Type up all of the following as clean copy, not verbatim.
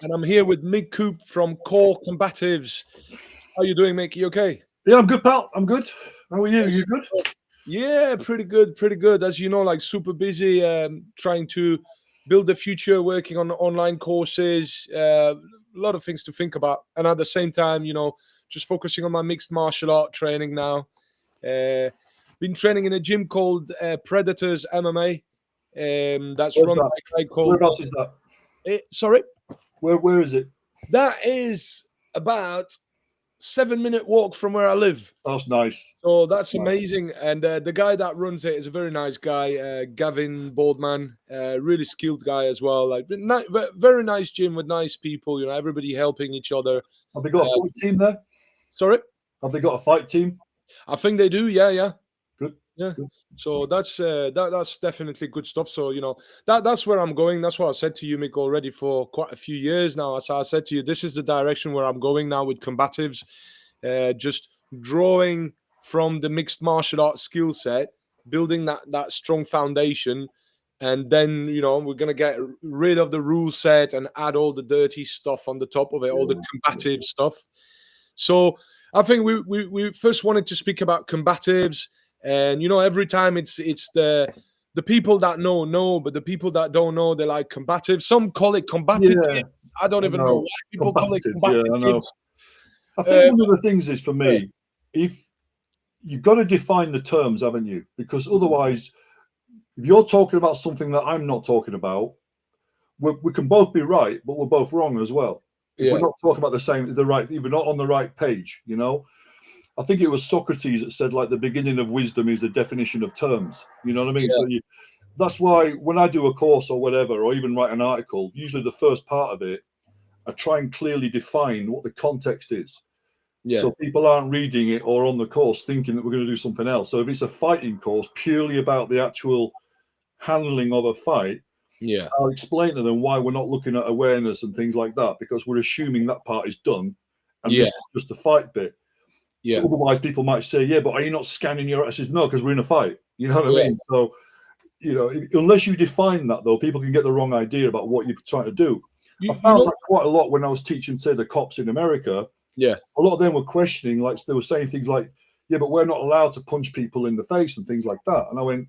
and I'm here with Mick Coup from Combatives. How you doing, Mick? You okay? Yeah, I'm good, pal. I'm good. How are you? You good? Yeah, pretty good, pretty good. As you know, like super busy, trying to build the future, working on online courses, a lot of things to think about, and at the same time, just focusing on my mixed martial art training now. Uh, been training in a gym called Predators MMA. That's Where's run that? by a guy called. Whereabouts is that? Sorry, Where is it? that is about 7-minute walk from where I live. That's nice. So that's Nice. amazing. And the guy that runs it is a very nice guy, Gavin Boardman, really skilled guy as well. Like very nice gym with nice people. Everybody helping each other. Have they got a fight team there? Sorry, Have they got a fight team? I think they do. Yeah. Good. Yeah. Good. So that's definitely good stuff. So that's where I'm going. That's what I said to you, Mick, already for quite a few years now. As I said to you, this is the direction where I'm going now with Combatives. Just drawing from the mixed martial arts skill set, building that strong foundation, and then we're gonna get rid of the rule set and add all the dirty stuff on the top of it, all the combative stuff. So I think we first wanted to speak about combatives, and every time it's the people that know, but the people that don't know, they like combatives. Some call it combative. Yeah, I don't even know why people call it Yeah, I know. I think one of the things is for me, if you've got to define the terms, haven't you? Because otherwise, if you're talking about something that I'm not talking about, we can both be right, but we're both wrong as well. If we're not talking about if we're not on the right page, I think it was Socrates that said, like, the beginning of wisdom is the definition of terms. You know what I mean? Yeah. So that's why when I do a course or whatever, or even write an article, usually the first part of it, I try and clearly define what the context is. Yeah. So people aren't reading it or on the course thinking that we're going to do something else. So if it's a fighting course purely about the actual handling of a fight, I'll explain to them why we're not looking at awareness and things like that, because we're assuming that part is done, and this is just the fight bit. Yeah. Otherwise, people might say, "Yeah, but are you not scanning your?" I says, "No, because we're in a fight." You know what I mean? So, unless you define that, though, people can get the wrong idea about what you're trying to do. I found that quite a lot when I was teaching, say, the cops in America. Yeah. A lot of them were questioning, like, they were saying things like, "Yeah, but we're not allowed to punch people in the face," and things like that. And I went,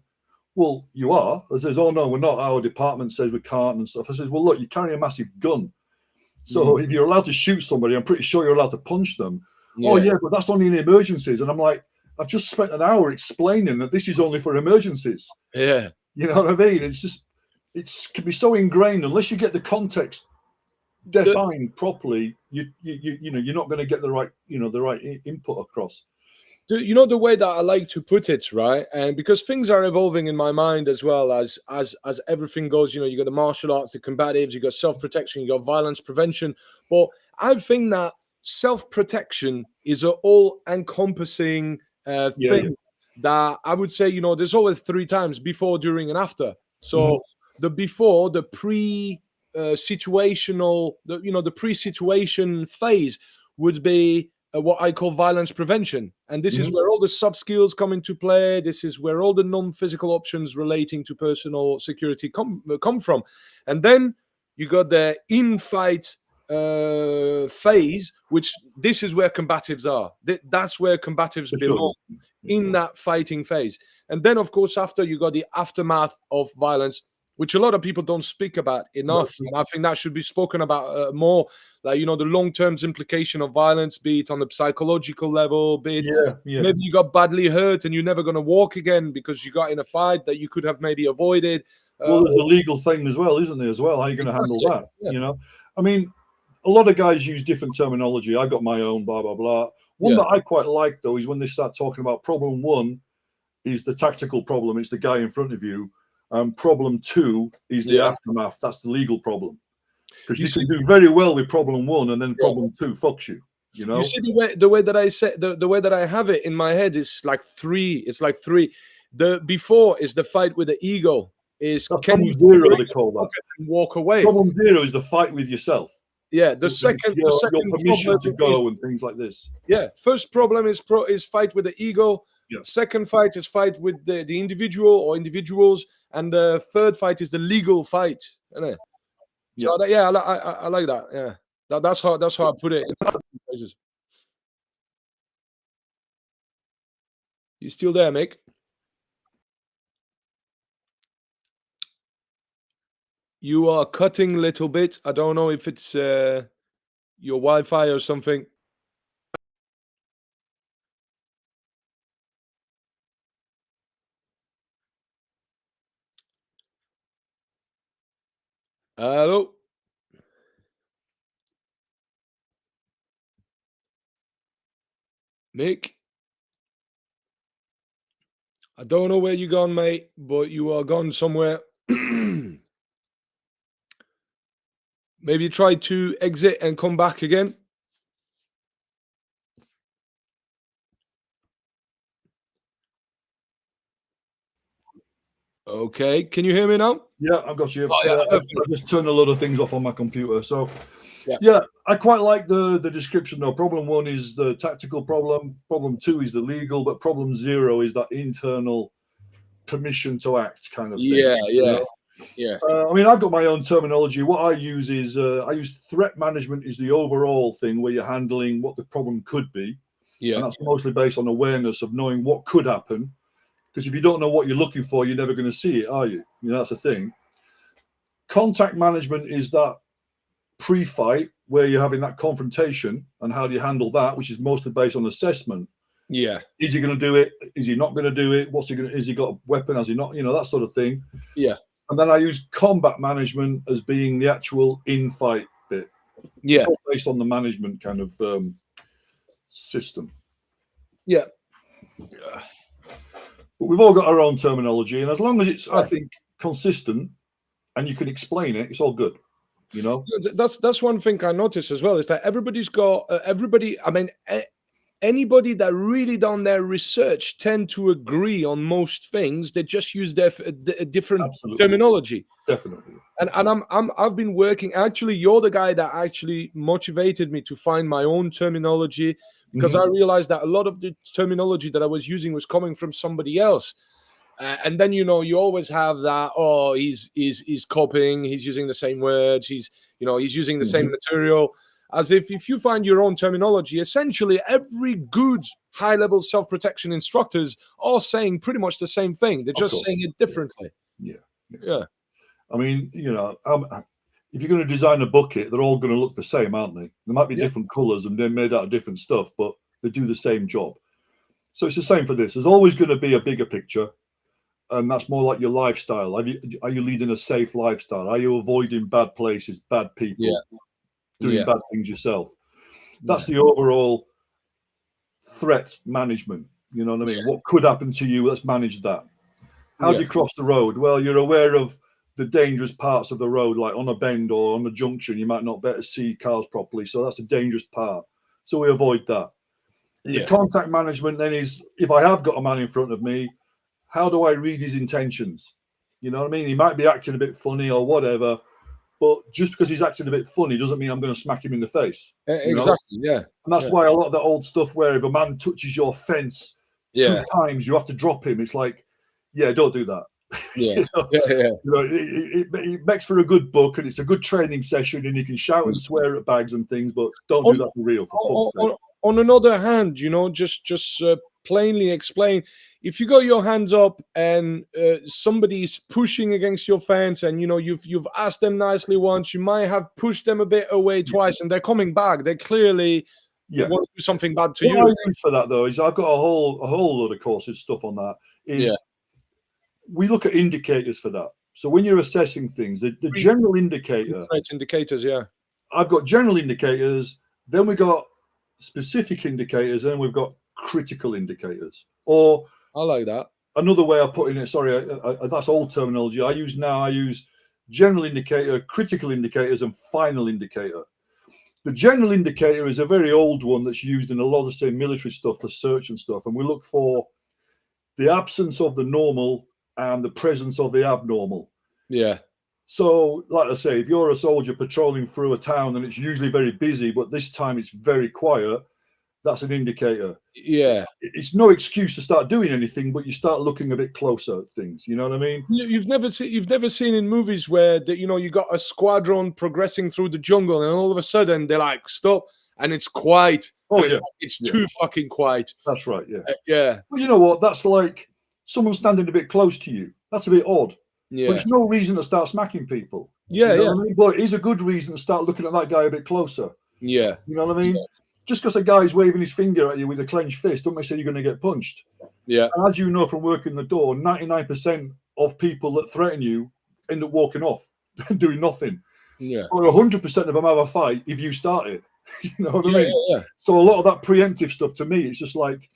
"Well, you are." I says, "Oh no, we're not. Our department says we can't," and stuff. I says, "Well, look, you carry a massive gun, so if you're allowed to shoot somebody, I'm pretty sure you're allowed to punch them." Yeah. "Oh yeah, but that's only in emergencies." And I'm like, I've just spent an hour explaining that this is only for emergencies. Yeah. You know what I mean? It's just, it can be so ingrained unless you get the context defined properly. You're not going to get the right input across. The way that I like to put it, right? And because things are evolving in my mind as well as everything goes, you got the martial arts, the combatives, you got self-protection, you got violence prevention. But I think that self-protection is an all-encompassing thing that I would say, there's always 3 times: before, during, and after. So the before, the pre-situational, the pre-situation phase would be what I call violence prevention. And this is where all the soft skills come into play. This is where all the non-physical options relating to personal security come from. And then you got the in-fight phase, which this is where combatives are. That's where combatives belong, in that fighting phase. And then, of course, after, you got the aftermath of violence, which a lot of people don't speak about enough. And I think that should be spoken about more. Like, the long-term implication of violence, be it on the psychological level, be it maybe you got badly hurt and you're never going to walk again because you got in a fight that you could have maybe avoided. Well, there's a legal thing as well, isn't there, as well? How are you going to handle that? I mean, a lot of guys use different terminology. I got my own, blah, blah, blah. One that I quite like, though, is when they start talking about problem 1 is the tactical problem. It's the guy in front of you. Problem 2 is the aftermath. That's the legal problem. Because you can do very well with problem 1, and then problem 2 fucks you. You see the way that I say the way that I have it in my head is like 3. It's like 3. The before is the fight with the ego. Is problem 0, they call that. And walk away. Problem 0 is the fight with yourself. Yeah, the second your permission to go and things like this. Yeah, first problem is fight with the ego. Yeah. Second fight is fight with the individual or individuals, and the third fight is the legal fight. Isn't it? Yeah. So I like that. Yeah, that's how I put it in phrases. You still there, Mick? You are cutting a little bit. I don't know if it's your Wi-Fi or something. Hello, Mick. I don't know where you gone, mate, but you are gone somewhere. Maybe try to exit and come back again. Okay, can you hear me now? Yeah, I've got you. Oh, yeah, I just turned a lot of things off on my computer. So, Yeah. yeah, I quite like the description though. Problem 1 is the tactical problem. Problem 2 is the legal, but problem 0 is that internal permission to act kind of thing. Yeah, you yeah, know? yeah, I mean, I've got my own terminology. What I use is I use threat management is the overall thing where you're handling what the problem could be, yeah, and that's mostly based on awareness of knowing what could happen. Because if you don't know what you're looking for, you're never going to see it, are you? You know, that's the thing. Contact management is that pre-fight where you're having that confrontation, and how do you handle that, which is mostly based on assessment. yeah, Is he going to do it? Is he not going to do it? What's he going to? Is he got a weapon? Has he not? You know, that sort of thing. yeah, And then I use combat management as being the actual in-fight bit. yeah, It's all based on the management kind of system. yeah. But we've all got our own terminology, and as long as it's, I Yeah. think, consistent and you can explain it, it's all good. You know, That's one thing I noticed as well is that everybody's got everybody. I mean, anybody that really done their research tend to agree on most things. They just use their different absolutely, terminology. definitely. And I've been working. Actually, you're the guy that actually motivated me to find my own terminology, because I realized that a lot of the terminology that I was using was coming from somebody else. And then you always have that. Oh, he's copying. He's using the same words. He's using the same material. As if you find your own terminology, essentially every good high-level self-protection instructors are saying pretty much the same thing. They're just saying it differently. Yeah. I mean, if you're going to design a bucket, they're all going to look the same, aren't they? There might be different colors and they're made out of different stuff, but they do the same job. So it's the same for this. There's always going to be a bigger picture, and that's more like your lifestyle. Are you leading a safe lifestyle? Are you avoiding bad places, bad people, doing bad things yourself? That's the overall threat management. You know what I mean? What could happen to you? Let's manage that. How do you cross the road? Well, you're aware of the dangerous parts of the road, like on a bend or on a junction. You might not be able to see cars properly, so that's a dangerous part. So we avoid that. The contact management then is, if I have got a man in front of me, how do I read his intentions? You know what I mean? He might be acting a bit funny or whatever, but just because he's acting a bit funny doesn't mean I'm going to smack him in the face. Exactly. Yeah. And that's why a lot of the old stuff where if a man touches your fence 2 times, you have to drop him. It's like, don't do that. It makes for a good book, and it's a good training session, and you can shout and swear at bags and things, but don't do that for real. For fuck's sake. On another hand, just plainly explain, if you got your hands up and somebody's pushing against your fence, and you've asked them nicely once, you might have pushed them a bit away twice, and they're coming back. They clearly want to do something bad to you. What I use for that though is I've got a whole lot of courses stuff on that. We look at indicators for that. So when you're assessing things, the general indicator. Indicators, I've got general indicators, then we've got specific indicators, and then we've got critical indicators. Or I like that. Another way of putting it, sorry, that's old terminology. I use general indicator, critical indicators, and final indicator. The general indicator is a very old one that's used in a lot of, say, military stuff for search and stuff. And we look for the absence of the normal and the presence of the abnormal. Yeah. So, like I say, if you're a soldier patrolling through a town and it's usually very busy, but this time it's very quiet, that's an indicator. Yeah. It's no excuse to start doing anything, but you start looking a bit closer at things. You know what I mean? You've never seen in movies where you got a squadron progressing through the jungle, and all of a sudden they're like, stop, and it's quiet. Oh, and yeah. It's too fucking quiet. That's right. Yeah. Yeah. Well, you know what? That's like someone standing a bit close to you. That's a bit odd. Yeah. But it's no reason to start smacking people. Yeah. You know Yeah. what I mean? But it is a good reason to start looking at that guy a bit closer. Yeah. You know what I mean? Yeah. Just because a guy's waving his finger at you with a clenched fist, don't say you're going to get punched. Yeah. And as you know from working the door, 99% of people that threaten you end up walking off and doing nothing. Yeah. Or 100% of them have a fight if you start it. You know what I mean? Yeah. So a lot of that preemptive stuff to me, it's just like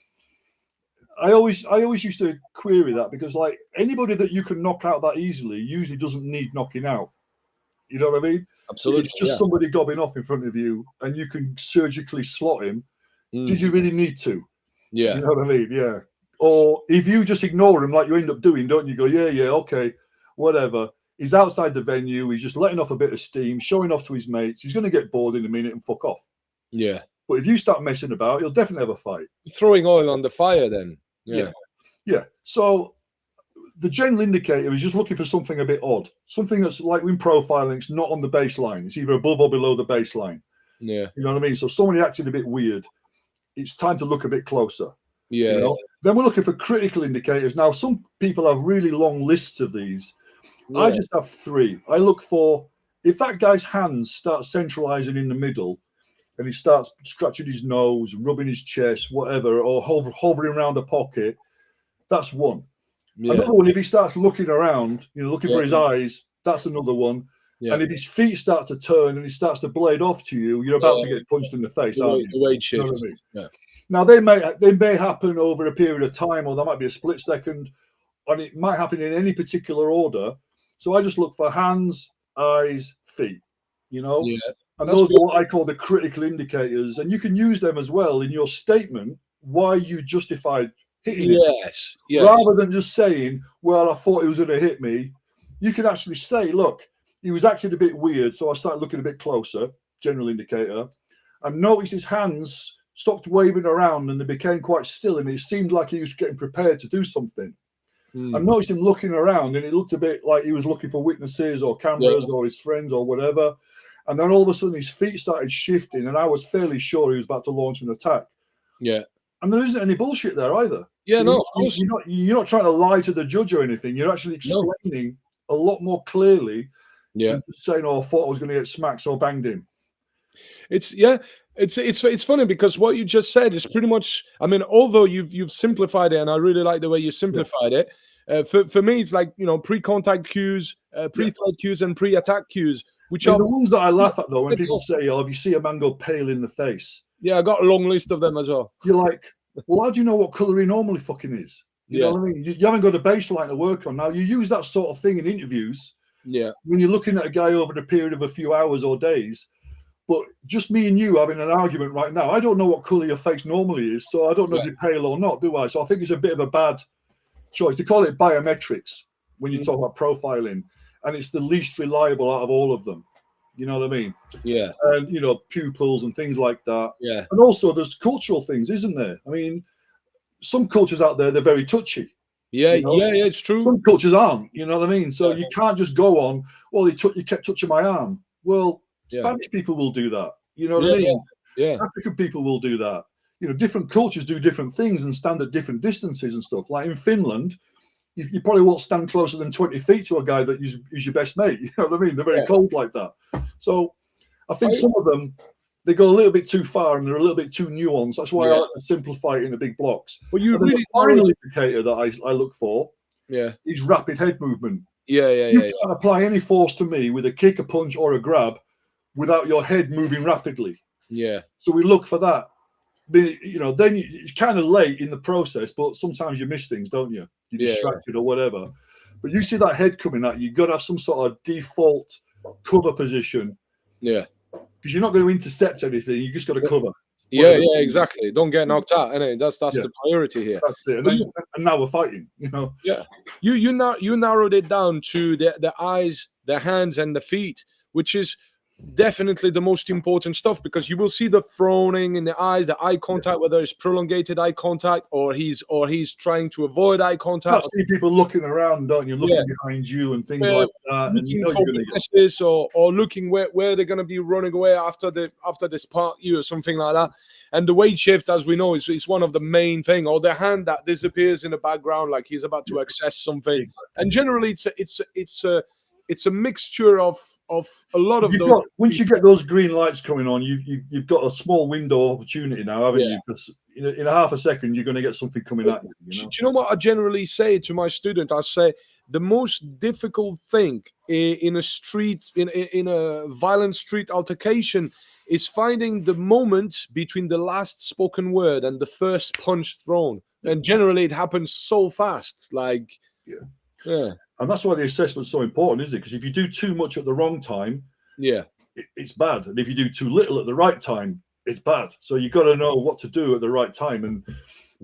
I always used to query that, because like anybody that you can knock out that easily usually doesn't need knocking out. You know what I mean? Absolutely. It's just somebody gobbing off in front of you and you can surgically slot him. Did you really need to? Yeah. You know what I mean? Yeah. Or if you just ignore him like you end up doing, don't you? Go, yeah, okay, whatever. He's outside the venue. He's just letting off a bit of steam, showing off to his mates. He's going to get bored in a minute and fuck off. Yeah. But if you start messing about, he'll definitely have a fight. Throwing oil on the fire then. Yeah. So the general indicator is just looking for something a bit odd. Something that's like in profiling, it's not on the baseline. It's either above or below the baseline. Yeah. You know what I mean? So somebody acting a bit weird, it's time to look a bit closer. Yeah. You know? Then we're looking for critical indicators. Now, some people have really long lists of these. Yeah. I just have 3. I look for, if that guy's hands start centralizing in the middle and he starts scratching his nose, rubbing his chest, whatever, or hovering around a pocket, that's one. Yeah. Another one, if he starts looking around, looking for his eyes, that's another one. Yeah. And if his feet start to turn and he starts to blade off to you, you're about to get punched in the face, aren't you? The weight shift. You know what I mean? Yeah. Now, they may happen over a period of time, or there might be a split second, and it might happen in any particular order. So I just look for hands, eyes, feet, Yeah. And those are what I call the critical indicators. And you can use them as well in your statement, why you justified hitting him. Yes. Rather than just saying, well, I thought he was going to hit me. You can actually say, look, he was acting a bit weird, so I started looking a bit closer, general indicator, and noticed his hands stopped waving around and they became quite still, and it seemed like he was getting prepared to do something. I noticed him looking around, and it looked a bit like he was looking for witnesses or cameras or his friends or whatever. And then all of a sudden his feet started shifting, and I was fairly sure he was about to launch an attack. Yeah. And there isn't any bullshit there either. Yeah, no, of course. You're not trying to lie to the judge or anything. You're actually explaining a lot more clearly than just saying, oh, I thought I was going to get smacked, so I banged him. It's funny because what you just said is pretty much, I mean, although you've simplified it, and I really like the way you simplified it. For me, it's like, pre-contact cues, pre-threat cues, and pre-attack cues, which are the ones that I laugh at, though, when people say, oh, if you see a man go pale in the face. Yeah, I got a long list of them as well. You're like, well, how do you know what colour he normally fucking is? You know what I mean? You haven't got a baseline to work on. Now, you use that sort of thing in interviews. Yeah. When you're looking at a guy over the period of a few hours or days. But just me and you having an argument right now, I don't know what colour your face normally is, so I don't know if you're pale or not, do I? So I think it's a bit of a bad choice. They call it biometrics when you talk about profiling, and it's the least reliable out of all of them. You know what I mean? Yeah. And, pupils and things like that. Yeah. And also there's cultural things, isn't there? I mean, some cultures out there, they're very touchy. Yeah, it's true. Some cultures aren't, you know what I mean? So you can't just go on, well, you kept touching my arm. Well, Spanish people will do that. You know what I mean? Yeah. African people will do that. Different cultures do different things and stand at different distances and stuff. Like in Finland, you probably won't stand closer than 20 feet to a guy that is your best mate. You know what I mean? They're very cold like that. So I think some of them, they go a little bit too far and they're a little bit too nuanced. That's why I like to simplify it into big blocks. But you really the final indicator that I look for is rapid head movement. You can't apply any force to me with a kick, a punch, or a grab without your head moving rapidly. Yeah. So we look for that. Then it's kind of late in the process, but sometimes you miss things, don't you? You're distracted or whatever. But you see that head coming at you, you've got to have some sort of default cover position. Yeah. Because you're not going to intercept anything, you just got to cover. Yeah, exactly. Don't get knocked out, innit? That's the priority here. That's it. And now we're fighting, Yeah. You narrowed it down to the eyes, the hands, and the feet, which is definitely the most important stuff, because you will see the frowning in the eyes, the eye contact, whether it's prolongated eye contact or he's trying to avoid eye contact. You see people looking around, don't you? Looking behind you and things like that, and you know for weaknesses or looking where they're going to be running away after they spark you or something like that. And the weight shift, as we know, is one of the main thing. Or the hand that disappears in the background, like he's about to access something. And generally, it's a mixture of a lot of those. Once you get those green lights coming on, you've got a small window of opportunity now, haven't you? Because in a half a second, you're going to get something coming at you. You know? Do you know what I generally say to my student? I say the most difficult thing in a violent street altercation is finding the moment between the last spoken word and the first punch thrown. And generally, it happens so fast. Like, yeah. And that's why the assessment's so important, isn't it? Because if you do too much at the wrong time, it's bad. And if you do too little at the right time, it's bad. So you've got to know what to do at the right time and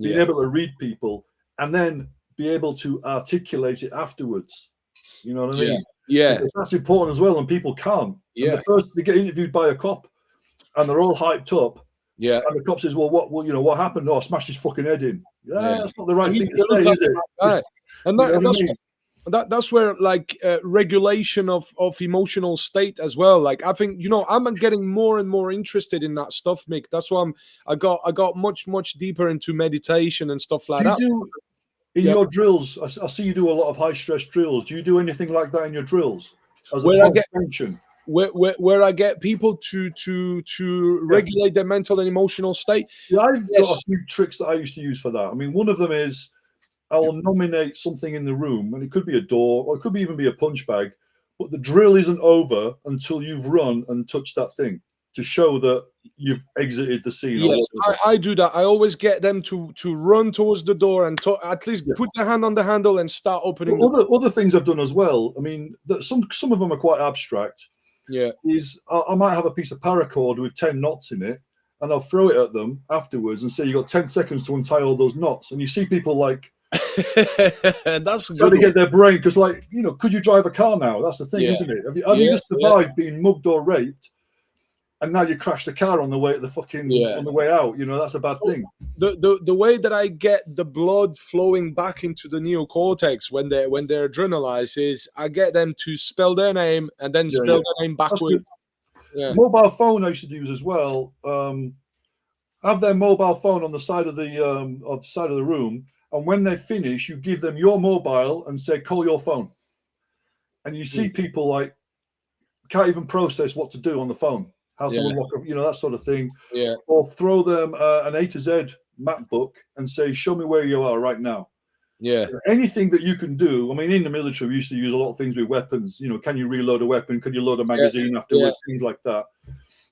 being able to read people and then be able to articulate it afterwards. You know what I mean? Yeah. Because that's important as well, and people can't. Yeah. They get interviewed by a cop and they're all hyped up. Yeah. And the cop says, well, what happened? Oh, I smashed his fucking head in. That's not the right thing to say, is it? Right. And that's where like regulation of emotional state as well. Like, I think, I'm getting more and more interested in that stuff, Mick. That's why I got much deeper into meditation and stuff like that. In your drills, I see you do a lot of high stress drills. Do you do anything like that in your drills? Where I get people to regulate their mental and emotional state. Yeah, I've got a few tricks that I used to use for that. I mean, one of them is I will nominate something in the room, and it could be a door, or it could even be a punch bag, but the drill isn't over until you've run and touched that thing to show that you've exited the scene. Yes, I do that. I always get them to run towards the door and at least put their hand on the handle and start opening. Other things I've done as well. I mean, some of them are quite abstract. Yeah, is I might have a piece of paracord with 10 knots in it, and I'll throw it at them afterwards and say, you got 10 seconds to untie all those knots. And you see people like that's trying to get their brain, because could you drive a car now? That's the thing, isn't it? Have you just survived being mugged or raped, and now you crash the car on the way to the fucking on the way out? That's a bad thing. The way that I get the blood flowing back into the neocortex when they're adrenalized is I get them to spell their name and then spell their name backwards. Mobile phone I used to use as well. Have their mobile phone on the side of the room. And when they finish, you give them your mobile and say, call your phone. And you see people like can't even process what to do on the phone, how to unlock, that sort of thing. Yeah. Or throw them an A to Z map book and say, show me where you are right now. Yeah. Anything that you can do. I mean, in the military, we used to use a lot of things with weapons. Can you reload a weapon? Can you load a magazine afterwards? Things like that.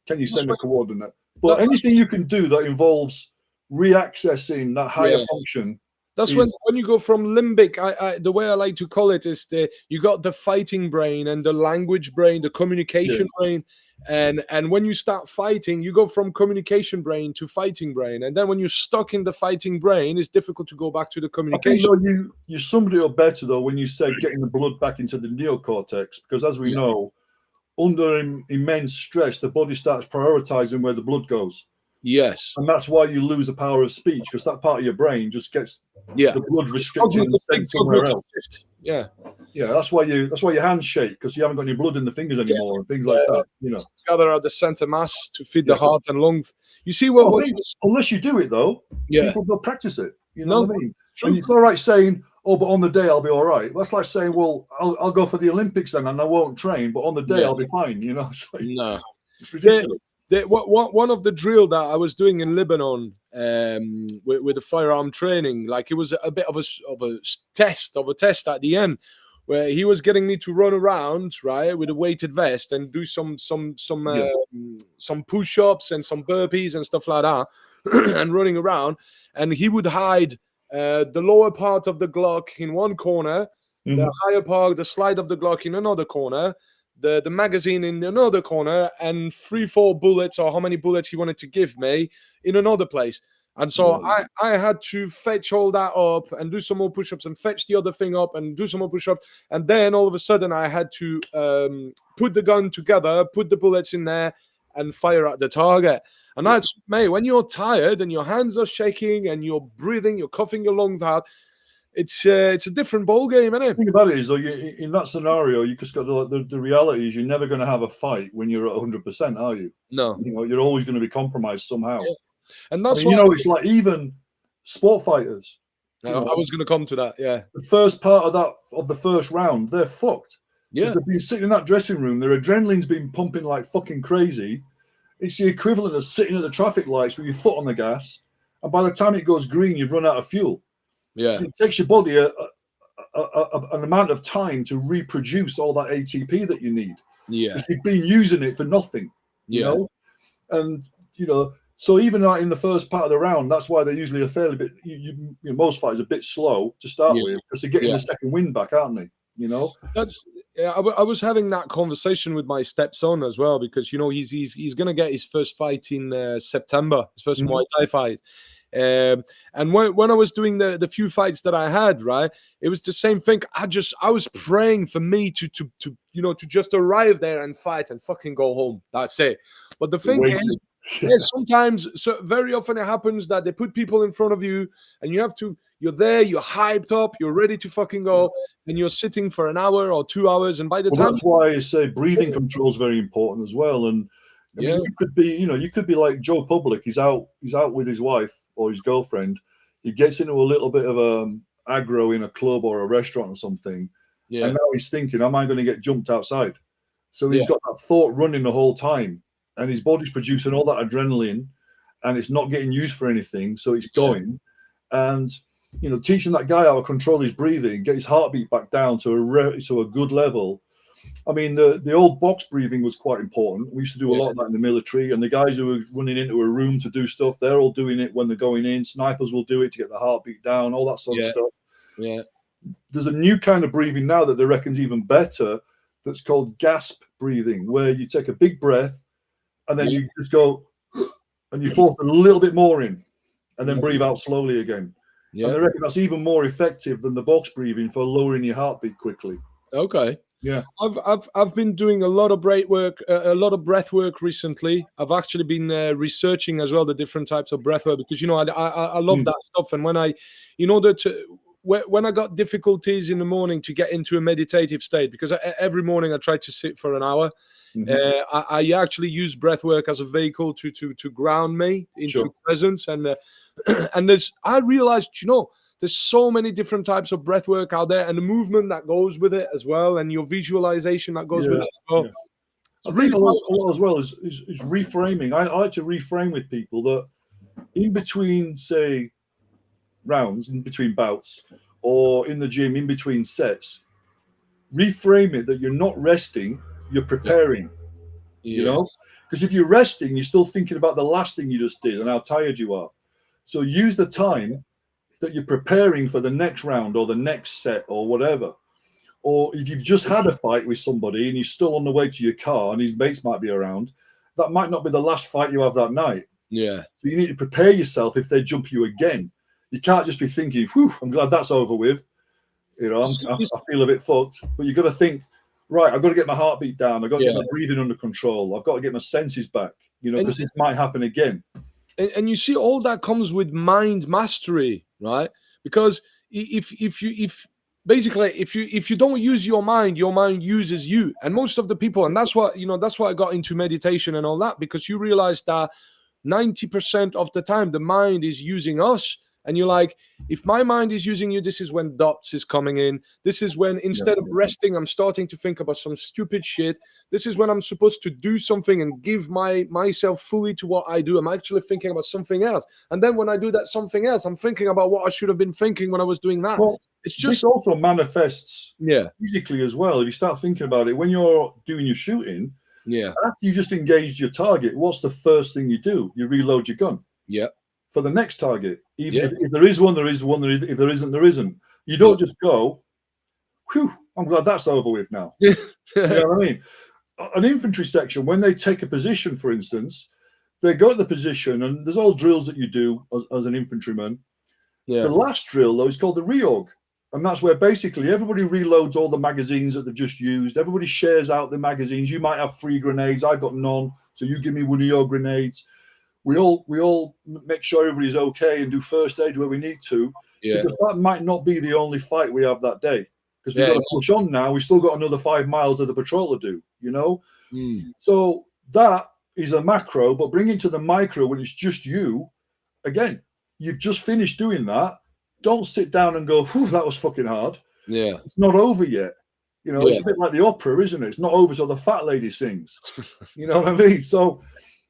Can you send a coordinate? But anything you can do that involves reaccessing that higher function. That's when you go from limbic. The way I like to call it is you got the fighting brain and the language brain, the communication brain, and when you start fighting, you go from communication brain to fighting brain, and then when you're stuck in the fighting brain, it's difficult to go back to the communication. I think, you summed it up better though when you said getting the blood back into the neocortex, because as we know, under immense stress, the body starts prioritizing where the blood goes. Yes, and that's why you lose the power of speech, because that part of your brain just gets the blood restricted and sent somewhere else. Yeah. That's why your hands shake, because you haven't got any blood in the fingers anymore and things like that. Gather at the center mass to feed the heart and lungs. You see what? Unless you do it though, people will practice it. You know what I mean? And it's all right saying, "Oh, but on the day I'll be all right." That's like saying, "Well, I'll go for the Olympics then, and I won't train, but on the day I'll be fine." It's like, no, it's ridiculous. One of the drill that I was doing in Lebanon with the firearm training, like it was a bit of a test at the end, where he was getting me to run around with a weighted vest and do some push-ups and some burpees and stuff like that, and running around, and he would hide the lower part of the Glock in one corner, the higher part, the slide of the Glock in another corner, the magazine in another corner, and 3-4 bullets, or how many bullets he wanted to give me, in another place. And so I had to fetch all that up and do some more push-ups and fetch the other thing up and do some more push-ups. And then all of a sudden I had to put the gun together, put the bullets in there and fire at the target. And that's, mate, when you're tired and your hands are shaking and you're breathing, you're coughing your lungs out, it's a different ball game, isn't it? The thing about it is, though, in that scenario, you just got the reality is you're never going to have a fight when you're at 100%, are you? No. You know, you're always going to be compromised somehow. Yeah. And that's it's like even sport fighters. I was going to come to that. Yeah. The first part of the first round, they're fucked. Yeah. Because they've been sitting in that dressing room, their adrenaline's been pumping like fucking crazy. It's the equivalent of sitting at the traffic lights with your foot on the gas, and by the time it goes green, you've run out of fuel. Yeah. So it takes your body an amount of time to reproduce all that ATP that you need. Yeah. You've been using it for nothing. You know? And, so even in the first part of the round, that's why they're usually a fairly bit, most fighters are a bit slow to start with, because they're getting the second wind back, aren't they? That's I was having that conversation with my stepson as well, because he's gonna get his first fight in September, his first Muay Thai fight. And when I was doing the few fights that I had, right, it was the same thing. I was praying for me to just arrive there and fight and fucking go home. That's it. But the thing is, sometimes, very often it happens that they put people in front of you and you're there, you're hyped up, you're ready to fucking go, and you're sitting for an hour or 2 hours, and by the time that's why I say breathing control is very important as well. And I mean, you could be like Joe Public. He's out with his wife or his girlfriend. He gets into a little bit of aggro in a club or a restaurant or something, and now he's thinking, am I going to get jumped outside? So he's got that thought running the whole time, and his body's producing all that adrenaline, and it's not getting used for anything, so it's going. And teaching that guy how to control his breathing, get his heartbeat back down to a good level. I mean, the old box breathing was quite important. We used to do a lot of that in the military, and the guys who were running into a room to do stuff, they're all doing it when they're going in. Snipers will do it to get the heartbeat down, all that sort of stuff. Yeah. There's a new kind of breathing now that they reckon's even better, that's called gasp breathing, where you take a big breath and then you just go and you force a little bit more in and then breathe out slowly again. Yeah. And I reckon that's even more effective than the box breathing for lowering your heartbeat quickly. Okay. Yeah. I've been doing a lot of breath work recently. I've actually been researching as well the different types of breath work, because I love that stuff. And when I got difficulties in the morning to get into a meditative state, because every morning I try to sit for an hour. I actually use breath work as a vehicle to ground me into presence, and I realized there's so many different types of breath work out there, and the movement that goes with it as well, and your visualization that goes with it as well. I think a lot as well is reframing. I like to reframe with people that in between, say, rounds, in between bouts, or in the gym, in between sets, reframe it that you're not resting, you're preparing. Because if you're resting, you're still thinking about the last thing you just did and how tired you are. So use the time that you're preparing for the next round or the next set or whatever. Or if you've just had a fight with somebody and you're still on the way to your car and his mates might be around, that might not be the last fight you have that night. Yeah. So you need to prepare yourself if they jump you again. You can't just be thinking, whew, I'm glad that's over with. I feel a bit fucked. But you've got to think, right, I've got to get my heartbeat down. I've got to get my breathing under control. I've got to get my senses back, because it might happen again. And you see, all that comes with mind mastery, right? Because if you don't use your mind uses you. And most of the people, and that's why I got into meditation and all that, because you realize that 90% of the time the mind is using us. And you're like, if my mind is using you, this is when dots is coming in. This is when instead of resting, I'm starting to think about some stupid shit. This is when I'm supposed to do something and give myself fully to what I do. I'm actually thinking about something else. And then when I do that something else, I'm thinking about what I should have been thinking when I was doing that. Well, it's just this also manifests physically as well. If you start thinking about it, when you're doing your shooting, after you just engaged your target, what's the first thing you do? You reload your gun. Yeah. For the next target. Even if there is one, there is one. If there isn't, there isn't. You don't just go, whew, I'm glad that's over with now. You know what I mean? An infantry section, when they take a position, for instance, they go to the position, and there's all drills that you do as an infantryman. Yeah. The last drill, though, is called the reorg. And that's where basically everybody reloads all the magazines that they've just used. Everybody shares out the magazines. You might have 3 grenades. I've got none. So you give me one of your grenades. We all make sure everybody's okay and do first aid where we need to. Yeah. Because that might not be the only fight we have that day. Because we've got to push on now. We've still got another 5 miles of the patrol to do, you know? So that is a macro, but bring into the micro when it's just you, again, you've just finished doing that. Don't sit down and go, whew, that was fucking hard. Yeah. It's not over yet. You know, it's a bit like the opera, isn't it? It's not over till the fat lady sings. You know what I mean? So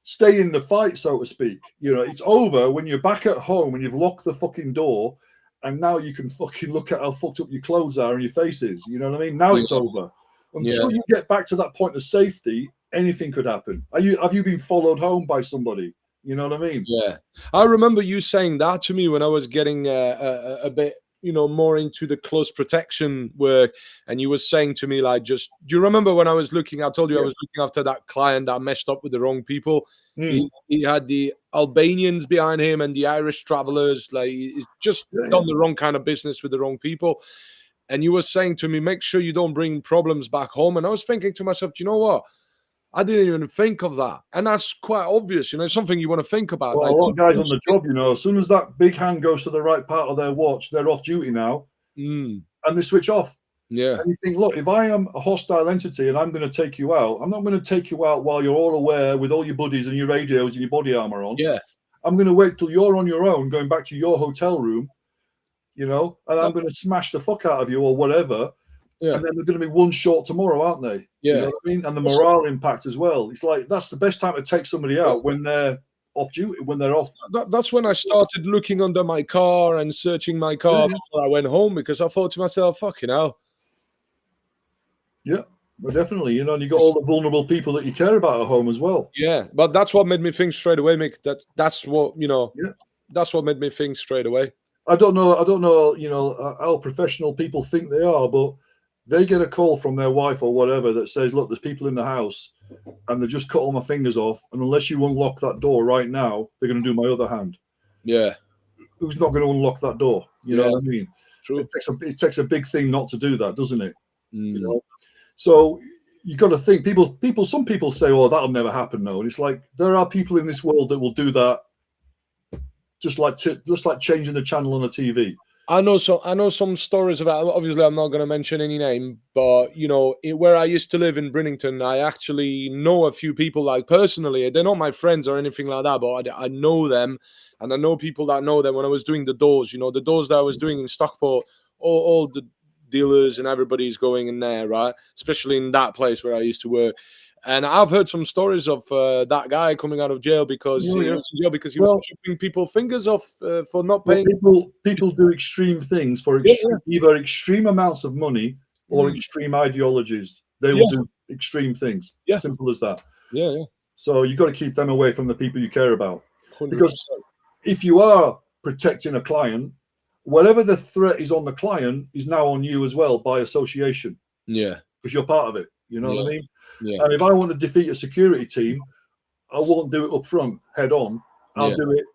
stay in the fight, so to speak. You know, it's over when you're back at home and you've locked the fucking door, and now you can fucking look at how fucked up your clothes are and your face is. You know what I mean? Now it's over. Until you get back to that point of safety, anything could happen. Have you been followed home by somebody? You know what I mean? Yeah. I remember you saying that to me when I was getting a bit, you know, more into the close protection work. And you were saying to me, like, just, do you remember when I was looking, I told you I was looking after that client that messed up with the wrong people. He had the Albanians behind him and the Irish travelers. Like, he's just done the wrong kind of business with the wrong people. And you were saying to me, make sure you don't bring problems back home. And I was thinking to myself, do you know what? I didn't even think of that. And that's quite obvious, you know, something you want to think about. Well, like, a lot of guys on the job, you know, as soon as that big hand goes to the right part of their watch, they're off duty now and they switch off. Yeah. And you think, look, if I am a hostile entity and I'm going to take you out, I'm not going to take you out while you're all aware with all your buddies and your radios and your body armor on. Yeah. I'm going to wait till you're on your own, going back to your hotel room, you know, and I'm going to smash the fuck out of you or whatever. Yeah. And then they're going to be one shot tomorrow, aren't they? Yeah. You know what I mean? And the morale impact as well. It's like that's the best time to take somebody out when they're off duty, when they're off. That's when I started looking under my car and searching my car before I went home, because I thought to myself, fucking hell. Yeah, well, definitely. You know, and you got all the vulnerable people that you care about at home as well. Yeah, but that's what made me think straight away, Mick. That's what, you know, that's what made me think straight away. I don't know, you know, how professional people think they are, but they get a call from their wife or whatever that says, look, there's people in the house and they've just cut all my fingers off. And unless you unlock that door right now, they're going to do my other hand. Yeah. Who's not going to unlock that door? You know what I mean? True. It takes a big thing not to do that, doesn't it? You know? So you got to think some people say, oh, that'll never happen. No. And it's like, there are people in this world that will do that. Just like changing the channel on a TV. I know some stories about. Obviously, I'm not going to mention any name, but you know, where I used to live in Brinnington, I actually know a few people, like personally. They're not my friends or anything like that, but I know them, and I know people that know them. When I was doing the doors, you know, the doors that I was doing in Stockport, all the dealers and everybody's going in there, right? Especially in that place where I used to work. And I've heard some stories of that guy coming out of jail because he was in jail because he was chopping people's fingers off for not paying. People do extreme things for either extreme amounts of money or extreme ideologies. They will do extreme things. Yeah. Simple as that. Yeah, yeah. So you've got to keep them away from the people you care about. 100%. Because if you are protecting a client, whatever the threat is on the client is now on you as well by association. Yeah. Because you're part of it. You know what I mean? Yeah. And if I want to defeat a security team, I won't do it up front, head on. I'll do it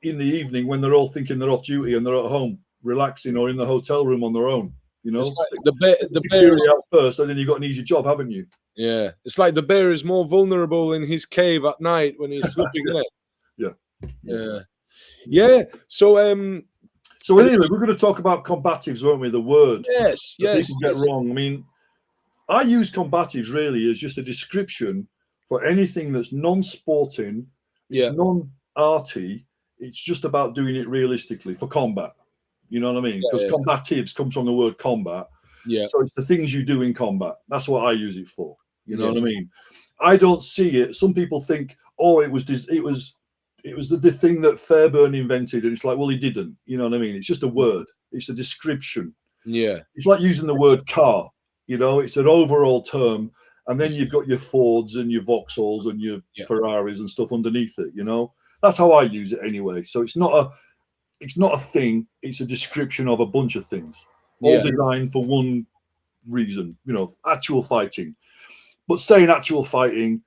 in the evening when they're all thinking they're off duty and they're at home, relaxing or in the hotel room on their own. You know, it's like the bear is out first, and then you've got an easy job, haven't you? Yeah, it's like the bear is more vulnerable in his cave at night when he's sleeping in it. Yeah. So anyway, we're going to talk about combatives, won't we? The word. Yes. People get wrong. I mean, I use combatives really as just a description for anything that's non-sporting, it's non-arty, it's just about doing it realistically for combat. You know what I mean? Because combatives comes from the word combat. Yeah. So it's the things you do in combat. That's what I use it for. You know what I mean? I don't see it. Some people think, oh, it was the thing that Fairbairn invented, and it's like, well, he didn't. You know what I mean? It's just a word. It's a description. Yeah. It's like using the word car. You know, it's an overall term, and then you've got your Fords and your Vauxhalls and your Ferraris and stuff underneath it. You know, that's how I use it anyway. So it's not a thing. It's a description of a bunch of things, all designed for one reason. You know, actual fighting. But saying actual fighting,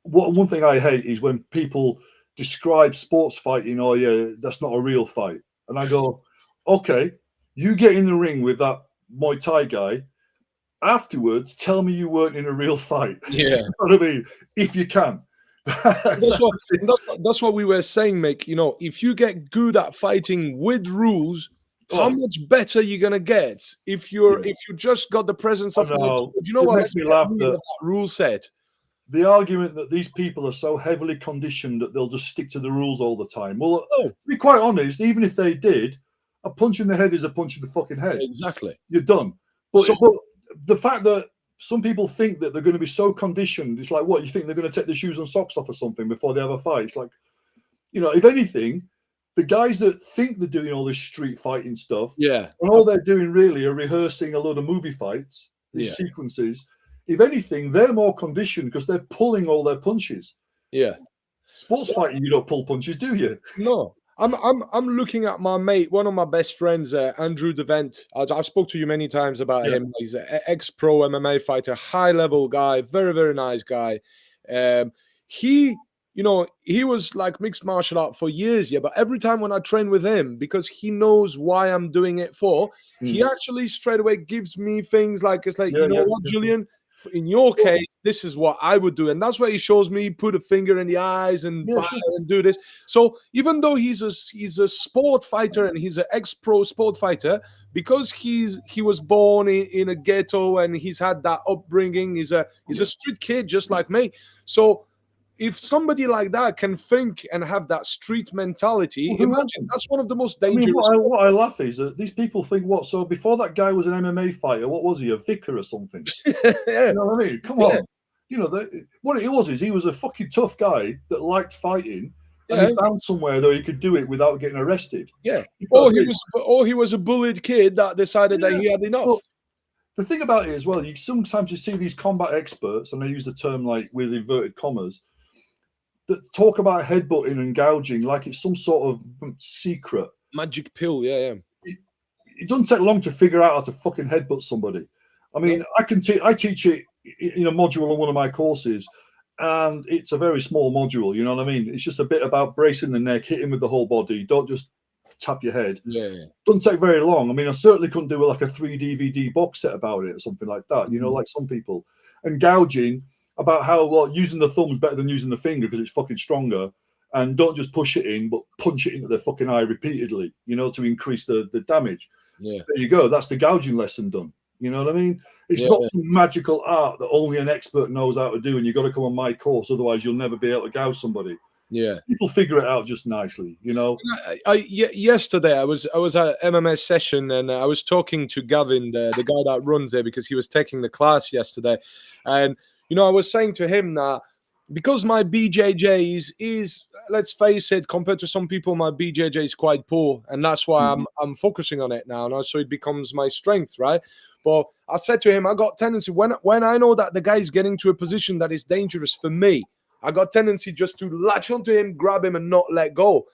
one thing I hate is when people describe sports fighting, oh yeah, that's not a real fight. And I go, okay, you get in the ring with that Muay Thai guy. Afterwards, tell me you weren't in a real fight. Yeah. You know what I mean? If you can. That's what we were saying, Mick. You know, if you get good at fighting with rules, how much better you're gonna get if you just got the presence of knowledge. You know it what? makes me laugh that rule set. the argument that these people are so heavily conditioned that they'll just stick to the rules all the time. Well, to be quite honest, even if they did, a punch in the head is a punch in the fucking head. Exactly. You're done. But the fact that some people think that they're going to be so conditioned, it's like, what, you think they're going to take their shoes and socks off or something before they have a fight? It's like, you know, if anything, the guys that think they're doing all this street fighting stuff, and all they're doing really are rehearsing a load of movie fights, these sequences. If anything, they're more conditioned because they're pulling all their punches. Yeah. Sports fighting, you don't pull punches, do you? No. I'm looking at my mate, one of my best friends, Andrew Devent. I spoke to you many times about him. He's an ex-pro MMA fighter, high-level guy, very, very nice guy. He was like mixed martial art for years, but every time when I train with him, because he knows why I'm doing it for, he actually straight away gives me things like, it's like, you know what, Julian? In your case, this is what I would do, and that's where he shows me put a finger in the eyes and and do this. So even though he's a sport fighter and he's an ex-pro sport fighter, because he was born in a ghetto and he's had that upbringing, he's a street kid just like me. So if somebody like that can think and have that street mentality, imagine that's one of the most dangerous. What I laugh is that these people think, what? So before that guy was an MMA fighter, what was he? A vicar or something? You know what I mean? Come on. You know, what it was is he was a fucking tough guy that liked fighting, and he found somewhere that he could do it without getting arrested. Yeah. Or he was a bullied kid that decided that he had enough. Well, the thing about it as well, sometimes you see these combat experts, and I use the term like with inverted commas, that talk about headbutting and gouging like it's some sort of secret magic pill. It doesn't take long to figure out how to fucking headbutt somebody. I mean, I teach it in a module on one of my courses, and it's a very small module. You know what I mean? It's just a bit about bracing the neck, hitting with the whole body. Don't just tap your head. Doesn't take very long. I mean, I certainly couldn't do like a 3 DVD box set about it or something like that. You know, like some people. And gouging, about how using the thumb is better than using the finger because it's fucking stronger, and don't just push it in, but punch it into their fucking eye repeatedly, you know, to increase the damage. There you go. That's the gouging lesson done. You know what I mean? It's not some magical art that only an expert knows how to do, and you've got to come on my course, otherwise you'll never be able to gouge somebody. People figure it out just nicely, you know. Yesterday I was at an MMA session, and I was talking to Gavin, the guy that runs there, because he was taking the class yesterday, and you know, I was saying to him that because my BJJ is, let's face it, compared to some people, my BJJ is quite poor, and that's why I'm focusing on it now, so it becomes my strength, right? But I said to him, I got tendency when I know that the guy is getting to a position that is dangerous for me, I got tendency just to latch onto him, grab him, and not let go.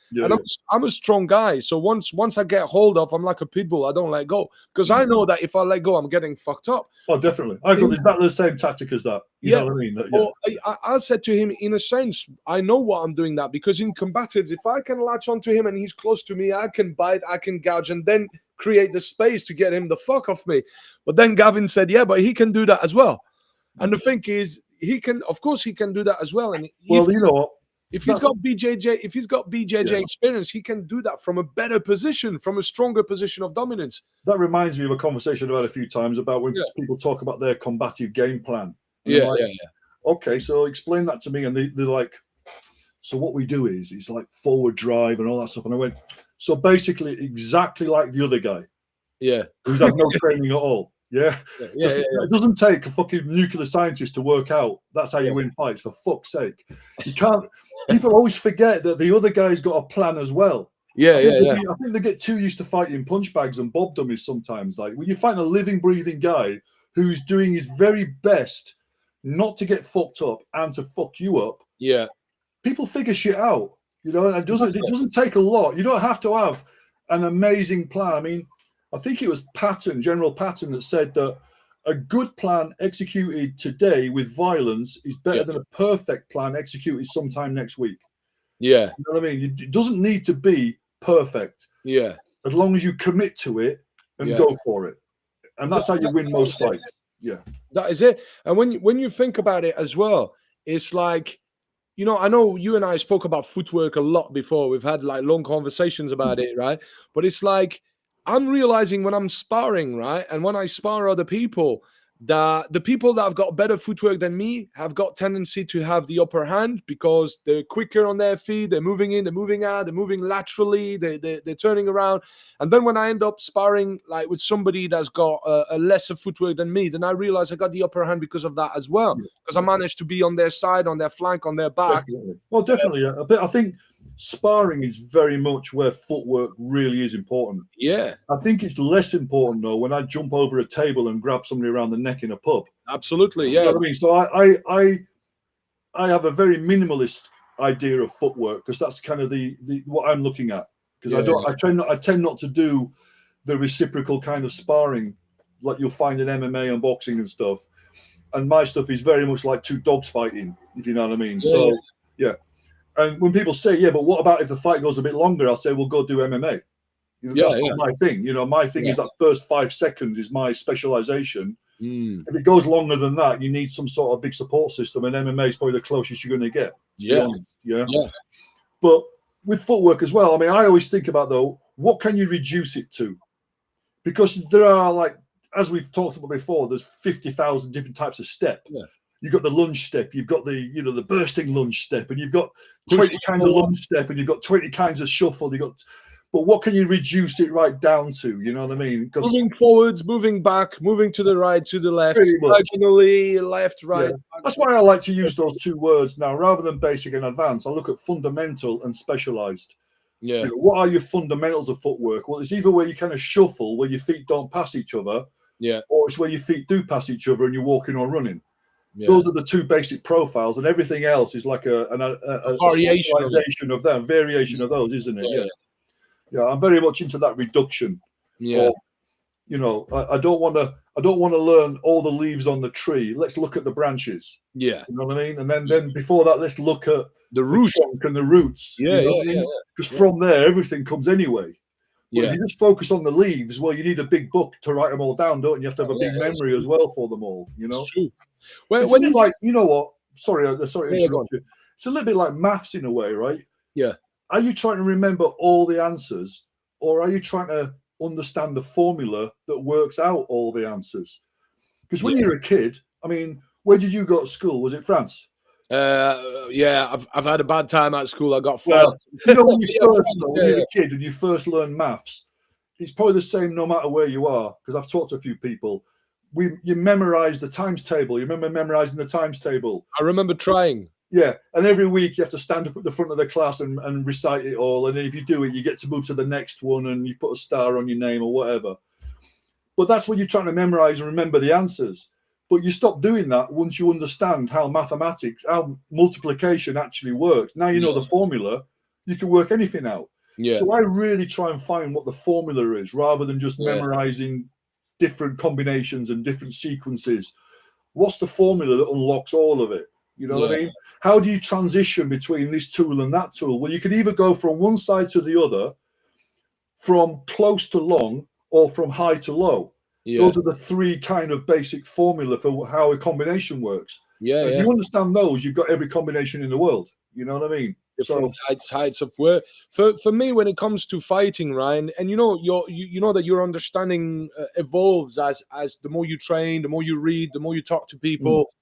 I'm a strong guy, so once I get hold of, I'm like a pit bull. I don't let go because I know that if I let go, I'm getting fucked up. Oh, definitely. I've got exactly the same tactic as that. You know what I mean? I said to him, in a sense, I know what I'm doing that because in Combatives, if I can latch onto him and he's close to me, I can bite, I can gouge, and then create the space to get him the fuck off me. But then Gavin said, yeah, but he can do that as well. And the thing is, of course he can do that as well. And you know what? If he's got BJJ experience, he can do that from a better position, from a stronger position of dominance. That reminds me of a conversation I've had a few times about when people talk about their combative game plan. Okay, so explain that to me. And they're like, so what we do is like forward drive and all that stuff. And I went, so basically exactly like the other guy. Who's had no training at all. It doesn't take a fucking nuclear scientist to work out that's how you win fights, for fuck's sake. You can't. People always forget that the other guy's got a plan as well. I think they get too used to fighting punch bags and bob dummies sometimes. Like when you find a living, breathing guy who's doing his very best not to get fucked up and to fuck you up. People figure shit out, you know, and it doesn't take a lot. You don't have to have an amazing plan. I mean, I think it was General Patton that said that a good plan executed today with violence is better than a perfect plan executed sometime next week. Yeah. You know what I mean? It doesn't need to be perfect. Yeah. As long as you commit to it and go for it. And that's how you win most fights. Yeah. That is it. And when you think about it as well, it's like, you know, I know you and I spoke about footwork a lot before. We've had like long conversations about it, right? But it's like, I'm realizing when I'm sparring, right? And when I spar other people, that the people that have got better footwork than me have got tendency to have the upper hand because they're quicker on their feet, they're moving in, they're moving out, they're moving laterally, they're turning around. And then when I end up sparring like with somebody that's got a lesser footwork than me, then I realize I got the upper hand because of that as well. Because I managed to be on their side, on their flank, on their back. Definitely. Well, definitely. I think sparring is very much where footwork really is important. Yeah. I think it's less important though when I jump over a table and grab somebody around the neck in a pub. Absolutely, yeah. You know what I mean? So I have a very minimalist idea of footwork because that's kind of the what I'm looking at. Because I tend not to do the reciprocal kind of sparring like you'll find in MMA and boxing and stuff. And my stuff is very much like two dogs fighting, if you know what I mean. Yeah, so yeah. And when people say, yeah, but what about if the fight goes a bit longer? I'll say, well, go do MMA. You know, that's not my thing. You know, my thing is that first 5 seconds is my specialization. If it goes longer than that, you need some sort of big support system, and MMA is probably the closest you're going to get. To be honest, yeah. But with footwork as well, I mean, I always think about though, what can you reduce it to? Because there are, like, as we've talked about before, there's 50,000 different types of step. Yeah. You've got the lunge step, you've got the the bursting lunge step, and you've got 20 kinds of lunge step, and you've got 20 kinds of shuffle. But what can you reduce it right down to? You know what I mean? Moving forwards, moving back, moving to the right, to the left, diagonally, left, right. Yeah. That's why I like to use those two words now, rather than basic and advanced. I look at fundamental and specialized. Yeah. What are your fundamentals of footwork? Well, it's either where you kind of shuffle, where your feet don't pass each other, or it's where your feet do pass each other and you're walking or running. Yeah. Those are the two basic profiles, and everything else is like a variation of that, variation of those, isn't it? Yeah. I'm very much into that reduction. Yeah. I don't want to learn all the leaves on the tree. Let's look at the branches. Yeah. You know what I mean? And then before that, let's look at the roots and the roots. Yeah. Because from there, everything comes anyway. But if you just focus on the leaves, well, you need a big book to write them all down, don't you? You have to have a big memory as well for them all. You know. It's true. When you like, you know what? Sorry to interrupt you. It's a little bit like maths in a way, right? Yeah. Are you trying to remember all the answers, or are you trying to understand the formula that works out all the answers? Because when you're a kid, I mean, where did you go to school? Was it France? I've had a bad time at school. I got fired. Well, you know, when you're a kid and you first learn maths, it's probably the same no matter where you are. Because I've talked to a few people. You memorize the times table. You remember memorizing the times table? I remember trying. Yeah, and every week you have to stand up at the front of the class and recite it all. And then if you do it, you get to move to the next one and you put a star on your name or whatever. But that's when you're trying to memorize and remember the answers. But you stop doing that once you understand how how multiplication actually works. Now you know the formula, you can work anything out. Yeah. So I really try and find what the formula is rather than just memorizing different combinations and different sequences. What's the formula that unlocks all of it? You know what I mean? How do you transition between this tool and that tool? Well, you can either go from one side to the other, from close to long, or from high to low. Yeah. Those are the three kind of basic formula for how a combination works. Yeah. If you understand those, you've got every combination in the world. You know what I mean? Different heights of where. For me, when it comes to fighting, Ryan, and you know that your understanding evolves as the more you train, the more you read, the more you talk to people.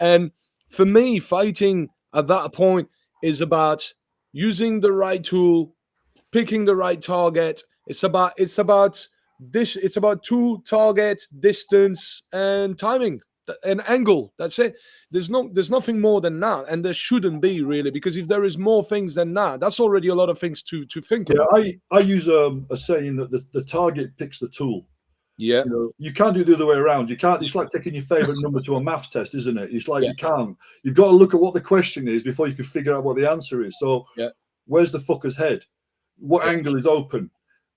And for me, fighting at that point is about using the right tool, picking the right target. It's about tool, target, distance, and timing, and angle. That's it. There's nothing more than that, and there shouldn't be really, because if there is more things than that, that's already a lot of things to think about. I use a saying that the target picks the tool. Yeah, you can't do it the other way around. You can't. It's like taking your favorite number to a maths test, isn't it? It's like you can't. You've got to look at what the question is before you can figure out what the answer is. So, where's the fucker's head? What angle is open?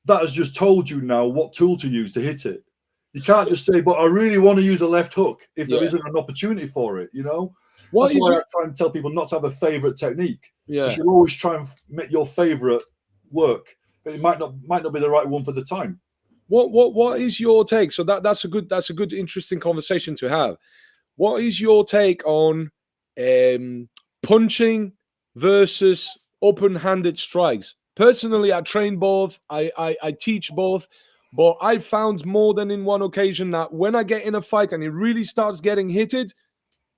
That has just told you now what tool to use to hit it. You can't just say, but I really want to use a left hook if there isn't an opportunity for it, you know? That's why I try and tell people not to have a favorite technique. Yeah. You should always try and make your favorite work, but it might not be the right one for the time. What is your take? So that's a good interesting conversation to have. What is your take on punching versus open-handed strikes? Personally, I train both. I teach both. But I found more than in one occasion that when I get in a fight and it really starts getting hitted,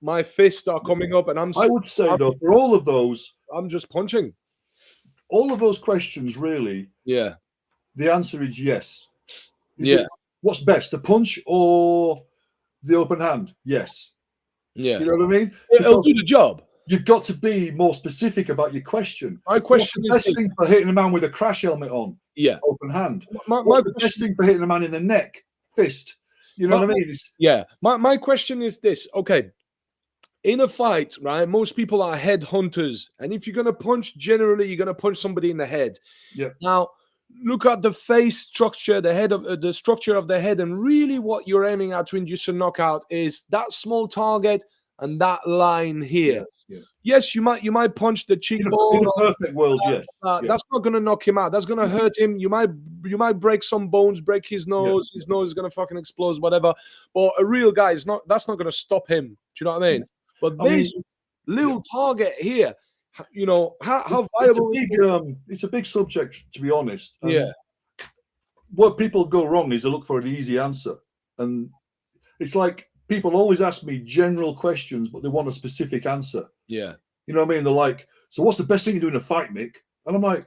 my fists are coming up, and I would say, though, for all of those, I'm just punching. All of those questions, really, yeah, the answer is yes. What's best, the punch or the open hand? Yes. Yeah. You know what I mean? It'll do the job. You've got to be more specific about your question. My question is what's the best thing for hitting a man with a crash helmet on? Yeah. Open hand. What's the best thing for hitting a man in the neck? Fist. You know what I mean? My question is this. Okay. In a fight, right, most people are head hunters. And if you're going to punch, generally, you're going to punch somebody in the head. Yeah. Now, look at the face structure, the structure of the head. And really what you're aiming at to induce a knockout is that small target and that line here. Yeah. Yes, you might punch the cheekbone. In a perfect world, yes. That's not going to knock him out. That's going to hurt him. You might break some bones, break his nose. His nose is going to fucking explode, whatever. But a real guy is not. That's not going to stop him. Do you know what I mean? But this little target here, you know, how viable? It's a big subject, to be honest. Yeah. What people go wrong is they look for an easy answer, and it's like people always ask me general questions, but they want a specific answer. Yeah. You know what I mean? They're like, "So what's the best thing you do in a fight, Mick?" And I'm like,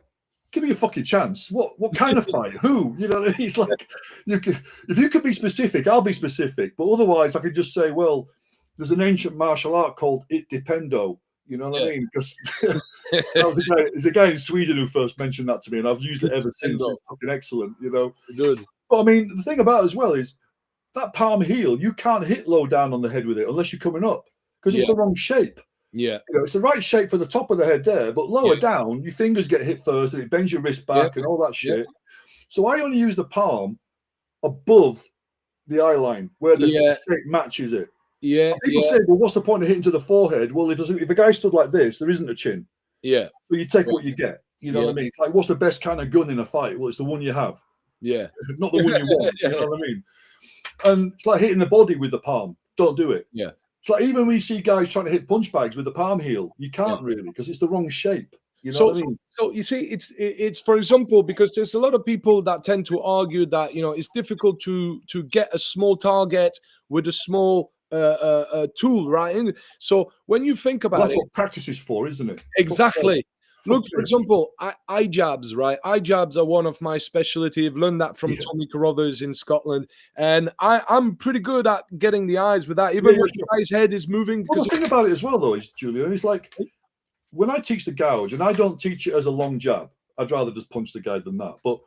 "Give me a fucking chance. What kind of fight? Who? You know what I mean?" It's like, if you could be specific, I'll be specific. But otherwise, I could just say, well, there's an ancient martial art called It Dependo. You know what I mean? Because there's a guy in Sweden who first mentioned that to me, and I've used it ever since. It's fucking excellent, you know. Good. But I mean, the thing about it as well is that palm heel, you can't hit low down on the head with it unless you're coming up, because it's the wrong shape. Yeah. You know, it's the right shape for the top of the head there, but lower down, your fingers get hit first and it bends your wrist back and all that shit. So I only use the palm above the eye line where the shape matches it. Yeah. People say, well, what's the point of hitting to the forehead? Well, if a guy stood like this, there isn't a chin. Yeah. So you take what you get. You know what I mean? It's like, what's the best kind of gun in a fight? Well, it's the one you have. Yeah. Not the one you want. You know what I mean? And it's like hitting the body with the palm. Don't do it. Yeah. It's like even when you see guys trying to hit punch bags with the palm heel, you can't really, because it's the wrong shape. You know what I mean? So you see, it's for example, because there's a lot of people that tend to argue that, you know, it's difficult to get a small target with a small tool, right? And so when you think about that's what practice is for, isn't it? Exactly. Look, for example, eye jabs, right? Eye jabs are one of my specialty. I've learned that from Tommy Carruthers in Scotland, and I'm pretty good at getting the eyes with that, even when the guy's head is moving. Because the thing about it as well, though, is, Julian, it's like when I teach the gouge, and I don't teach it as a long jab. I'd rather just punch the guy than that. But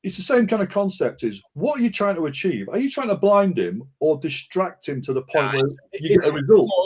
it's the same kind of concept. Is what are you trying to achieve? Are you trying to blind him or distract him to the point where you get a result? No,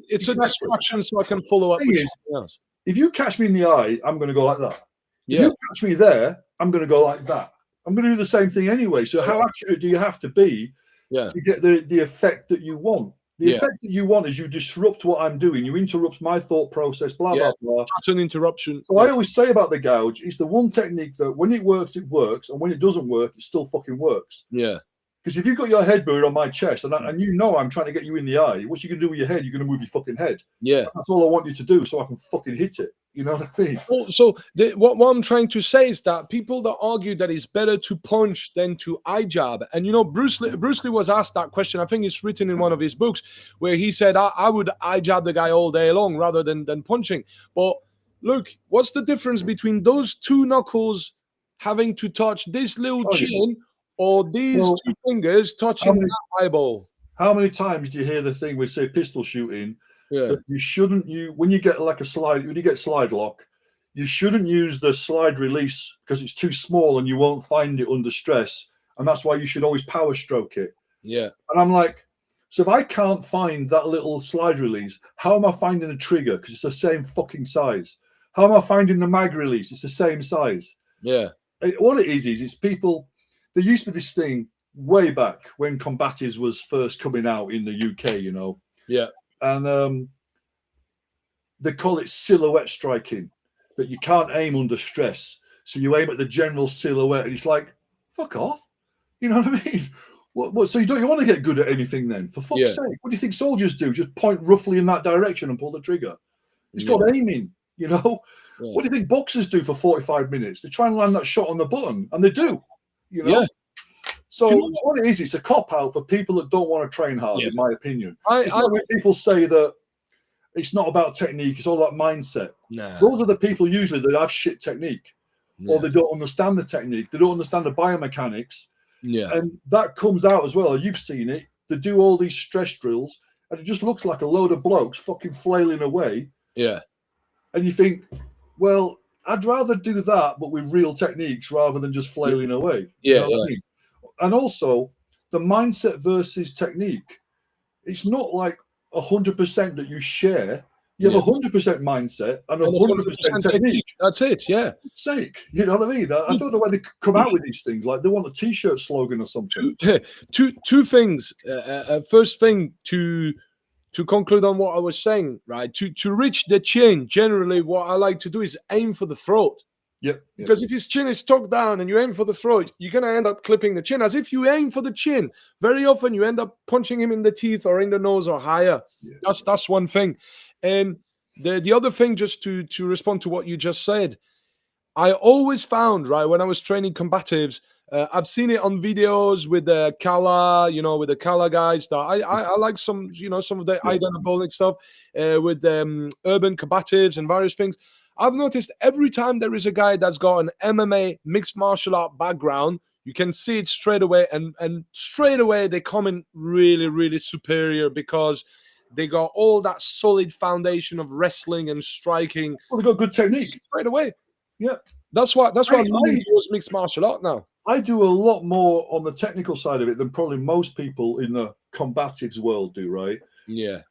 it's a distraction so I can follow up with something else. If you catch me in the eye, I'm going to go like that. If you catch me there, I'm going to go like that. I'm going to do the same thing anyway. So how accurate do you have to be to get the effect that you want? The effect that you want is you disrupt what I'm doing. You interrupt my thought process, blah, blah, blah. Pattern interruption. So I always say about the gouge, it's the one technique that when it works, and when it doesn't work, it still fucking works. Yeah. Because if you've got your head buried on my chest and you know I'm trying to get you in the eye, what you can do with your head, you're going to move your fucking head. Yeah. That's all I want you to do so I can fucking hit it. You know what I mean? So what I'm trying to say is that people that argue that it's better to punch than to eye jab, and you know, Bruce Lee was asked that question. I think it's written in one of his books where he said, I would eye jab the guy all day long rather than punching. But look, what's the difference between those two knuckles having to touch this little chin or these two fingers touching that eyeball? How many times do you hear the thing with, say, pistol shooting? That you shouldn't when you get like when you get slide lock, you shouldn't use the slide release because it's too small and you won't find it under stress. And that's why you should always power stroke it. Yeah. And I'm like, so if I can't find that little slide release, how am I finding the trigger? Because it's the same fucking size. How am I finding the mag release? It's the same size. Yeah. What it is it's people, there used to be this thing way back when Combatives was first coming out in the UK, you know. Yeah. And they call it silhouette striking, that you can't aim under stress. So you aim at the general silhouette, and it's like, fuck off. You know what I mean? What? So you want to get good at anything then? For fuck's sake, what do you think soldiers do? Just point roughly in that direction and pull the trigger. It's called aiming, you know? Yeah. What do you think boxers do for 45 minutes? They try and land that shot on the button, and they do, you know? Yeah. So what it is, it's a cop-out for people that don't want to train hard, in my opinion. It's like when people say that it's not about technique, it's all about mindset. Nah. Those are the people usually that have shit technique, or they don't understand the technique, they don't understand the biomechanics. Yeah. And that comes out as well. You've seen it. They do all these stress drills, and it just looks like a load of blokes fucking flailing away. Yeah. And you think, well, I'd rather do that, but with real techniques rather than just flailing away. Yeah. You know what I mean? And also, the mindset versus technique, it's not like 100% that you share. You have 100% mindset and 100% technique. That's it, yeah. For God's sake, you know what I mean? I don't know why they come out with these things. Like they want a T-shirt slogan or something. Two things. First thing, to conclude on what I was saying, right? To reach the chin, generally, what I like to do is aim for the throat. Yep. Because if his chin is tucked down and you aim for the throat, you're going to end up clipping the chin. As if you aim for the chin, very often you end up punching him in the teeth or in the nose or higher. Yeah. That's one thing. And the other thing, just to respond to what you just said, I always found, right, when I was training combatives, I've seen it on videos with the Kala, with the Kala guys. That I like some, some of the anabolic stuff with urban combatives and various things. I've noticed every time there is a guy that's got an MMA mixed martial art background, you can see it straight away, and straight away they come in really, really superior because they got all that solid foundation of wrestling and striking. Well, they got good technique straight away. Yeah, that's what I'm leaning towards mixed martial art now. I do a lot more on the technical side of it than probably most people in the combatives world do. Right? Yeah.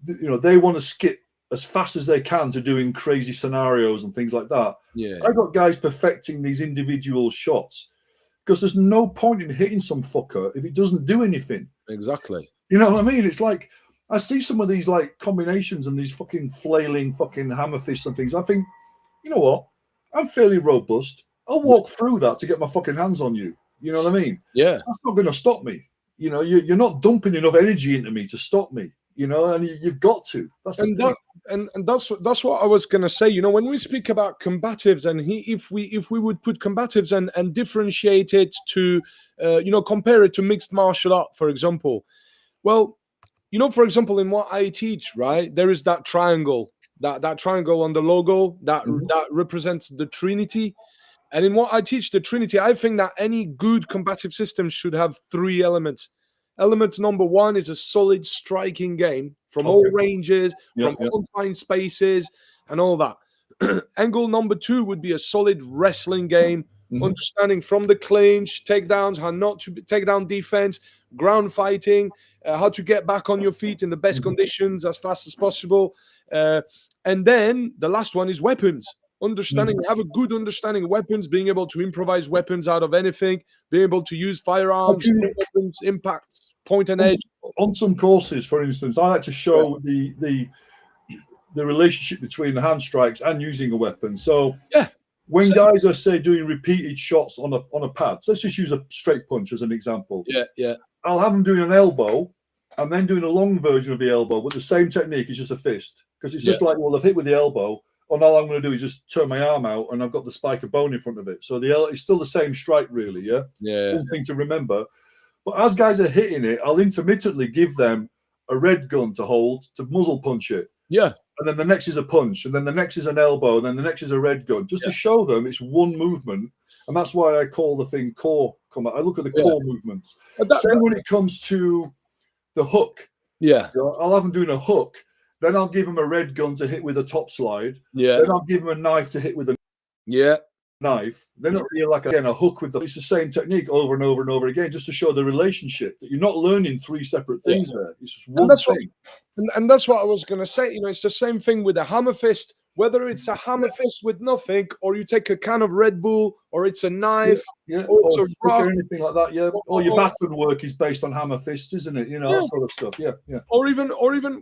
They want to skip as fast as they can to doing crazy scenarios and things like that. Yeah. I got guys perfecting these individual shots because there's no point in hitting some fucker if he doesn't do anything. Exactly. You know what I mean? It's like I see some of these like combinations and these fucking flailing fucking hammer fists and things. I think, you know what? I'm fairly robust. I'll walk through that to get my fucking hands on you. You know what I mean? Yeah. That's not going to stop me. You're not dumping enough energy into me to stop me. And you've got to. That's that's what I was gonna say. When we speak about combatives, and if we would put combatives and differentiate it to, compare it to mixed martial art, for example. Well, for example, in what I teach, right, there is that triangle, that triangle on the logo that represents the Trinity. And in what I teach, the Trinity, I think that any good combative system should have 3 elements. Element number 1 is a solid striking game from all ranges, from confined spaces, and all that. Angle number 2 would be a solid wrestling game, understanding from the clinch, takedowns, how not to take down defense, ground fighting, how to get back on your feet in the best conditions as fast as possible. And then the last one is weapons. Understanding, have a good understanding of weapons, being able to improvise weapons out of anything, being able to use firearms, weapons, impacts, point and edge. On some courses, for instance, I like to show the relationship between the hand strikes and using a weapon. So when guys are, say, doing repeated shots on a pad, so let's just use a straight punch as an example. I'll have them doing an elbow and then doing a long version of the elbow, but the same technique is just a fist. Because it's just like, well, I've hit with the elbow, and all I'm going to do is just turn my arm out, and I've got the spike of bone in front of it. So it's still the same strike, really, One thing to remember. But as guys are hitting it, I'll intermittently give them a red gun to hold, to muzzle punch it. Yeah. And then the next is a punch, and then the next is an elbow, and then the next is a red gun, just to show them it's one movement. And that's why I call the thing core combat. I look at the core movements. Same when it comes to the hook. Yeah. I'll have them doing a hook. Then I'll give them a red gun to hit with a top slide. Yeah. Then I'll give them a knife to hit with a knife. Then it'll be like, again, a hook with it's the same technique over and over and over again, just to show the relationship that you're not learning 3 separate things there. It's just one thing. And that's what I was going to say. It's the same thing with a hammer fist whether it's a hammer fist with nothing, or you take a can of Red Bull, or it's a knife, yeah, or it's or a rock, or anything like that. Yeah, all your baton work is based on hammer fists, isn't it? You know, that sort of stuff. Yeah, yeah. Or even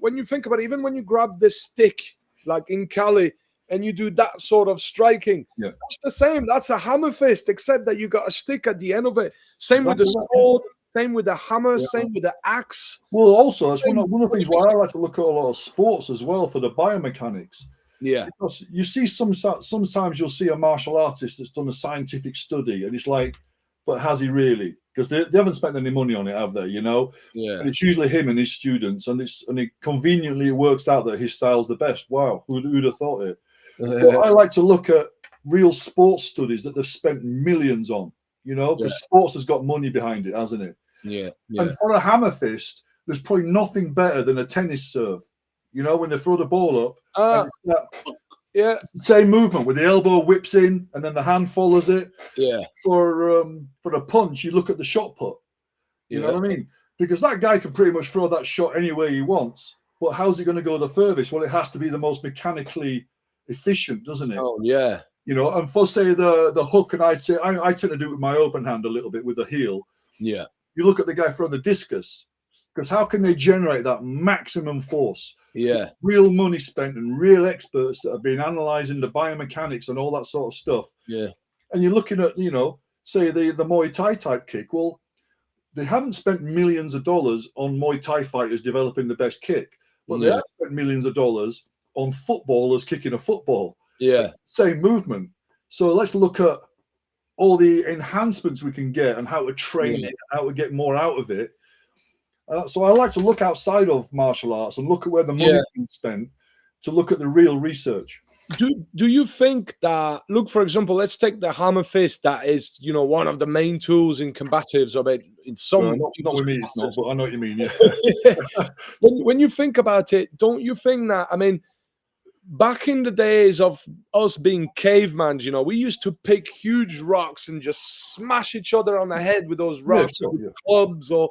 when you think about it, even when you grab the stick, like in Cali, and you do that sort of striking, Yeah. that's the same. That's a hammer fist, except that you got a stick at the end of it. Same with the sword, same with the hammer, same with the axe. Well, also, that's one of the things why I like to look at a lot of sports as well for the biomechanics. Yeah. Because you see sometimes you'll see a martial artist that's done a scientific study, and it's like, but has he really? Because they haven't spent any money on it, have they? You know. Yeah. And it's usually him and his students, and it conveniently works out that his style's the best. Wow, who'd have thought it? But I like to look at real sports studies that they've spent millions on, you know, because sports has got money behind it, hasn't it? Yeah. And for a hammer fist, there's probably nothing better than a tennis serve. You know, when they throw the ball up, and it's the same movement where the elbow whips in and then the hand follows it. Yeah. For a punch, you look at the shot put. You know what I mean? Because that guy can pretty much throw that shot any way he wants. But how's it going to go the furthest? Well, it has to be the most mechanically efficient, doesn't it? Oh yeah. You know, and for say the hook, and I tend to do it with my open hand a little bit with the heel. Yeah. You look at the guy throwing the discus, because how can they generate that maximum force? Yeah. Real money spent and real experts that have been analysing the biomechanics and all that sort of stuff. Yeah. And you're looking at, you know, say the Muay Thai type kick. Well, they haven't spent millions of dollars on Muay Thai fighters developing the best kick, but they have spent millions of dollars on footballers kicking a football. Yeah. Same movement. So let's look at all the enhancements we can get and how to train it, how to get more out of it. So I like to look outside of martial arts and look at where the money is being spent to look at the real research. Do you think that, look, for example, let's take the hammer fist, that is, you know, one of the main tools in combatives of it in some not with me, it's not, but I know what you mean. Yeah. when you think about it, don't you think that, I mean, back in the days of us being cavemen, you know, we used to pick huge rocks and just smash each other on the head with those rocks, with clubs, or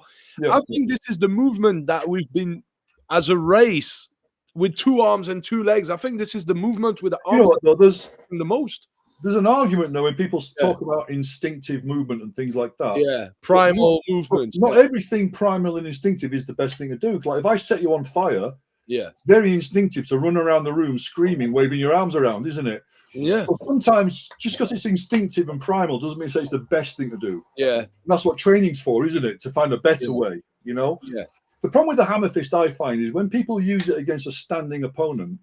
I think this is the movement that we've been as a race with 2 arms and 2 legs. I think this is the movement with the arms. You know what, though, there's the most. There's an argument though when people talk about instinctive movement and things like that. Yeah, primal movement. Not everything primal and instinctive is the best thing to do. Like if I set you on fire, it's very instinctive to run around the room screaming, waving your arms around, isn't it? Yeah. So sometimes just because it's instinctive and primal doesn't mean it's the best thing to do. Yeah. And that's what training's for, isn't it? To find a better way, you know? Yeah. The problem with the hammer fist I find is when people use it against a standing opponent,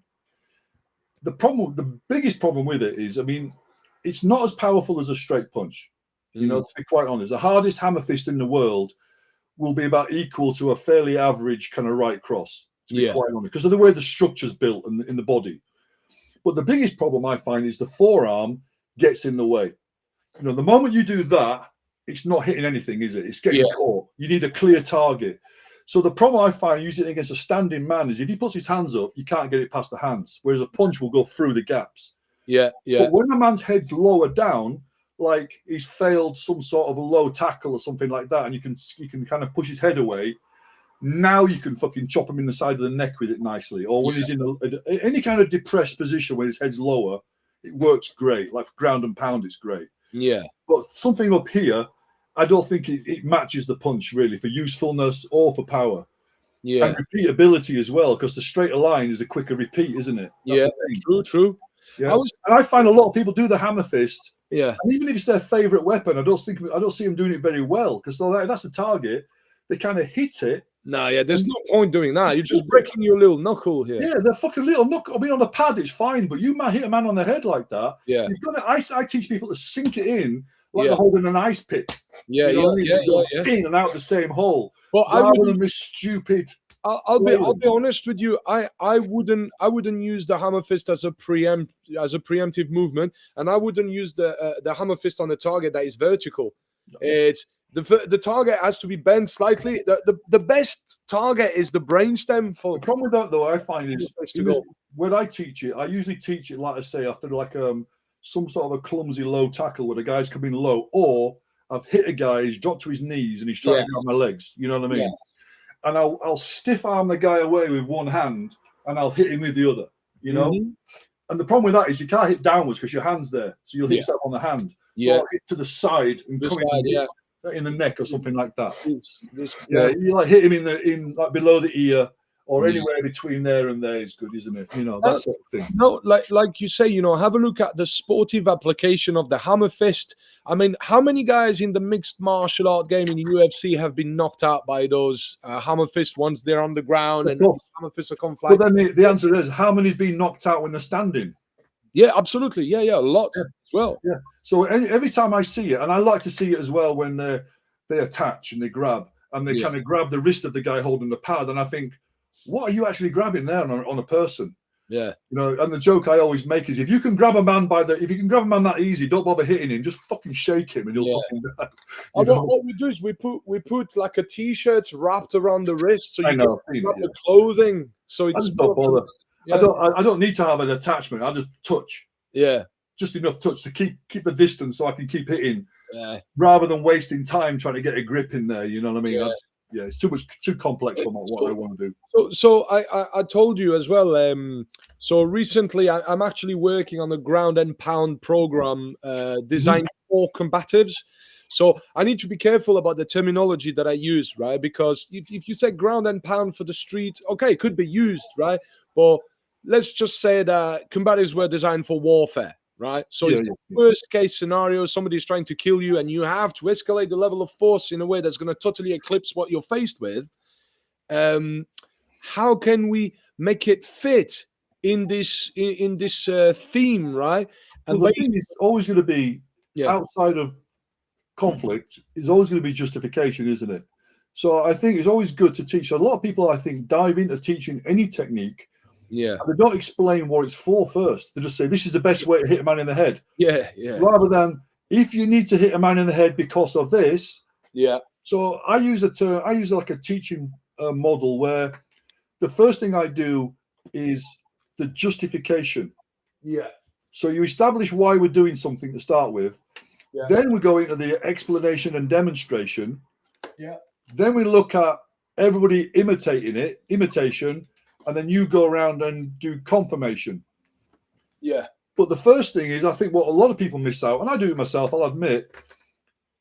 the biggest problem with it is, I mean, it's not as powerful as a straight punch. You know, to be quite honest, the hardest hammer fist in the world will be about equal to a fairly average kind of right cross, to be quite honest, because of the way the structure's built in the body. But the biggest problem I find is the forearm gets in the way. You know, the moment you do that, it's not hitting anything, is it? It's getting caught. You need a clear target. So the problem I find using it against a standing man is if he puts his hands up, you can't get it past the hands, whereas a punch will go through the gaps. Yeah. But when a man's head's lower down, like he's failed some sort of a low tackle or something like that, and you can kind of push his head away, now you can fucking chop him in the side of the neck with it nicely. Or when he's in any kind of depressed position where his head's lower, it works great. Like ground and pound, it's great. Yeah. But something up here, I don't think it matches the punch really for usefulness or for power. Yeah. And repeatability as well, because the straighter line is a quicker repeat, isn't it? That's True. Yeah. And I find a lot of people do the hammer fist. Yeah. And even if it's their favorite weapon, I don't see them doing it very well, because that's the target. They kind of hit it. No, there's no point doing that. You're just breaking your little knuckle here. Yeah, the fucking little knuckle. I mean, on the pad, it's fine, but you might hit a man on the head like that. Yeah. You've got to, I teach people to sink it in like they're holding an ice pick. Yeah, in and out the same hole. But rather than this stupid. I'll be honest with you. I wouldn't use the hammer fist as a preemptive movement, and I wouldn't use the hammer fist on the target that is vertical. No. It's the target has to be bent slightly. The best target is the brainstem. For the problem with that though, I find is when I teach it, I usually teach it like I say after like some sort of a clumsy low tackle where the guy's coming low, or I've hit a guy, he's dropped to his knees and he's trying to grab my legs. You know what I mean? Yeah. And I'll stiff arm the guy away with one hand and I'll hit him with the other, you know? And the problem with that is you can't hit downwards because your hand's there. So you'll hit yourself on the hand. So I'll hit to the side and come in the neck or something like that. You like hit him in like below the ear or anywhere between there and there is good, isn't it? You know, that sort of thing. No, like you say, you know, have a look at the sportive application of the hammer fist. I mean, how many guys in the mixed martial art game in UFC have been knocked out by those hammer fist once they're on the ground and hammer fists are come flying? But then the answer is, how many's been knocked out when they're standing? Yeah, absolutely. Yeah, a lot as well. Yeah. So every time I see it, and I like to see it as well when they attach and they grab and they kind of grab the wrist of the guy holding the pad, and I think, what are you actually grabbing there on a person? Yeah. You know, and the joke I always make is if you can grab a man that easy, don't bother hitting him, just fucking shake him and he'll fucking die. What we do is we put like a t-shirt wrapped around the wrist so you can grab the clothing. So it's not bother. I don't need to have an attachment. I just touch. Yeah. Just enough touch to keep the distance so I can keep hitting. Yeah. Rather than wasting time trying to get a grip in there, you know what I mean? Yeah. It's too complex for what I want to do. So I told you as well. So recently I'm actually working on a ground and pound program designed for combatives. So I need to be careful about the terminology that I use, right? Because if you say ground and pound for the street, okay, it could be used, right? But let's just say that combatives were designed for warfare, right? So it's the worst case scenario. Somebody's trying to kill you and you have to escalate the level of force in a way that's going to totally eclipse what you're faced with. How can we make it fit in this theme, right? And the thing is always going to be outside of conflict is always going to be justification, isn't it? So I think it's always good to teach. A lot of people, I think, dive into teaching any technique. Yeah. And they don't explain what it's for first. They just say, this is the best way to hit a man in the head. Yeah. Rather than, if you need to hit a man in the head because of this. Yeah. So I use like a teaching model where the first thing I do is the justification. Yeah. So you establish why we're doing something to start with. Yeah. Then we go into the explanation and demonstration. Yeah. Then we look at everybody imitation, and then you go around and do confirmation. Yeah. But the first thing is, I think what a lot of people miss out, and I do it myself, I'll admit,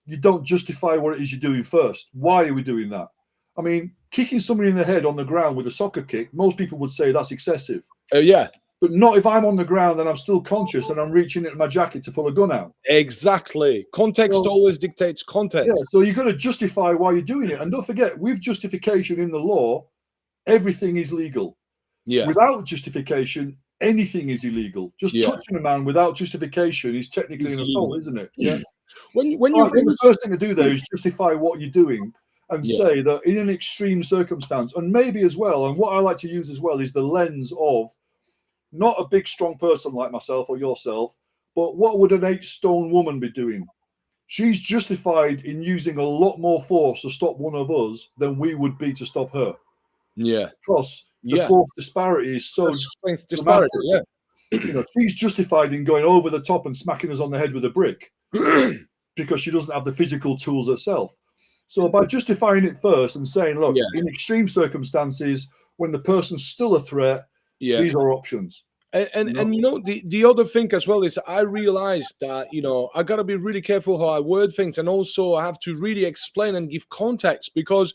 you don't justify what it is you're doing first. Why are we doing that? I mean, kicking somebody in the head on the ground with a soccer kick, most people would say that's excessive. Yeah. But not if I'm on the ground and I'm still conscious and I'm reaching into my jacket to pull a gun out. Exactly. Context always dictates context. Yeah, so you've got to justify why you're doing it. And don't forget, with justification in the law, everything is legal. Yeah. Without justification, anything is illegal. Just touching a man without justification is technically an assault, isn't it? Yeah. The first thing to do there is justify what you're doing and say that in an extreme circumstance, and maybe as well, and what I like to use as well is the lens of not a big, strong person like myself or yourself, but what would an 8-stone woman be doing? She's justified in using a lot more force to stop one of us than we would be to stop her. Yeah. Because the force disparity is so strength disparity. Yeah. You know, she's justified in going over the top and smacking us on the head with a brick because she doesn't have the physical tools herself. So by justifying it first and saying, look, in extreme circumstances, when the person's still a threat, these are options. And you know, the other thing as well is I realized that, you know, I got to be really careful how I word things. And also I have to really explain and give context, because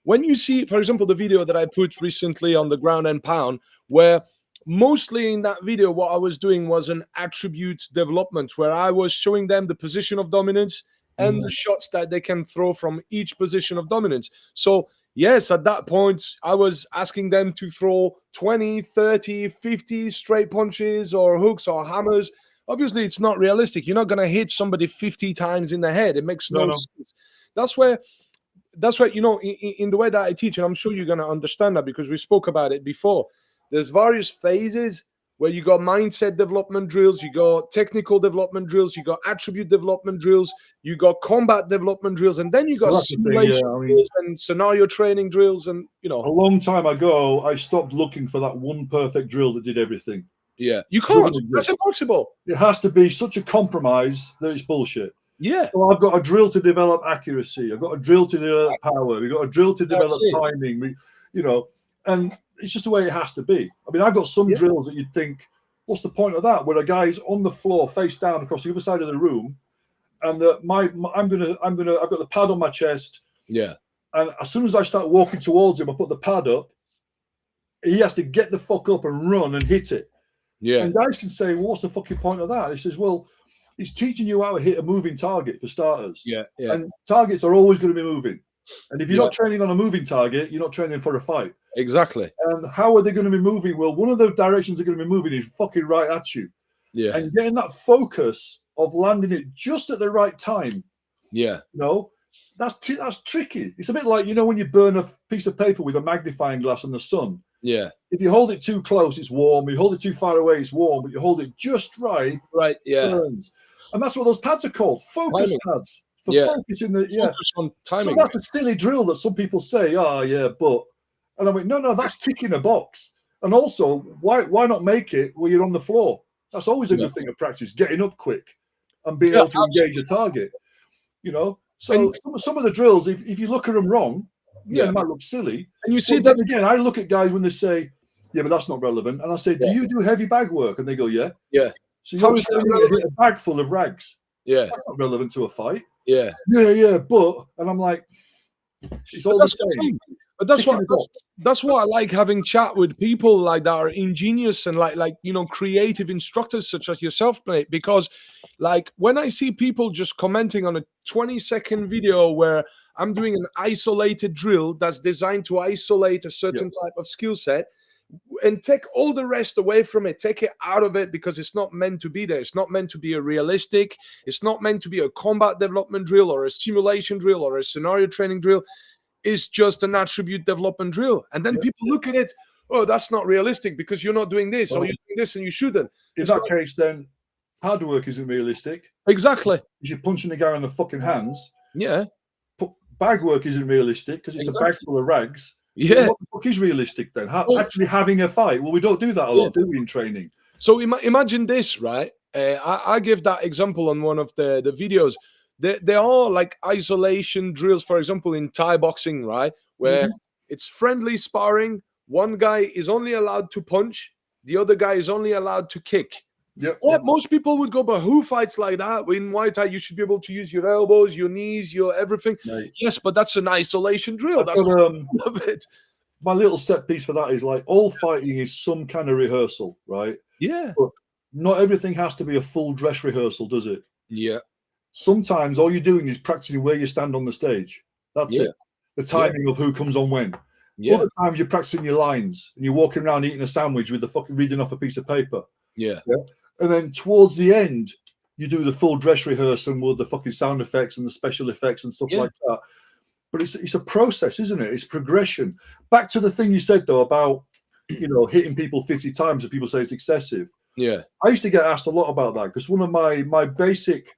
when you see, for example, the video that I put recently on the ground and pound, where mostly in that video, what I was doing was an attribute development where I was showing them the position of dominance and the shots that they can throw from each position of dominance. So yes, at that point, I was asking them to throw 20, 30, 50 straight punches or hooks or hammers. Obviously, it's not realistic. You're not going to hit somebody 50 times in the head. It makes no sense. That's where, you know, in the way that I teach, and I'm sure you're going to understand that because we spoke about it before, there's various phases where you got mindset development drills, you got technical development drills, you got attribute development drills, you got combat development drills, and then you got simulation drills and scenario training drills. And, you know, a long time ago, I stopped looking for that one perfect drill that did everything. Yeah, you can't. That's impossible. It has to be such a compromise that it's bullshit. Yeah. So I've got a drill to develop accuracy. I've got a drill to develop power. We've got a drill to develop timing. You know, and it's just the way it has to be. I mean, I've got some drills that you'd think what's the point of that? Where a guy's on the floor, face down across the other side of the room, and I've got the pad on my chest. Yeah. And as soon as I start walking towards him, I put the pad up. He has to get the fuck up and run and hit it. Yeah. And guys can say, well, what's the fucking point of that? He says, well, he's teaching you how to hit a moving target for starters. Yeah. Yeah. And targets are always going to be moving. And if you're Yeah. not training on a moving target, you're not training for a fight. Exactly. And how are they going to be moving? Well, one of the directions they're going to be moving is fucking right at you. Yeah. And getting that focus of landing it just at the right time. Yeah. You know, that's tricky. It's a bit like, you know, when you burn a piece of paper with a magnifying glass in the sun. Yeah. If you hold it too close, it's warm. If you hold it too far away, it's warm. But you hold it just right, Right. Yeah. burns. And that's what those pads are called, focus pads. For focus in the focus on timing. So that's a silly drill that some people say, oh yeah, but, and I went, no, that's ticking a box. And also, why not make it where you're on the floor? That's always a good thing to practice, getting up quick and being able to engage a target. You know, so some of the drills, if you look at them wrong, they might look silly. And you see that again. I look at guys when they say, "Yeah, but that's not relevant," and I say, "Do you do heavy bag work?" And they go, "Yeah." Yeah. So you're training a bag full of rags. Yeah. That's not relevant to a fight. Yeah. Yeah, but, and I'm like, it's all the same. But that's what I like, having chat with people like that are ingenious and like you know, creative instructors such as yourself, mate. Because like when I see people just commenting on a 20-second video where I'm doing an isolated drill that's designed to isolate a certain type of skill set and take all the rest away from it, take it out of it because it's not meant to be there. It's not meant to be a realistic, it's not meant to be a combat development drill or a simulation drill or a scenario training drill. It's just an attribute development drill. And then people look at it, oh, that's not realistic because you're not doing this or you're doing this and you shouldn't. In that case, then hard work isn't realistic. Exactly. You're punching a guy in the fucking hands. Yeah. Bag work isn't realistic because it's a bag full of rags. Yeah. What the fuck is realistic then? Actually having a fight? Well, we don't do that a lot, do we, in training? So imagine this, right? I give that example on one of the videos. There are like isolation drills, for example, in Thai boxing, right? Where it's friendly sparring. One guy is only allowed to punch. The other guy is only allowed to kick. Yep. Most people would go, but who fights like that? In Muay Thai, you should be able to use your elbows, your knees, your everything. Right. Yes, but that's an isolation drill. That's of it. My little set piece for that is like all fighting is some kind of rehearsal, right? Yeah. But not everything has to be a full dress rehearsal, does it? Yeah. Sometimes all you're doing is practicing where you stand on the stage. That's it. The timing of who comes on when. Yeah. Other times you're practicing your lines and you're walking around eating a sandwich with the fucking reading off a piece of paper. Yeah. And then towards the end, you do the full dress rehearsal with the fucking sound effects and the special effects and stuff like that. But it's a process, isn't it? It's progression. Back to the thing you said though about, you know, hitting people 50 times and people say it's excessive. Yeah. I used to get asked a lot about that because one of my basic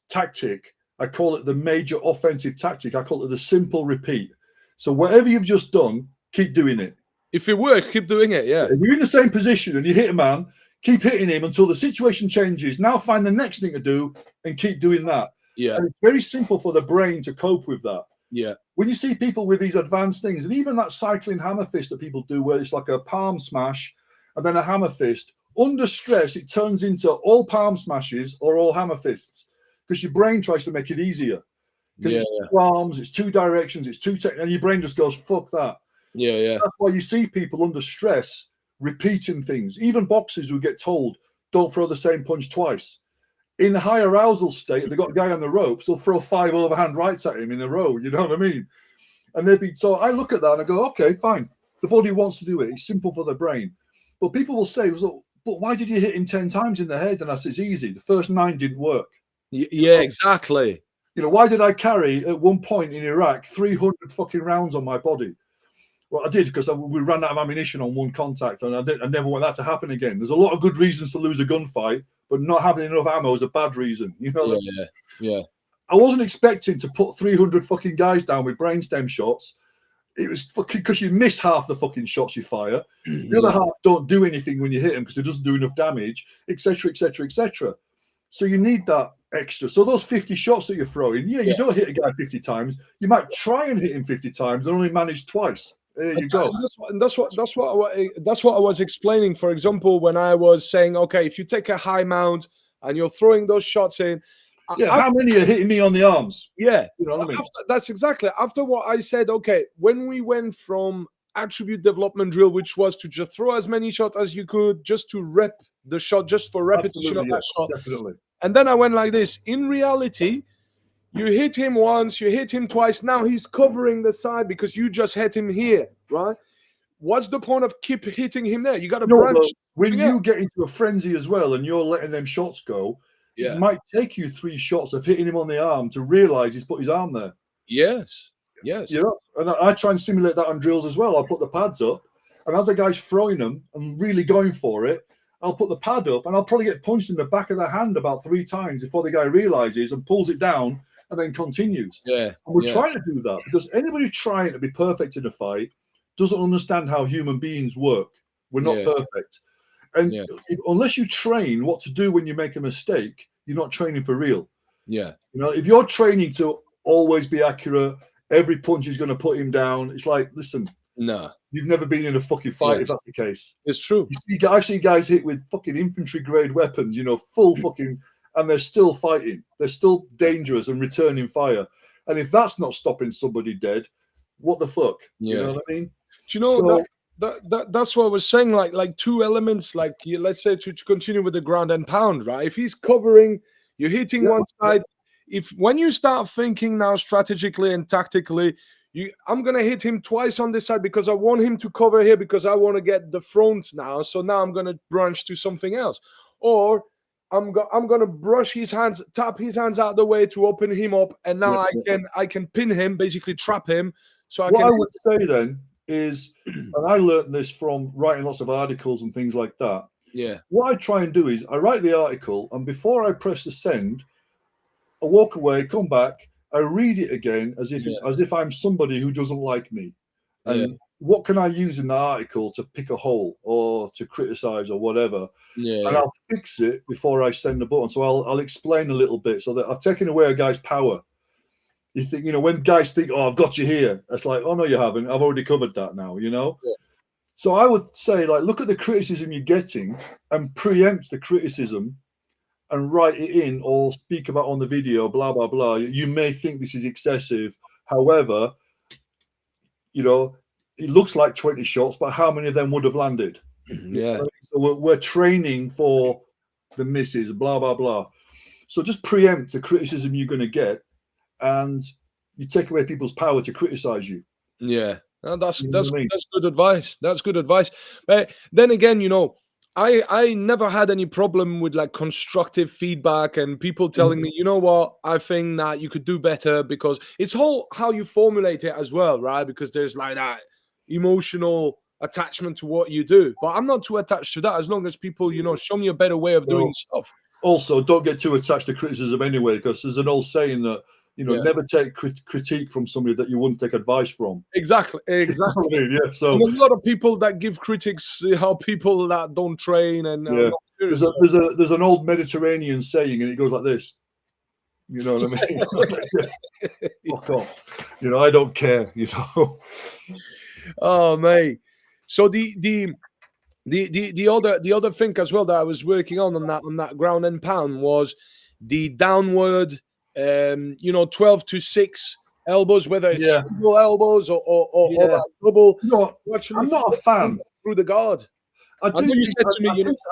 tactic, I call it the major offensive tactic. I call it the simple repeat. So whatever you've just done, keep doing it. If it works, keep doing it. Yeah. If you're in the same position and you hit a man, keep hitting him until the situation changes. Now find the next thing to do and keep doing that. Yeah. And it's very simple for the brain to cope with that. Yeah. When you see people with these advanced things, and even that cycling hammer fist that people do where it's like a palm smash and then a hammer fist, under stress, it turns into all palm smashes or all hammer fists because your brain tries to make it easier. Because it's two arms, it's two directions, it's two and your brain just goes, fuck that. Yeah, yeah. That's why you see people under stress repeating things. Even boxers who get told, don't throw the same punch twice. In a high arousal state, they've got a guy on the ropes, they'll throw 5 overhand rights at him in a row, you know what I mean? And they'd be, so I look at that and I go, okay, fine. The body wants to do it. It's simple for the brain. But people will say, look, but why did you hit him 10 times in the head? And I said, it's easy. The first 9 didn't work. Yeah, exactly. You know, why did I carry at one point in Iraq 300 fucking rounds on my body? Well, I did because we ran out of ammunition on one contact, and I never want that to happen again. There's a lot of good reasons to lose a gunfight, but not having enough ammo is a bad reason. You know? Yeah. I wasn't expecting to put 300 fucking guys down with brainstem shots. It was fucking because you miss half the fucking shots you fire. The other half don't do anything when you hit them because it doesn't do enough damage, etc., etc., etc. So you need that extra. So those 50 shots that you're throwing, you don't hit a guy 50 times. You might try and hit him 50 times and only manage twice. There you go. And that's what I was explaining. For example, when I was saying, okay, if you take a high mount and you're throwing those shots in, yeah, how many are hitting me on the arms? Yeah, you know what I mean. That's exactly after what I said. Okay, when we went from attribute development drill, which was to just throw as many shots as you could, just to rep the shot, just for repetition of that shot. Definitely. And then I went like this. In reality, you hit him once, you hit him twice. Now he's covering the side because you just hit him here, right? What's the point of keep hitting him there? You got to branch. When you get into a frenzy as well and you're letting them shots go, it might take you 3 shots of hitting him on the arm to realize he's put his arm there. Yes. You know, and I try and simulate that on drills as well. I'll put the pads up, and as the guy's throwing them and really going for it, I'll put the pad up, and I'll probably get punched in the back of the hand about 3 times before the guy realizes and pulls it down and then continues. Yeah. And we're trying to do that because anybody trying to be perfect in a fight doesn't understand how human beings work. We're not perfect. And unless you train what to do when you make a mistake, you're not training for real. Yeah. You know, if you're training to always be accurate, every punch is going to put him down. It's like, listen, no, you've never been in a fucking fight if that's the case. It's true. I see guys hit with fucking infantry grade weapons, you know, full fucking, and they're still fighting. They're still dangerous and returning fire. And if that's not stopping somebody dead, what the fuck? Yeah. You know what I mean? Do you know that's what I was saying? Like 2 elements. Like let's say to continue with the ground and pound, right? If he's covering, you're hitting one side. If when you start thinking now strategically and tactically, I'm gonna hit him twice on this side because I want him to cover here because I want to get the front now. So now I'm gonna branch to something else, or I'm gonna brush his hands, tap his hands out the way to open him up, and now I can pin him, basically trap him. So what I would say then is, and I learned this from writing lots of articles and things like that. Yeah. What I try and do is I write the article, and before I press the send, I walk away, come back, I read it again as if I'm somebody who doesn't like me. And what can I use in the article to pick a hole or to criticize or whatever? And I'll fix it before I send the button. So I'll explain a little bit so that I've taken away a guy's power. You think, you know, when guys think, oh, I've got you here, it's like, oh, no, you haven't. I've already covered that now, you know? Yeah. So I would say, like, look at the criticism you're getting and preempt the criticism and write it in or speak about on the video, blah, blah, blah. You may think this is excessive. However, you know, it looks like 20 shots, but how many of them would have landed? Yeah. So we're training for the misses, blah, blah, blah. So just preempt the criticism you're going to get, and you take away people's power to criticize you. Yeah. That's good advice. That's good advice. But then again, you know, I never had any problem with like constructive feedback and people telling me, you know what, I think that you could do better, because it's how you formulate it as well, right? Because there's like that emotional attachment to what you do. But I'm not too attached to that as long as people, you know, show me a better way of doing stuff. Also, don't get too attached to criticism anyway, because there's an old saying that, you know, never take critique from somebody that you wouldn't take advice from. Exactly. Yeah. So and a lot of people that give critics are people that don't train and there's an old Mediterranean saying, and it goes like this. You know what I mean? Fuck off. You know, I don't care. You know. Oh mate. So the other thing as well that I was working on that ground and pound was the downward. 12 to 6 elbows, whether it's single elbows or that double. No, I'm not a fan through the guard. I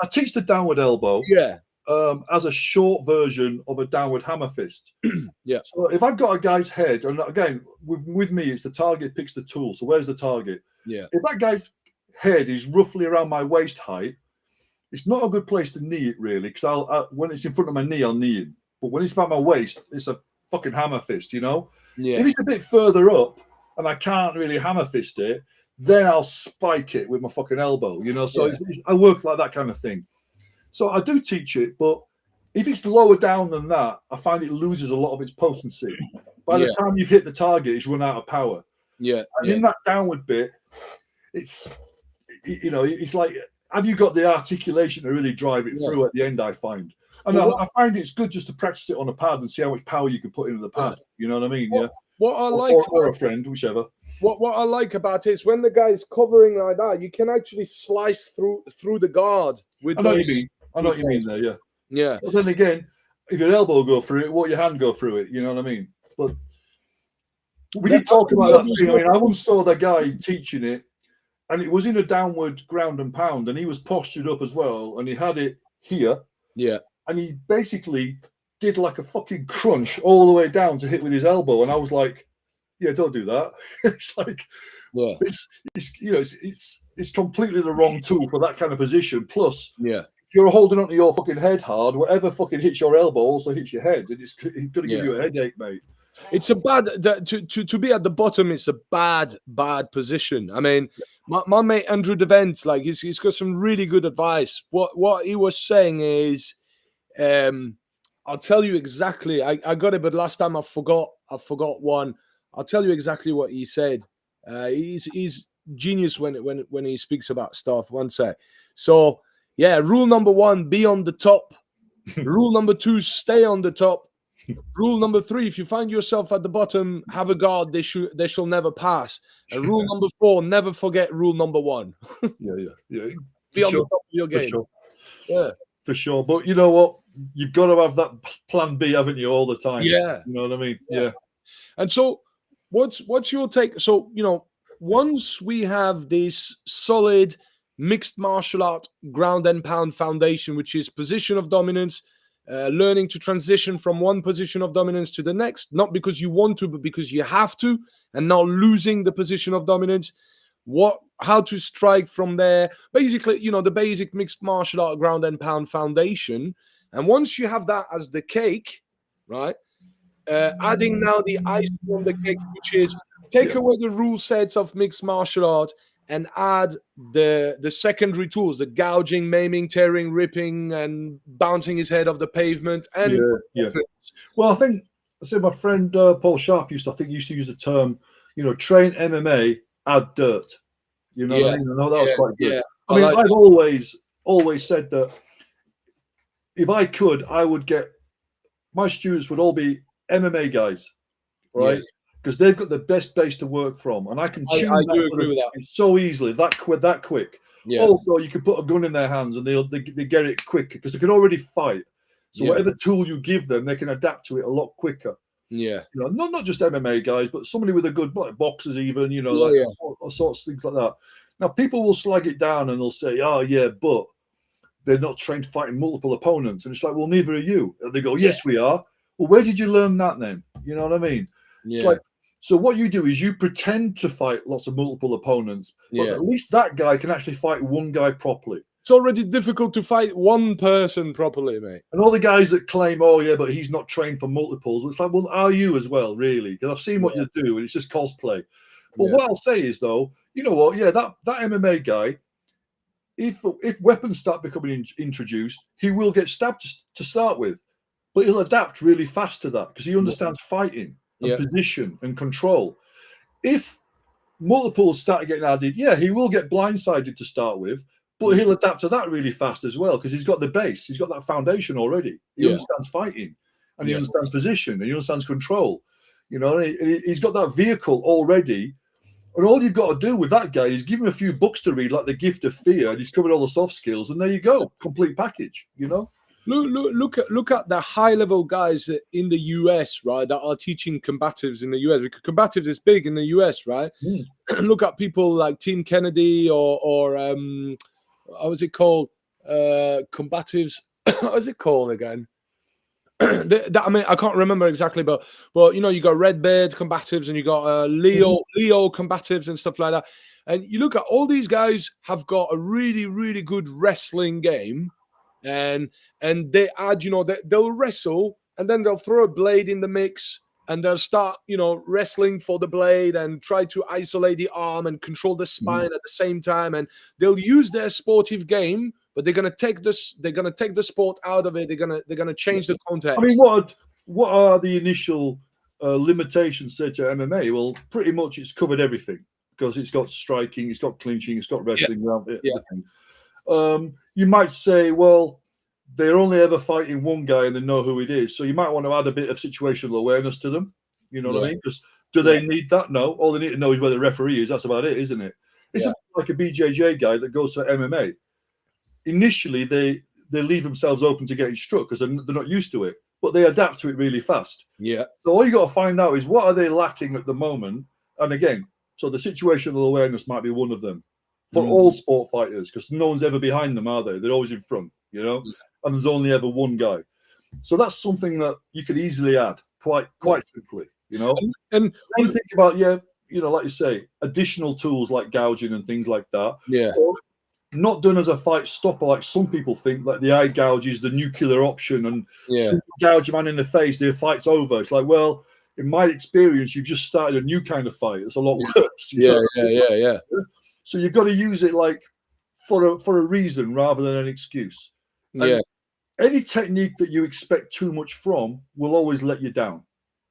teach the downward elbow. Yeah. As a short version of a downward hammer fist. Yeah. So if I've got a guy's head, and again with me, it's the target picks the tool. So where's the target? Yeah. If that guy's head is roughly around my waist height, it's not a good place to knee it really, because when it's in front of my knee, I'll knee him. But when it's about my waist, it's a fucking hammer fist, you know? Yeah. If it's a bit further up and I can't really hammer fist it, then I'll spike it with my fucking elbow, you know? So I work like that kind of thing. So I do teach it, but if it's lower down than that, I find it loses a lot of its potency. By the time you've hit the target, it's run out of power. Yeah. And in that downward bit, it's, you know, it's like, have you got the articulation to really drive it through at the end, I find. And I find it's good just to practice it on a pad and see how much power you can put into the pad. You know what I mean? What I like, or a friend, whichever. what I like about it is when the guy's covering like that, you can actually slice through the guard with. I know what you mean. I know what you mean there. Yeah. Yeah. But then again, if your elbow go through it, won't your hand go through it? You know what I mean? But we did talk about that thing. I mean, I once saw the guy teaching it, and it was in a downward ground and pound, and he was postured up as well, and he had it here. Yeah. And he basically did like a fucking crunch all the way down to hit with his elbow, and I was like, "Yeah, don't do that." It's like, yeah, it's completely the wrong tool for that kind of position. Plus, yeah, if you're holding onto your fucking head hard, whatever fucking hits your elbow also hits your head, and it's going to give you a headache, mate. It's a bad to be at the bottom. It's a bad position. I mean, my mate Andrew Devent, like he's got some really good advice. What he was saying is, I'll tell you exactly. I got it, but last time I forgot one. I'll tell you exactly what he said. He's genius when he speaks about stuff. One sec. So yeah, rule number 1: be on the top. Rule number 2: stay on the top. Rule number 3: if you find yourself at the bottom, have a guard. They shall never pass. And rule number 4: never forget rule number 1. Yeah. Be on the top of your game. Sure. Yeah, for sure. But you know what? You've got to have that plan B, haven't you, all the time? Yeah, you know what I mean. Yeah. And so, what's your take? So once we have this solid mixed martial art ground and pound foundation, which is position of dominance. Learning to transition from one position of dominance to the next, not because you want to, but because you have to, and not losing the position of dominance. How to strike from there. Basically, the basic mixed martial art ground and pound foundation. And once you have that as the cake, right? Adding now the icing on the cake, which is take away the rule sets of mixed martial art and add the secondary tools, the gouging, maiming, tearing, ripping, and bouncing his head off the pavement. And Well, I say my friend Paul Sharp used to use the term, train MMA, add dirt. You know what I mean? I know that was quite good. I mean, I've always said that if I could, I would get my students would all be MMA guys, right? Yeah. Because they've got the best base to work from, and I can tune I do agree with that so easily, that quick. Yeah. Also, you can put a gun in their hands and they get it quick because they can already fight. So whatever tool you give them, they can adapt to it a lot quicker. Yeah, not just MMA guys, but somebody with a good boxers, even all sorts of things like that. Now, people will slag it down and they'll say, "Oh yeah, but they're not trained to fighting multiple opponents," and it's like, "Well, neither are you." And they go, "Yes, we are." Well, where did you learn that then? You know what I mean? Yeah. It's like. So what you do is you pretend to fight lots of multiple opponents, but at least that guy can actually fight one guy properly. It's already difficult to fight one person properly, mate. And all the guys that claim, "Oh yeah, but he's not trained for multiples," it's like, well, are you as well, really? Because I've seen what you do, and it's just cosplay. But what I'll say is, though, you know what? Yeah, that MMA guy, if weapons start becoming introduced, he will get stabbed to start with, but he'll adapt really fast to that because he understands fighting. And position and control. If multiples start getting added, he will get blindsided to start with, but he'll adapt to that really fast as well because he's got the base, he's got that foundation already. He understands fighting, and he understands position, and he understands control. He's got that vehicle already, and all you've got to do with that guy is give him a few books to read, like The Gift of Fear, and he's covered all the soft skills, and there you go, complete package. Look at the high level guys in the US, right? That are teaching combatives in the US because combatives is big in the US, right? Look at people like Team Kennedy or how was it called? Combatives. What was it called again? I mean, I can't remember exactly, but you got Redbeard Combatives and you got Leo Combatives and stuff like that. And you look at all these guys have got a really, really good wrestling game. And they add, they'll wrestle and then they'll throw a blade in the mix and they'll start, wrestling for the blade and try to isolate the arm and control the spine at the same time. And they'll use their sportive game, but they're gonna take the sport out of it. They're gonna change the context. I mean, what are the initial limitations to MMA? Well, pretty much it's covered everything because it's got striking, it's got clinching, it's got wrestling around it. You might say, well, they're only ever fighting one guy and they know who it is. So you might want to add a bit of situational awareness to them. You know what I mean? Because Do they need that? No. All they need to know is where the referee is. That's about it, isn't it? It's like a BJJ guy that goes to MMA. Initially, they leave themselves open to getting struck because they're not used to it, but they adapt to it really fast. Yeah. So all you got to find out is what are they lacking at the moment. And again, so the situational awareness might be one of them for all sport fighters, because no one's ever behind them, are they? They're always in front, you know, and there's only ever one guy. So that's something that you could easily add quite simply, you know. And then think about, you know, like you say, additional tools like gouging and things like that. Yeah. Or not done as a fight stopper, like some people think, like the eye gouge is the nuclear option, and gouge a man in the face, the fight's over. It's like, well, in my experience, you've just started a new kind of fight. It's a lot worse. Yeah. So you've got to use it like for a reason rather than an excuse. And any technique that you expect too much from will always let you down.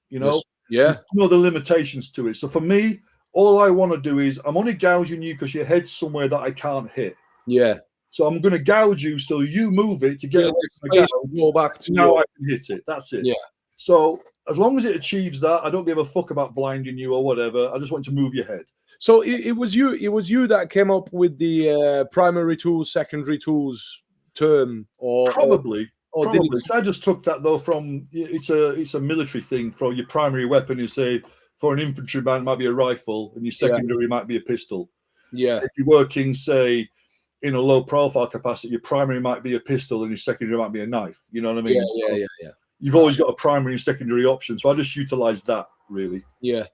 You know, you know the limitations to it. So for me, all I want to do is I'm only gouging you because your head's somewhere that I can't hit. Yeah. So I'm going to gouge you so you move it to get away from the gouge. Go back to now I can hit it. That's it. Yeah. So as long as it achieves that, I don't give a fuck about blinding you or whatever. I just want to move your head. So it was you that came up with the primary tools, secondary tools term, or probably. I just took that though from it's a military thing. From your primary weapon, you say for an infantryman it might be a rifle, and your secondary might be a pistol. Yeah. If you're working, say, in a low profile capacity, your primary might be a pistol and your secondary might be a knife. You know what I mean? Yeah. You've always got a primary and secondary option. So I just utilize that, really. Yeah.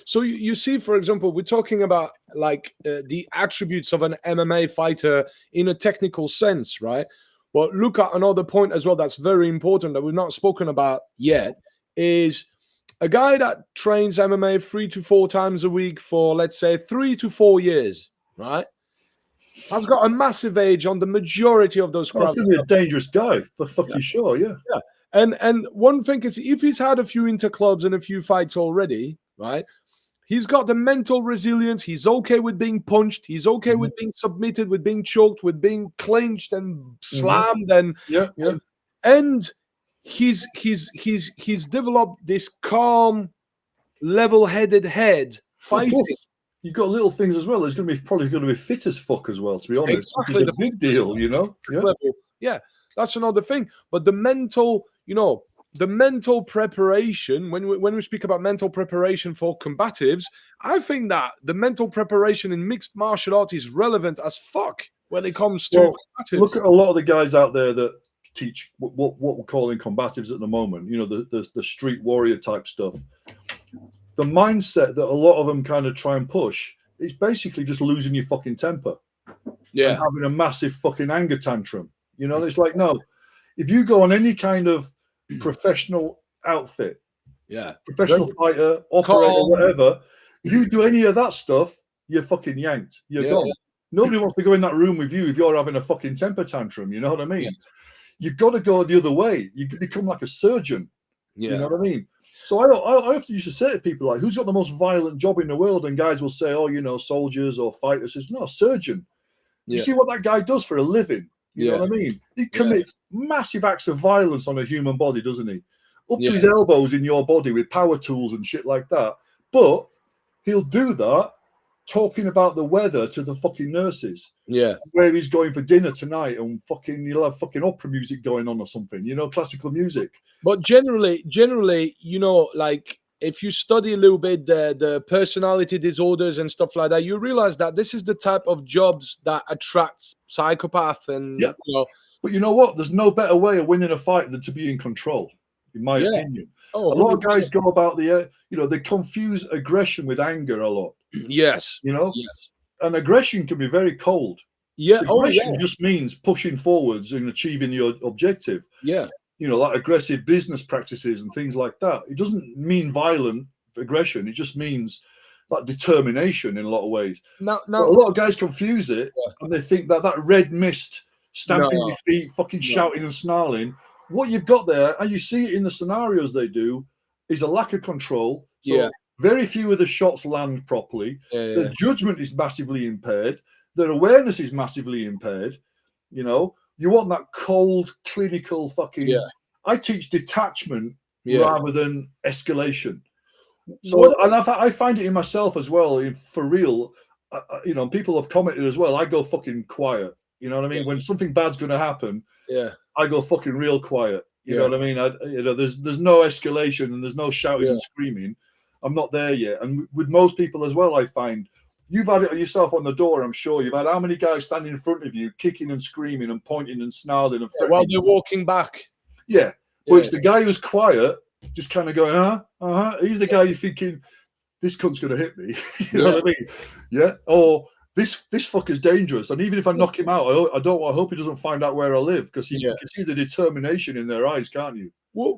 So you see, for example, we're talking about like the attributes of an MMA fighter in a technical sense, right? But look at another point as well that's very important that we've not spoken about yet is a guy that trains MMA 3 to 4 times a week for, let's say, 3 to 4 years, right? Has got a massive age on the majority of those crowds. He's going to be a dangerous guy, for fucking sure, yeah. And one thing is, if he's had a few interclubs and a few fights already, right? He's got the mental resilience. He's okay with being punched. He's okay with being submitted, with being choked, with being clinched and slammed, and and he's developed this calm, level-headed head fighting. You've got little things as well. There's probably going to be fit as fuck as well, to be honest. Exactly, it's a big deal, you know. Yeah, that's another thing. But the mental, the mental preparation. When we speak about mental preparation for combatives, I think that the mental preparation in mixed martial arts is relevant as fuck when it comes to combatives. Look at a lot of the guys out there that teach what we're calling combatives at the moment. You know, the street warrior type stuff. The mindset that a lot of them kind of try and push is basically just losing your fucking temper. Yeah. And having a massive fucking anger tantrum. You know, it's like, no, if you go on any kind of professional outfit, professional fighter, operator, whatever, you do any of that stuff, you're fucking yanked. You're gone. Nobody wants to go in that room with you if you're having a fucking temper tantrum. You know what I mean? You've got to go the other way. You become like a surgeon. You know what I mean? So I often used to say to people, like, who's got the most violent job in the world? And guys will say, oh, you know, soldiers or fighters. Says, no, surgeon. You see what that guy does for a living. You know what I mean? He commits massive acts of violence on a human body, doesn't he? Up to his elbows in your body with power tools and shit like that. But he'll do that talking about the weather to the fucking nurses. Yeah. Where he's going for dinner tonight, and he'll have fucking opera music going on or something, you know, classical music. But generally, you know, like if you study a little bit the personality disorders and stuff like that, you realize that this is the type of jobs that attracts psychopath and you know. But you know what? There's no better way of winning a fight than to be in control, in my opinion. Oh, a lot of guys go about you know, they confuse aggression with anger a lot. Yes. You know? Yes. And aggression can be very cold. Yeah. So aggression just means pushing forwards and achieving your objective. Yeah. You know, like aggressive business practices and things like that. It doesn't mean violent aggression. It just means like determination in a lot of ways. Now a lot of guys confuse it and they think that red mist, stamping your feet, fucking shouting and snarling. What you've got there, and you see it in the scenarios they do, is a lack of control. So very few of the shots land properly. The judgment is massively impaired. Their awareness is massively impaired. You know, you want that cold, clinical fucking. I teach detachment rather than escalation. So, and I find it in myself as well, for real. You know, people have commented as well. I go fucking quiet. You know what I mean? When something bad's going to happen, I go fucking real quiet. You know what I mean? You know, there's no escalation and there's no shouting and screaming. I'm not there yet. And with most people as well, I find you've had it yourself on the door. I'm sure you've had how many guys standing in front of you, kicking and screaming and pointing and snarling and while they're walking back. Yeah, but it's the guy who's quiet, just kind of going, He's the guy you're thinking, this cunt's going to hit me. You know what I mean? Yeah. Or this fucker's dangerous, and even if I knock him out, I hope he doesn't find out where I live, because you can see the determination in their eyes, can't you?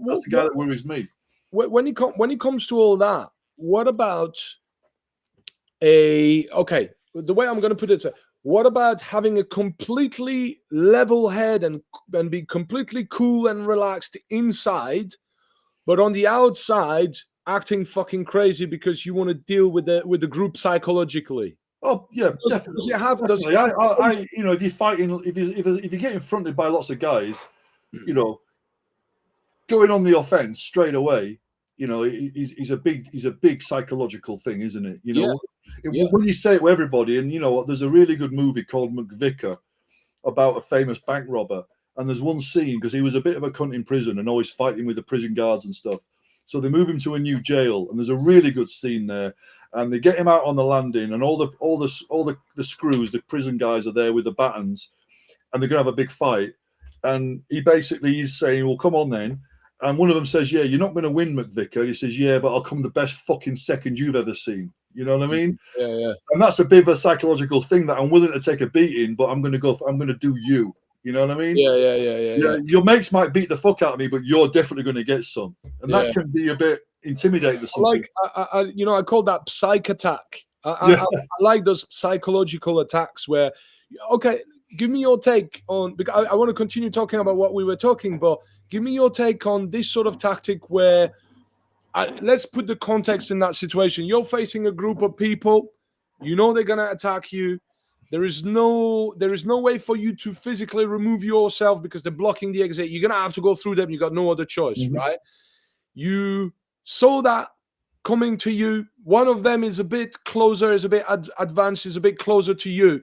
That's the guy that worries me. When it comes to all that, what about the way I'm going to put it, what about having a completely level head and be completely cool and relaxed inside, but on the outside acting fucking crazy because you want to deal with the group psychologically? Oh yeah, definitely. You know, if you're fighting, if you're getting fronted by lots of guys, you know, going on the offense straight away, you know, is a big psychological thing, isn't it? You know, when you say it to everybody, and you know, there's a really good movie called McVicker about a famous bank robber, and there's one scene because he was a bit of a cunt in prison and always fighting with the prison guards and stuff. So they move him to a new jail, and there's a really good scene there. And they get him out on the landing, and all the screws, the prison guys are there with the batons, and they're gonna have a big fight. And he's saying, "Well, come on then." And one of them says, "Yeah, you're not going to win, McVicker." He says, "Yeah, but I'll come the best fucking second you've ever seen." You know what I mean? Yeah. And that's a bit of a psychological thing, that I'm willing to take a beating, but I'm going to do you. You know what I mean? Yeah. Your mates might beat the fuck out of me, but you're definitely going to get some, and that can be a bit intimidating. I call that psych attack. I like those psychological attacks where, okay, give me your take on, because I want to continue talking about what we were talking, but give me your take on this sort of tactic where, let's put the context in that situation. You're facing a group of people, you know they're going to attack you. There is no way for you to physically remove yourself because they're blocking the exit. You're going to have to go through them. You got no other choice, right? You saw that coming to you. One of them is a bit closer, is a bit advanced, is a bit closer to you.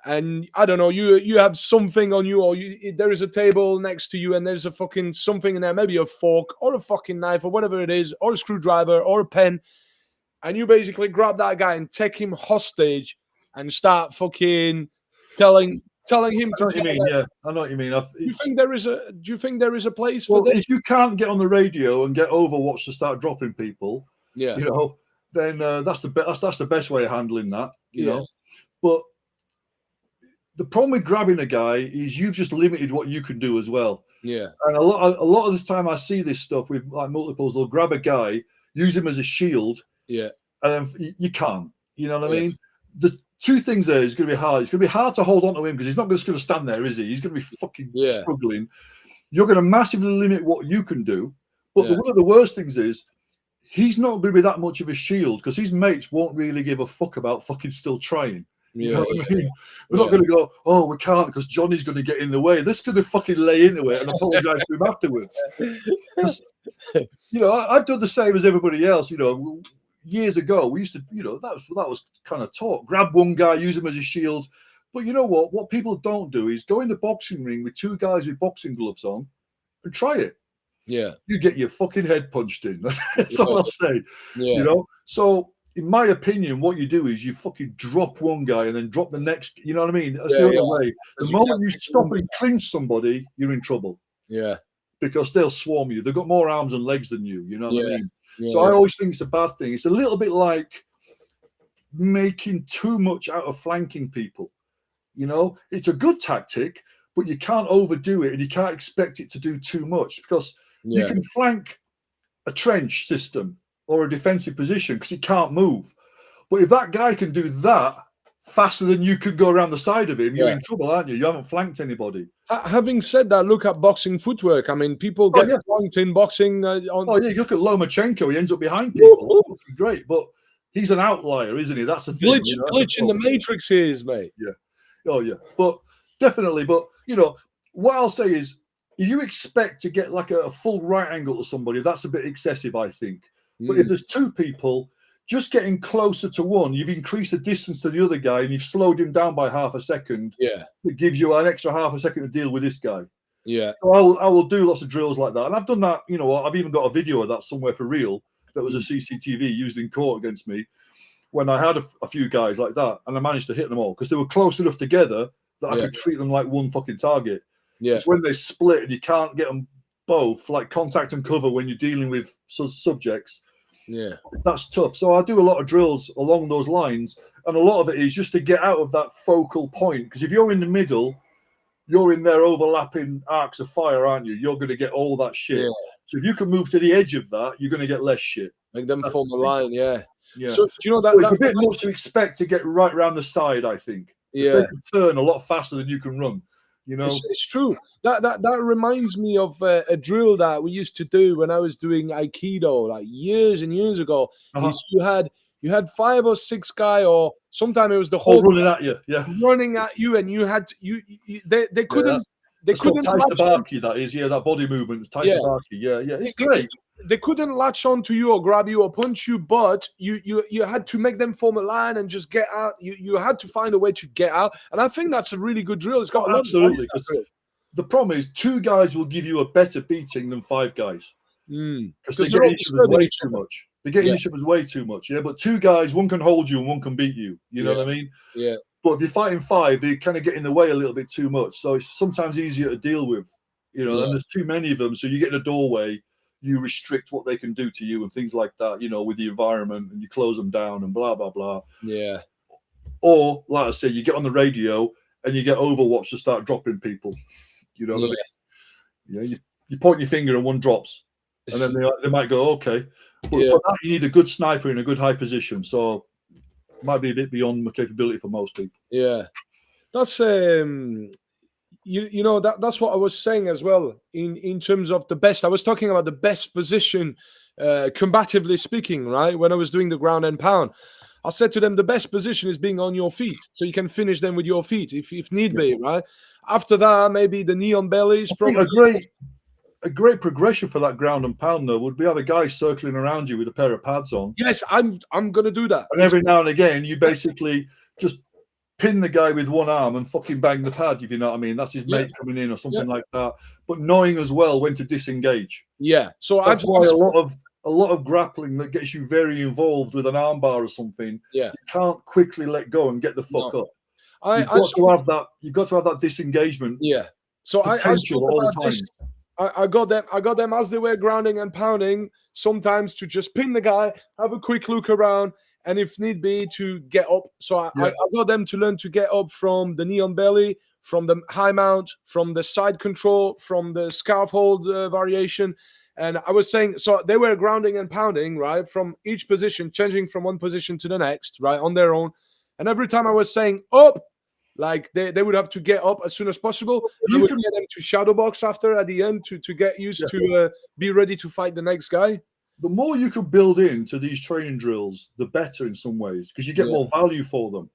And I don't know, you have something on you, or there is a table next to you and there's a fucking something in there, maybe a fork or a fucking knife or whatever it is, or a screwdriver or a pen. And you basically grab that guy and take him hostage and start fucking telling him to I know what you mean. Yeah, I know what you mean. Do you think there is a place for this? If you can't get on the radio and get Overwatch to start dropping people, you know, then that's the best way of handling that. You know, but the problem with grabbing a guy is you've just limited what you can do as well. Yeah, and a lot of the time I see this stuff with like multiples. They'll grab a guy, use him as a shield. Yeah, and you can't. You know what I mean? The two things there is going to be hard. It's going to be hard to hold on to him because he's not just going to stand there, is he? He's going to be fucking struggling. You're going to massively limit what you can do. But one of the worst things is he's not going to be that much of a shield because his mates won't really give a fuck about fucking still trying. You know what I mean? They're not going to go, "Oh, we can't because Johnny's going to get in the way." They're just going to fucking lay into it and apologize to him afterwards. You know, I've done the same as everybody else. You know, years ago we used to, you know, that was kind of taught. Grab one guy, use him as a shield. But you know what? What people don't do is go in the boxing ring with two guys with boxing gloves on and try it. Yeah, you get your fucking head punched in. That's all I'll say. You know, so. In my opinion, what you do is you fucking drop one guy and then drop the next. You know what I mean? That's the only way. The moment you stop and clinch somebody, you're in trouble. Yeah. Because they'll swarm you. They've got more arms and legs than you. You know what I mean? So I always think it's a bad thing. It's a little bit like making too much out of flanking people. You know, it's a good tactic, but you can't overdo it and you can't expect it to do too much because you can flank a trench system or a defensive position because he can't move. But if that guy can do that faster than you could go around the side of him, you're in trouble, aren't you? You haven't flanked anybody. Having said that, look at boxing footwork. I mean, people get flanked in boxing. You look at Lomachenko, he ends up behind people. Great, but he's an outlier, isn't he? That's the thing. Glitch in the matrix here is, mate. Yeah. Oh, yeah. But definitely, you know, what I'll say is, if you expect to get like a full right angle to somebody, that's a bit excessive, I think. But if there's two people, just getting closer to one, you've increased the distance to the other guy and you've slowed him down by half a second. Yeah. It gives you an extra half a second to deal with this guy. Yeah. So I will do lots of drills like that. And I've done that, I've even got a video of that somewhere for real that was a CCTV used in court against me when I had a few guys like that. And I managed to hit them all because they were close enough together that I could treat them like one fucking target. Yeah. It's when they split and you can't get them both, like contact and cover when you're dealing with subjects. Yeah. That's tough. So I do a lot of drills along those lines. And a lot of it is just to get out of that focal point. Because if you're in the middle, you're in their overlapping arcs of fire, aren't you? You're going to get all that shit. Yeah. So if you can move to the edge of that, you're going to get less shit. Make them form a line, yeah. Yeah. So do you know that it's a bit much to expect to get right around the side, I think. Yeah. They can turn a lot faster than you can run. It's true. That reminds me of a drill that we used to do when I was doing Aikido, like years and years ago. You had 5 or 6 guys, or sometimes it was the whole running at you, running at you, and you had to, they couldn't. They couldn't latch on. That is, that body movement. Taisabaki, yeah. It's great. They couldn't latch on to you or grab you or punch you, but you had to make them form a line and just get out. You had to find a way to get out, and I think that's a really good drill. It's got absolutely. The problem is 2 guys will give you a better beating than 5 guys because they get each other's way too much. They get each other's way too much. Yeah, but 2 guys, one can hold you and one can beat you. You know what I mean? Yeah. But if you're fighting 5, they kind of get in the way a little bit too much. So it's sometimes easier to deal with, and there's too many of them. So you get in a doorway, you restrict what they can do to you and things like that, with the environment, and you close them down and blah, blah, blah. Yeah. Or, like I say, you get on the radio and you get Overwatch to start dropping people. You know what I mean? You point your finger and one drops. And then they might go, okay. But for that, you need a good sniper in a good high position. So might be a bit beyond my capability for most people. Yeah, that's that's what I was saying as well in terms of the best. I was talking about the best position, combatively speaking, right? When I was doing the ground and pound, I said to them the best position is being on your feet, so you can finish them with your feet if need be, right? After that, maybe the knee on belly is probably a great progression for that ground and pound, though, would be have a guy circling around you with a pair of pads on. Yes, I'm going to do that. And every now and again, you basically just pin the guy with one arm and fucking bang the pad, if you know what I mean. That's his mate coming in or something like that. But knowing as well when to disengage. Yeah. So that's why a lot of grappling that gets you very involved with an arm bar or something. Yeah. You can't quickly let go and get the fuck up. You've got to have that disengagement. Yeah. So I all the time. I got them as they were grounding and pounding, sometimes to just pin the guy, have a quick look around, and if need be, to get up. So I got them to learn to get up from the knee on belly, from the high mount, from the side control, from the scarf hold variation. And I was saying, so they were grounding and pounding, right, from each position, changing from one position to the next, right, on their own. And every time I was saying up, like they would have to get up as soon as possible. You would get them to shadow box after at the end to get used to be ready to fight the next guy. The more you can build into these training drills, the better in some ways, because you get more value for them,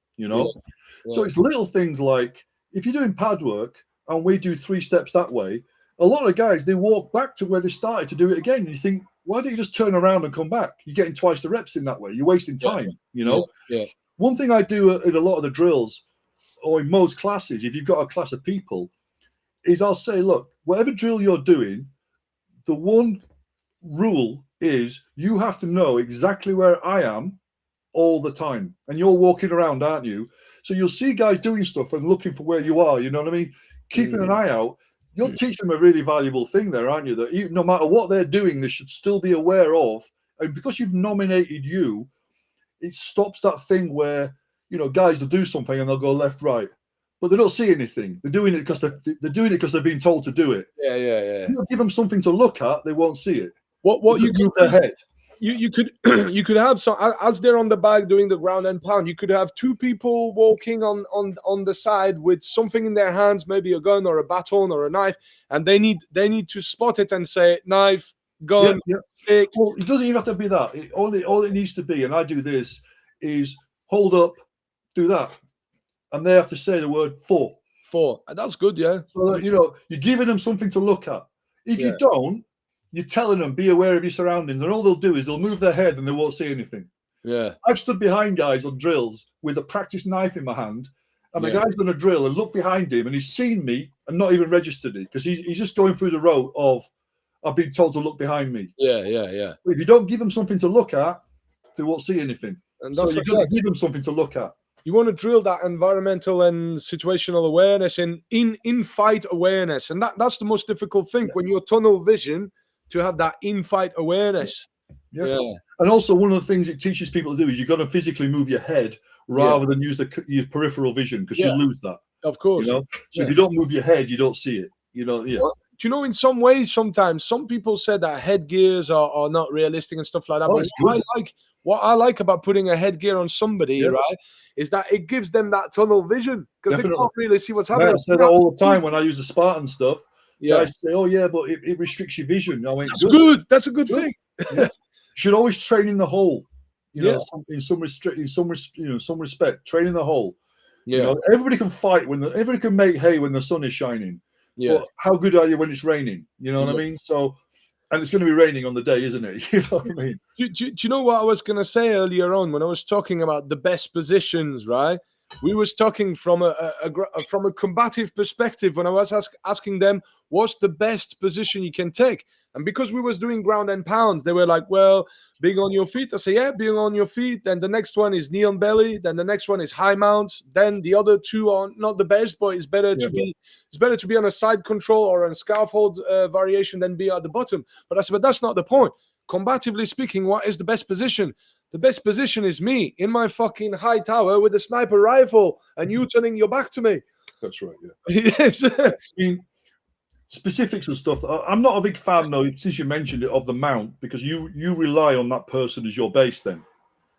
So it's little things like if you're doing pad work and we do 3 steps that way, a lot of guys, they walk back to where they started to do it again. And you think, why don't you just turn around and come back? You're getting twice the reps in that way. You're wasting time, Yeah. One thing I do in a lot of the drills, or in most classes, if you've got a class of people, is I'll say, look, whatever drill you're doing, the one rule is you have to know exactly where I am all the time. And you're walking around, aren't you? So you'll see guys doing stuff and looking for where you are, you know what I mean? Keeping an eye out. You're teaching them a really valuable thing there, aren't you? That no matter what they're doing, they should still be aware of. And because you've nominated you, it stops that thing where, guys will do something and they'll go left, right, but they don't see anything. They're doing it because they're being told to do it. Yeah. If you give them something to look at, they won't see it. What you move their head. You could you could have as they're on the back doing the ground and pound. You could have 2 people walking on the side with something in their hands, maybe a gun or a baton or a knife, and they need to spot it and say knife, gun. Stick. Well, it doesn't even have to be that. All it needs to be, and I do this, is hold up. Do that, and they have to say the word for. That's good, yeah. So that, you're giving them something to look at. If you don't, you're telling them, be aware of your surroundings, and all they'll do is they'll move their head and they won't see anything. Yeah. I've stood behind guys on drills with a practice knife in my hand, and the guy's done a drill and looked behind him and he's seen me and not even registered it because he's just going through the road of, I've been told to look behind me. Yeah. If you don't give them something to look at, they won't see anything. And so you've got to give them something to look at. You want to drill that environmental and situational awareness and in-fight awareness. And that's the most difficult thing when you're tunnel vision, to have that in-fight awareness. Yeah. And also one of the things it teaches people to do is you've got to physically move your head rather than use your peripheral vision, because you lose that. Of course. You know? So if you don't move your head, you don't see it. You know, Well, do you know, in some ways, sometimes some people said that headgears are not realistic and stuff like that. But what I like about putting a headgear on somebody, right, is that it gives them that tunnel vision, because they can't really see what's happening. I say that all the time when I use the Spartan stuff. Guys say, "Oh yeah, but it restricts your vision." I went, "That's good. That's a good thing." You should always train in the hole. You know, in some respect, train in the hole. You know, everybody can fight everybody can make hay when the sun is shining. But how good are you when it's raining? You know what I mean? So, and it's going to be raining on the day, isn't it? You know what I mean? Do you know what I was going to say earlier on when I was talking about the best positions, right? We was talking from a combative perspective when I was asking them what's the best position you can take. And because we was doing ground and pounds, they were like, well, being on your feet. I say, yeah, being on your feet. Then the next one is knee on belly. Then the next one is high mount. Then the other two are not the best, but it's better to be on a side control or a scaffold variation than be at the bottom. But I said, but that's not the point. Combatively speaking, what is the best position? The best position is me in my fucking high tower with a sniper rifle and you turning your back to me. That's right, Yes. I mean, specifics and stuff. I'm not a big fan, though, since you mentioned it, of the mount, because you rely on that person as your base then.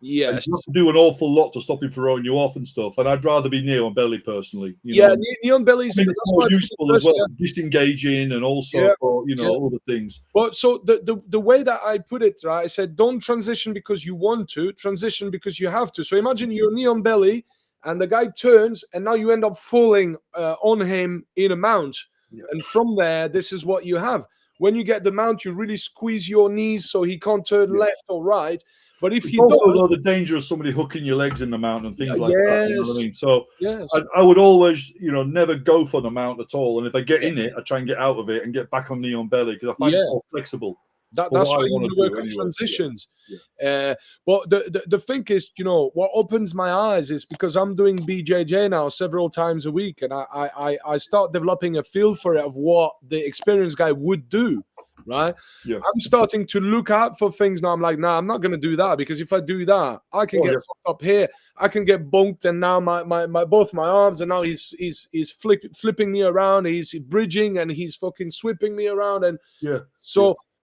Yes. And you have to do an awful lot to stop him throwing you off and stuff. And I'd rather be knee on belly personally. You know? Knee on belly is more useful as well, disengaging and also for, other things. But so the way that I put it, right, I said don't transition because you want to, transition because you have to. So imagine you're knee on belly and the guy turns and now you end up falling on him in a mount. And from there, this is what you have. When you get the mount, you really squeeze your knees so he can't turn left or right. But if he also the danger of somebody hooking your legs in the mount and things like that, you know what I mean? So I would always, never go for the mount at all. And if I get in it, I try and get out of it and get back on knee on belly because I find it's more flexible. That's why you want to work on transitions. But the thing is, what opens my eyes is because I'm doing BJJ now several times a week, and I start developing a feel for it of what the experienced guy would do. Right? I'm starting to look out for things now. I'm like, nah, I'm not going to do that because if I do that, I can get fucked up here. I can get bunked, and now my both my arms, and now he's flipping me around. He's bridging, and he's fucking sweeping me around, and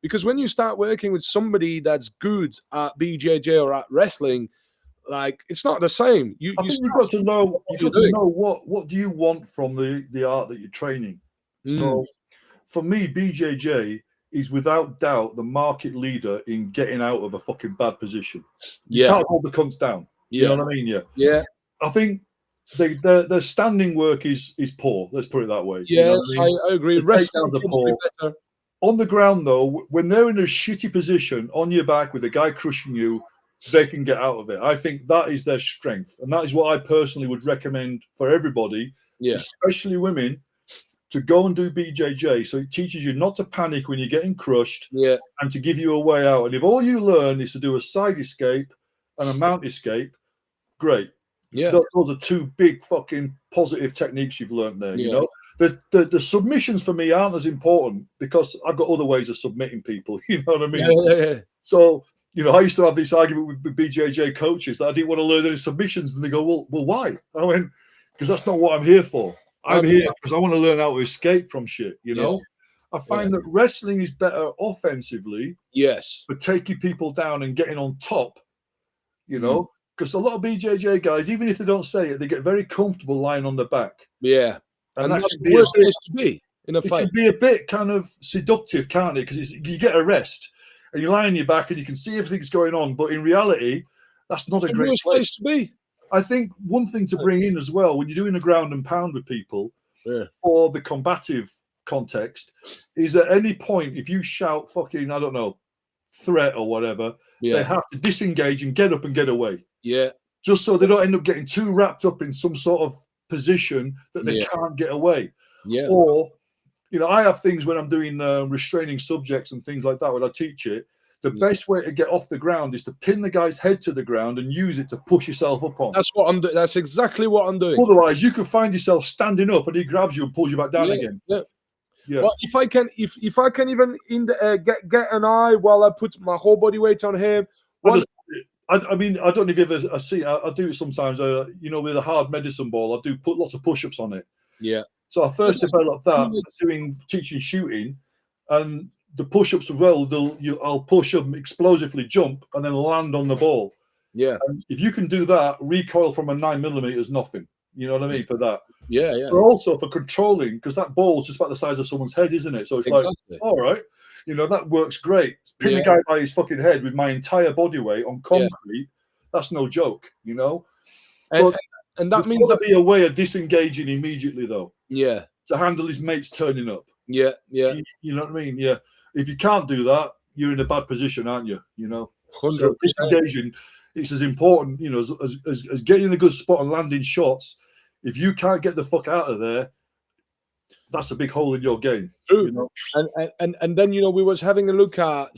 because when you start working with somebody that's good at BJJ or at wrestling, like it's not the same. I think you've got to know. You've got to know what do you want from the art that you're training. So, for me, BJJ is without doubt the market leader in getting out of a fucking bad position. You can't hold the cunts down. You know what I mean? Yeah. I think their standing work is poor. Let's put it that way. Yes, I agree. Wrestling are poor. On the ground, though, when they're in a shitty position on your back with a guy crushing you, they can get out of it. I think that is their strength. And that is what I personally would recommend for everybody, especially women, to go and do BJJ. So it teaches you not to panic when you're getting crushed and to give you a way out. And if all you learn is to do a side escape and a mount escape, great. Those are two big fucking positive techniques you've learned there, you know? The submissions for me aren't as important because I've got other ways of submitting people. You know what I mean? So, I used to have this argument with BJJ coaches that I didn't want to learn any submissions. And they go, well, why? I went, because that's not what I'm here for. I'm here because I want to learn how to escape from shit, I find that wrestling is better offensively. Yes. For taking people down and getting on top, because a lot of BJJ guys, even if they don't say it, they get very comfortable lying on their back. Yeah. And that's the worst place to be in a fight. It can be a bit kind of seductive, can't it? Because you get a rest and you lie on your back and you can see everything's going on. But in reality, that's not a great place to be. I think one thing to bring in as well, when you're doing a ground and pound with people, for the combative context, is at any point if you shout fucking, I don't know, threat or whatever, they have to disengage and get up and get away. Yeah. Just so they don't end up getting too wrapped up in some sort of position that they can't get away. Yeah. Or, you know, I have things when I'm doing restraining subjects and things like that when I teach it. The best way to get off the ground is to pin the guy's head to the ground and use it to push yourself up on. That's what I'm doing. That's exactly what I'm doing. Otherwise, you can find yourself standing up and he grabs you and pulls you back down again. Yeah. Well, if I can even in the get an eye while I put my whole body weight on him. I mean, I don't know if you ever see. I do it sometimes. You know, with a hard medicine ball, I do put lots of push-ups on it. Yeah. So I first developed that teaching shooting, and the push-ups as well. I'll push up, explosively jump, and then land on the ball. Yeah. And if you can do that, recoil from a 9mm is nothing. You know what I mean for that. Yeah, yeah. But also for controlling, because that ball's just about the size of someone's head, isn't it? So it's like, all right, you know, that works great. Pin the guy by his fucking head with my entire body weight on concrete. That's no joke, you know. And that means there'll be a way of disengaging immediately, though. Yeah. To handle his mates turning up. Yeah, yeah. You know what I mean? Yeah. If you can't do that, you're in a bad position, aren't you? You know. 100%. So disengaging, it's as important, you know, as getting in a good spot and landing shots. If you can't get the fuck out of there, that's a big hole in your game. True. You know? And then, you know, we was having a look at,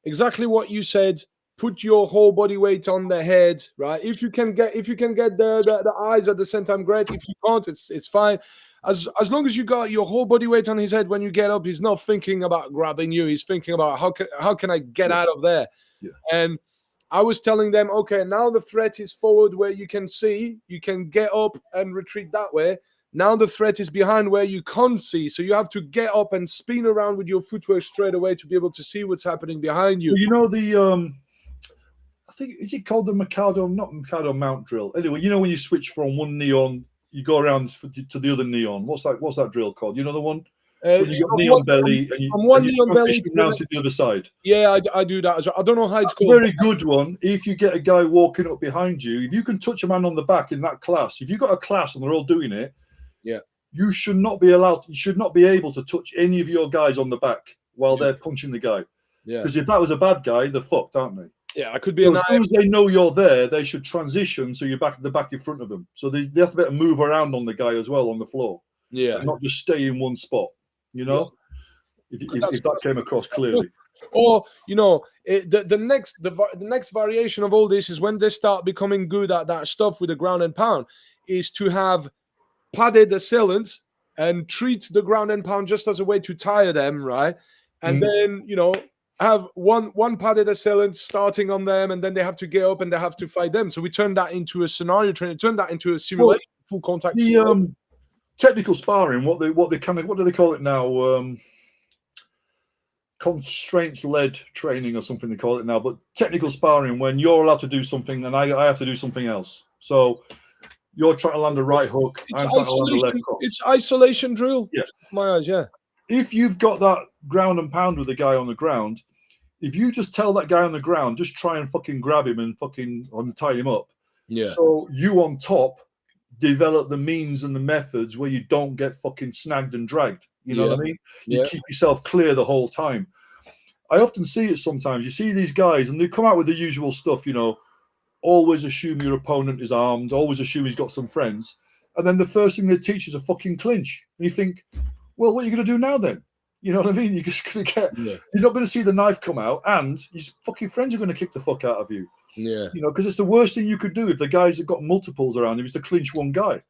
exactly what you said. Put your whole body weight on the head, right? If you can get the eyes at the same time, great. If you can't, it's fine. As long as you got your whole body weight on his head when you get up, he's not thinking about grabbing you. He's thinking about how can I get out of there? Yeah. And I was telling them, okay, now the threat is forward where you can see, you can get up and retreat that way. Now the threat is behind where you can't see. So you have to get up and spin around with your footwork straight away to be able to see what's happening behind you. You know, I think, is it called the not Mikado mount drill? Anyway, you know, when you switch from one knee on, you go around to the other knee on. What's that drill called? You know the one? When you got knee on belly and you transition down to the other side. Yeah, I do that as well. I don't know how it's called. A very good one. If you get a guy walking up behind you, if you can touch a man on the back in that class, if you've got a class and they're all doing it, you should not be able to touch any of your guys on the back while they're punching the guy. Yeah. Because if that was a bad guy, they're fucked, aren't they? Yeah, I could be. So as soon as they know you're there, they should transition so you're back at the back in front of them. So they have to be able to move around on the guy as well on the floor. Yeah, and not just stay in one spot. You know, if that came across clearly. Or you know, the next variation of all this is when they start becoming good at that stuff with the ground and pound, is to have padded assailants and treat the ground and pound just as a way to tire them, right? And then, you know, have one padded assailant starting on them, and then they have to get up and they have to fight them. So we turn that into a scenario training, turn that into a simulation, full contact. Technical sparring, what do they call it now? Constraints led training or something they call it now. But technical sparring, when you're allowed to do something and I have to do something else. So you're trying to land a right hook, I'm trying to land a left hook. It's isolation drill. Yeah, my eyes. Yeah. If you've got that ground and pound with the guy on the ground, if you just tell that guy on the ground, just try and fucking grab him and fucking tie him up. Yeah. So you on top develop the means and the methods where you don't get fucking snagged and dragged. You know what I mean? You keep yourself clear the whole time. I often see it sometimes. You see these guys and they come out with the usual stuff, you know, always assume your opponent is armed, always assume he's got some friends. And then the first thing they teach is a fucking clinch. And you think, well, what are you going to do now then? You know what I mean? You're just going to you're not going to see the knife come out, and his fucking friends are going to kick the fuck out of you. Yeah. You know, because it's the worst thing you could do if the guys have got multiples around him is to clinch one guy.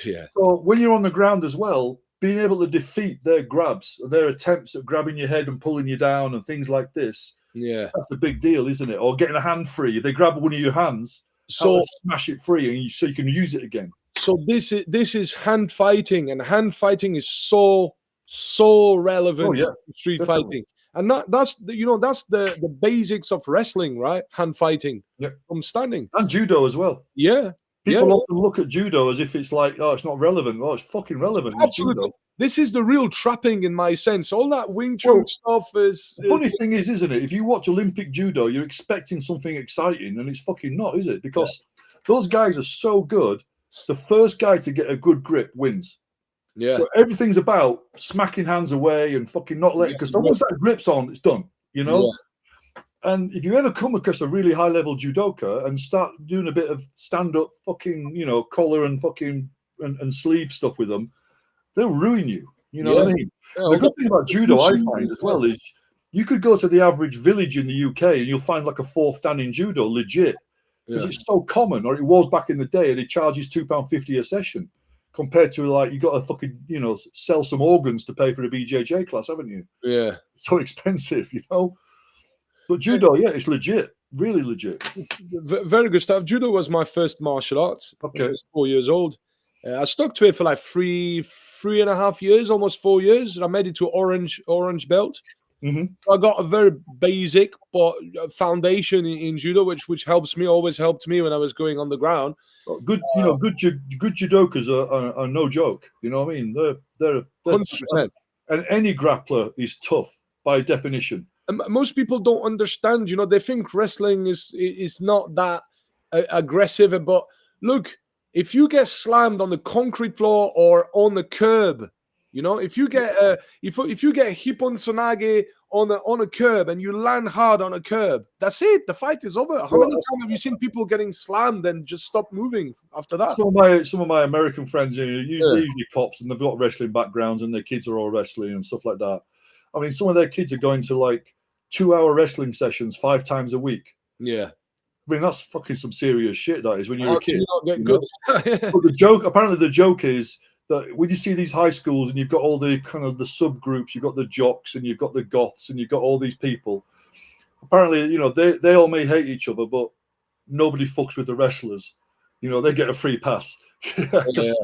Yeah. So when you're on the ground as well, being able to defeat their grabs, their attempts at grabbing your head and pulling you down and things like this, that's a big deal, isn't it? Or getting a hand free. If they grab one of your hands, so smash it free and so you can use it again. So this is hand fighting, and hand fighting is so relevant to street fighting. And that's the basics of wrestling, right? Hand fighting. Yeah. From standing. And judo as well. Yeah. People often look at judo as if it's like, oh, it's not relevant. Oh, it's fucking relevant. Absolutely. This is the real trapping in my sense. All that Wing Chun stuff is... The funny thing is, isn't it? If you watch Olympic judo, you're expecting something exciting, and it's fucking not, is it? Because those guys are so good, the first guy to get a good grip wins. Yeah. So everything's about smacking hands away and fucking not letting, because once that grip's on, it's done, you know? Yeah. And if you ever come across a really high level judoka and start doing a bit of stand up fucking, you know, collar and fucking and sleeve stuff with them, they'll ruin you. You know what I mean? Yeah, The good thing about judo, I find as well, is you could go to the average village in the UK and you'll find like a fourth dan in judo legit, because it's so common, or it was back in the day, and it charges £2.50 a session, compared to like you got to fucking, you know, sell some organs to pay for a BJJ class, haven't you? Yeah. So expensive, you know. But judo, yeah, it's legit, really legit. Very good stuff. Judo was my first martial arts. Okay. I was 4 years old. I stuck to it for like three and a half years, almost 4 years. And I made it to orange belt. I got a very basic but foundation in judo, which always helped me when I was going on the ground. Good, you know, good judokas are no joke. You know what I mean? They're 100%. And any grappler is tough by definition. Most people don't understand. You know, they think wrestling is not that aggressive. But look, if you get slammed on the concrete floor or on the curb, you know, if you get if you get hippon sonage on a curb and you land hard on a curb, that's it. The fight is over. How many times have you seen people getting slammed and just stop moving after that? Some of my American friends, you know, they're usually cops and they've got wrestling backgrounds and their kids are all wrestling and stuff like that. I mean, some of their kids are going to like 2-hour wrestling sessions 5 times a week. Yeah. I mean, that's fucking some serious shit, that is, when you're a kid. Get good. But apparently the joke is that when you see these high schools and you've got all the kind of the subgroups, you've got the jocks and you've got the goths and you've got all these people, apparently, you know, they all may hate each other, but nobody fucks with the wrestlers. You know, they get a free pass because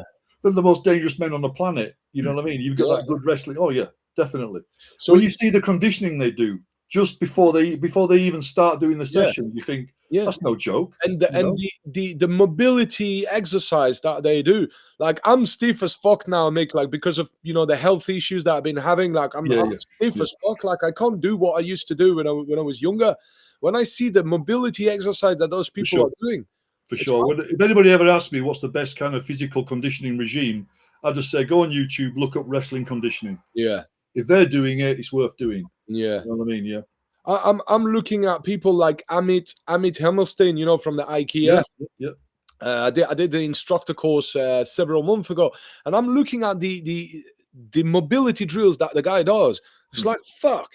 they're the most dangerous men on the planet. You know what I mean? You've got that good wrestling. Oh yeah, definitely. So when you see the conditioning they do just before they even start doing the session, you think, that's no joke. And the mobility exercise that they do, like I'm stiff as fuck now, Mick, like because of, you know, the health issues that I've been having. Like I'm stiff as fuck. Like I can't do what I used to do when I was younger. When I see the mobility exercise that those people are doing, for sure. If anybody ever asks me what's the best kind of physical conditioning regime, I just say go on YouTube, look up wrestling conditioning. Yeah. If they're doing it, it's worth doing. Yeah. You know what I mean? Yeah. I'm looking at people like Amit Hemmelstein, you know, from the IKEA. Yeah. I did the instructor course several months ago, and I'm looking at the mobility drills that the guy does. It's like, fuck.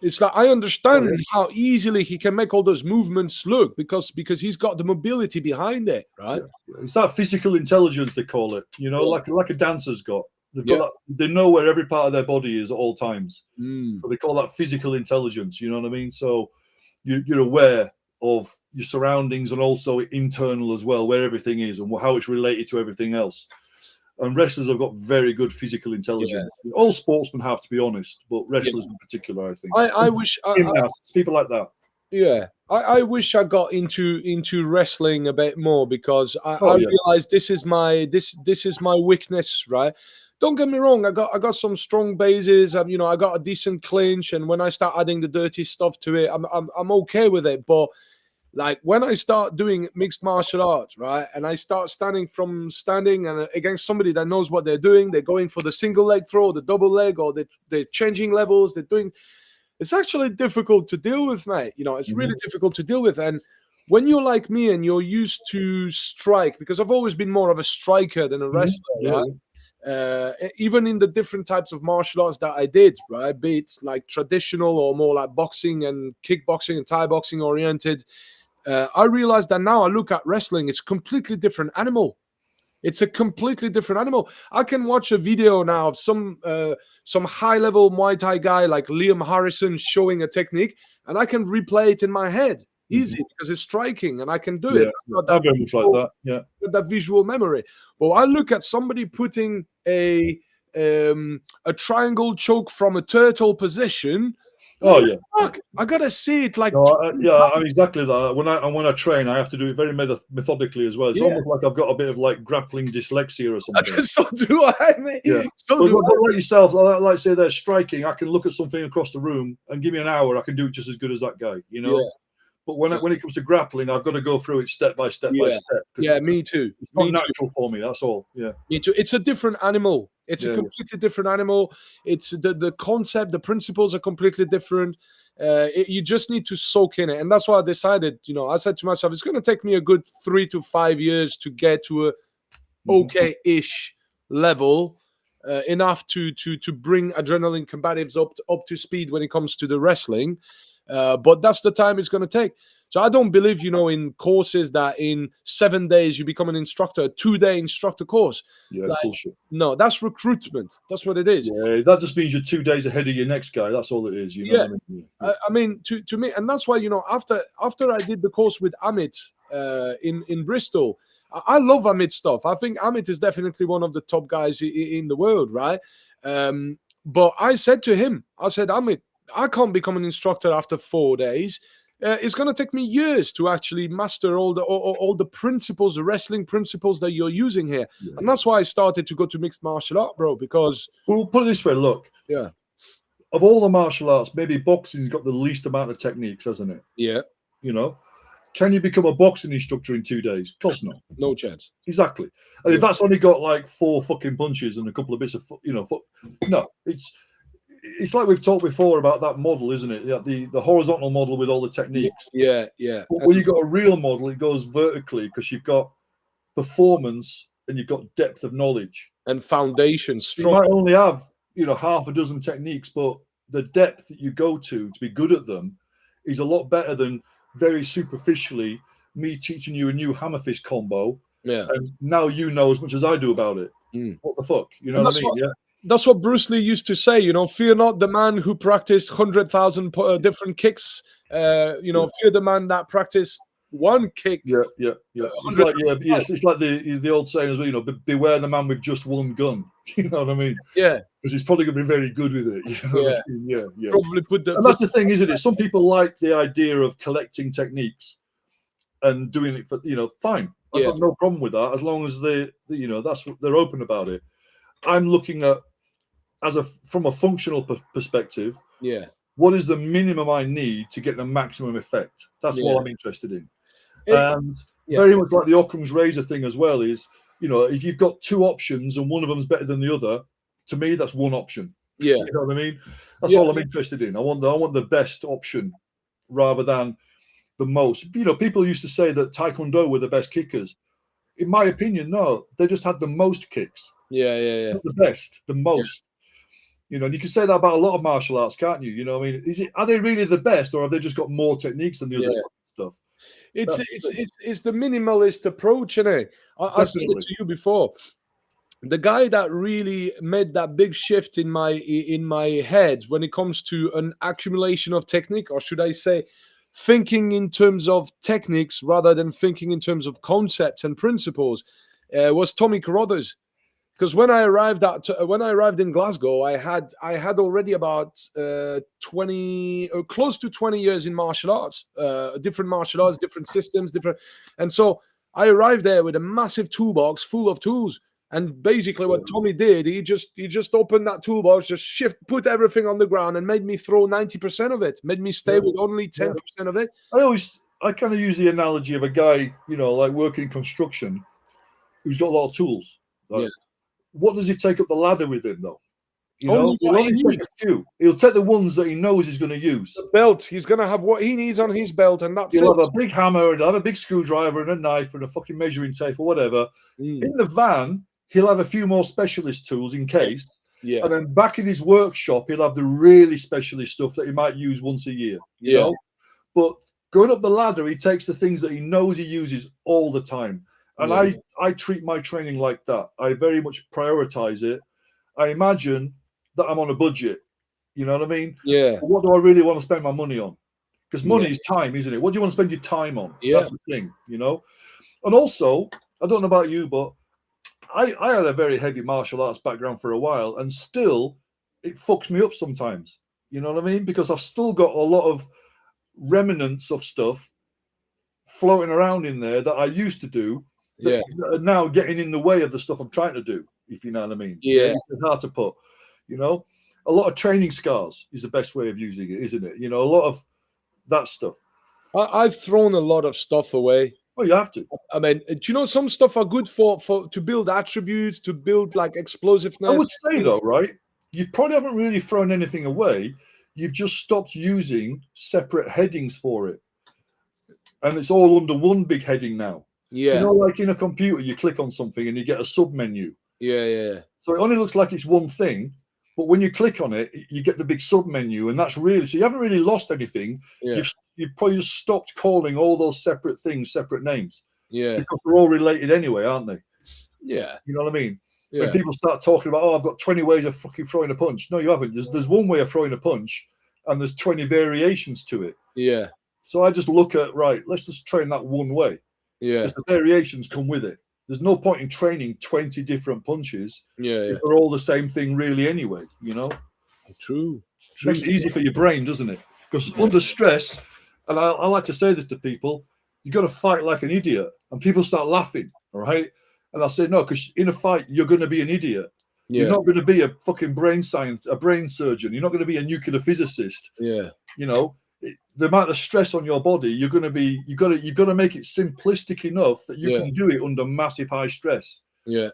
It's like I understand how easily he can make all those movements look because he's got the mobility behind it, right? Yeah. It's that physical intelligence they call it, you know, like a dancer's got. They've got that, they know where every part of their body is at all times. So they call that physical intelligence. You know what I mean? So you're aware of your surroundings and also internal as well, where everything is and how it's related to everything else. And wrestlers have got very good physical intelligence. Yeah. All sportsmen have, to be honest, but wrestlers in particular, I think. I wish people like that. Yeah, I wish I got into wrestling a bit more because I realized this is my weakness, right? Don't get me wrong, I got some strong bases. You know, I got a decent clinch, and when I start adding the dirty stuff to it, I'm okay with it. But like when I start doing mixed martial arts, right, and I start standing and against somebody that knows what they're doing, they're going for the single leg throw, the double leg, or they're changing levels, they're doing. It's actually difficult to deal with, mate. You know, it's really difficult to deal with. And when you're like me and you're used to strike, because I've always been more of a striker than a wrestler, right? Even in the different types of martial arts that I did, right? Be it like traditional or more like boxing and kickboxing and Thai boxing oriented. I realized that now I look at wrestling, it's a completely different animal. It's a completely different animal. I can watch a video now of some high-level Muay Thai guy like Liam Harrison showing a technique, and I can replay it in my head easy because it's striking, and I can do it. I'm very much like that. Yeah, that visual memory. But I look at somebody putting a triangle choke from a turtle position. Oh yeah, fuck! I gotta see it like. I'm exactly that. When I train, I have to do it very methodically as well. It's almost like I've got a bit of like grappling dyslexia or something. So do I, mate. Yeah. But like yourself, like say they're striking. I can look at something across the room and give me an hour. I can do it just as good as that guy. You know. Yeah. But when it comes to grappling, I've got to go through it step by step by step. Yeah, me too. It's not natural for me. That's all. Yeah, me too. It's a different animal. It's a completely different animal. It's the concept, the principles are completely different. You just need to soak in it, and that's why I decided. I said to myself, it's going to take me a good 3 to 5 years to get to a okay-ish level, enough to bring Adrenaline Combatives up to speed when it comes to the wrestling. But that's the time it's going to take. So I don't believe, in courses that in 7 days you become an instructor, a 2-day instructor course. Yeah, that's bullshit. No, that's recruitment. That's what it is. Yeah, that just means you're 2 days ahead of your next guy. That's all it is. You know what I mean? Yeah. I mean, to me, and that's why, after I did the course with Amit in Bristol, I love Amit's stuff. I think Amit is definitely one of the top guys in the world, right? But I said to him, Amit, I can't become an instructor after 4 days. It's going to take me years to actually master all the principles, the wrestling principles that you're using here. Yeah. And that's why I started to go to mixed martial art, bro, because... Well, put it this way, look. Yeah. Of all the martial arts, maybe boxing's got the least amount of techniques, hasn't it? Yeah. Can you become a boxing instructor in 2 days? Of course not. No chance. Exactly. And if that's only got like 4 fucking punches and a couple of bits of, no, it's like we've talked before about that model, isn't it? The horizontal model with all the techniques. Yeah. But when you've got a real model, it goes vertically because you've got performance and you've got depth of knowledge and foundation. Strong. You might only have half a dozen techniques, but the depth that you go to be good at them is a lot better than very superficially me teaching you a new hammer fist combo. Yeah. And now you know as much as I do about it. What the fuck? You know what I mean? That's what Bruce Lee used to say, fear not the man who practiced 100,000 different kicks. Fear the man that practiced one kick. Yeah. It's like the old saying as well, beware the man with just one gun. You know what I mean? Yeah. Because he's probably going to be very good with it. You know what I mean? Yeah. Probably and that's the thing, isn't it? Some people like the idea of collecting techniques and doing it for, fine. I've got no problem with that as long as that's what they're open about it. I'm looking at from a functional perspective. Yeah. What is the minimum I need to get the maximum effect? That's what I'm interested in. And very much like the Occam's razor thing as well is, if you've got 2 options and one of them's better than the other, to me that's one option. Yeah. You know what I mean? That's all I'm interested in. I want the best option rather than the most. People used to say that Taekwondo were the best kickers. In my opinion, no, they just had the most kicks. Yeah. Not the best, the most. And you can say that about a lot of martial arts, can't you? I mean, are they really the best, or have they just got more techniques than the other stuff? It's the minimalist approach, isn't it? I said it to you before. The guy that really made that big shift in my head when it comes to an accumulation of technique, or should I say, thinking in terms of techniques rather than thinking in terms of concepts and principles, was Tommy Carruthers. Because when I arrived in Glasgow, I had already about 20, or close to 20 years in martial arts, different martial arts, different systems, and so I arrived there with a massive toolbox full of tools. And basically, what Tommy did, he just opened that toolbox, just put everything on the ground, and made me throw 90% of it. Made me stay with only 10% of it. I kind of use the analogy of a guy, like working in construction, who's got a lot of tools. Right? What does he take up the ladder with him, though? He'll take a few. He'll take the ones that he knows he's going to use. The belt. He's going to have what he needs on his belt, and that's He'll have a big hammer, and he'll have a big screwdriver, and a knife, and a fucking measuring tape, or whatever. In the van, he'll have a few more specialist tools in case. Yeah. And then back in his workshop, he'll have the really specialist stuff that he might use once a year. You know? But going up the ladder, he takes the things that he knows he uses all the time. And I treat my training like that. I very much prioritize it. I imagine that I'm on a budget. You know what I mean? Yeah. So what do I really want to spend my money on? Because money is time, isn't it? What do you want to spend your time on? Yeah. That's the thing, And also, I don't know about you, but I had a very heavy martial arts background for a while, and still it fucks me up sometimes. You know what I mean? Because I've still got a lot of remnants of stuff floating around in there that I used to do. That are now getting in the way of the stuff I'm trying to do, if you know what I mean. Yeah. It's hard to put, a lot of training scars is the best way of using it, isn't it? A lot of that stuff. I've thrown a lot of stuff away. Oh, you have to. I mean, do you know some stuff are good for to build attributes, to build like explosiveness? I would say though, right? You probably haven't really thrown anything away. You've just stopped using separate headings for it, and it's all under one big heading now. Yeah. You know, like in a computer, you click on something and you get a sub menu. Yeah. So it only looks like it's one thing, but when you click on it, you get the big sub menu, and that's really, so you haven't really lost anything. Yeah. You've probably just stopped calling all those separate things separate names. Yeah. Because they're all related anyway, aren't they? Yeah. You know what I mean? Yeah. When people start talking about, oh, I've got 20 ways of fucking throwing a punch. No, you haven't. There's one way of throwing a punch, and there's 20 variations to it. Yeah. So I just look at, right, let's just train that one way. Yeah. Because the variations come with it. There's no point in training 20 different punches. Yeah. If they're all the same thing, really, anyway, you know? True. Makes it easy for your brain, doesn't it? Because under stress, and I like to say this to people, you got to fight like an idiot. And people start laughing, all right? And I'll say, no, because in a fight, you're going to be an idiot. Yeah. You're not going to be a fucking brain surgeon. You're not going to be a nuclear physicist. Yeah. You know, the amount of stress on your body, you've got to make it simplistic enough that you can do it under massive high stress. Yeah.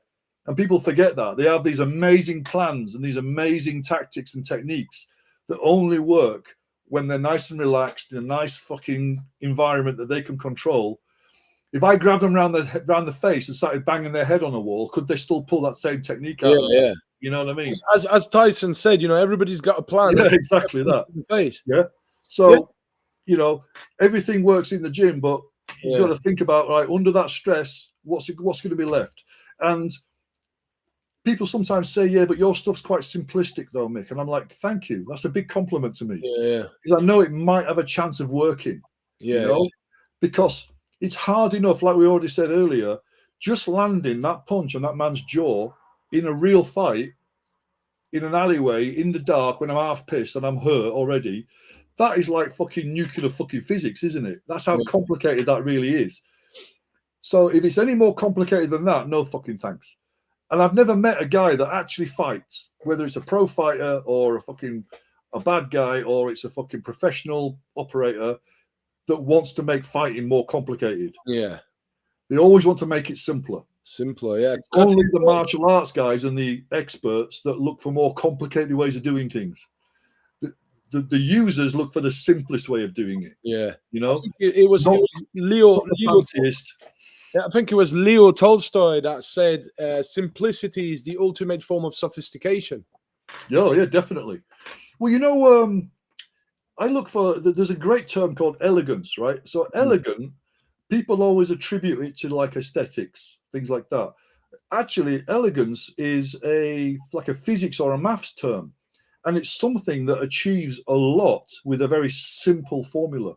And people forget that. They have these amazing plans and these amazing tactics and techniques that only work when they're nice and relaxed in a nice fucking environment that they can control. If I grabbed them around the face and started banging their head on a wall, could they still pull that same technique out? Yeah. You know what I mean? As Tyson said, you know, everybody's got a plan. Yeah, exactly that. Face. Yeah. So, you know, everything works in the gym, but you've got to think about, right, under that stress, what's going to be left? And people sometimes say, yeah, but your stuff's quite simplistic though, Mick. And I'm like, thank you. That's a big compliment to me. Yeah. Because I know it might have a chance of working. Yeah. You know? Because it's hard enough, like we already said earlier, just landing that punch on that man's jaw in a real fight, in an alleyway, in the dark, when I'm half pissed and I'm hurt already. That is like fucking nuclear fucking physics, isn't it? That's how complicated that really is. So if it's any more complicated than that, no fucking thanks. And I've never met a guy that actually fights, whether it's a pro fighter or a bad guy or it's a fucking professional operator, that wants to make fighting more complicated. Yeah. They always want to make it simpler. Simpler, yeah. It's only the martial arts guys and the experts that look for more complicated ways of doing things. The users look for the simplest way of doing it. Yeah. You know? It was Leo. I think it was Leo Tolstoy that said, simplicity is the ultimate form of sophistication. Yeah, definitely. Well, you know, I look for, there's a great term called elegance, right? So elegant, people always attribute it to like aesthetics, things like that. Actually, elegance is like a physics or a maths term. And it's something that achieves a lot with a very simple formula.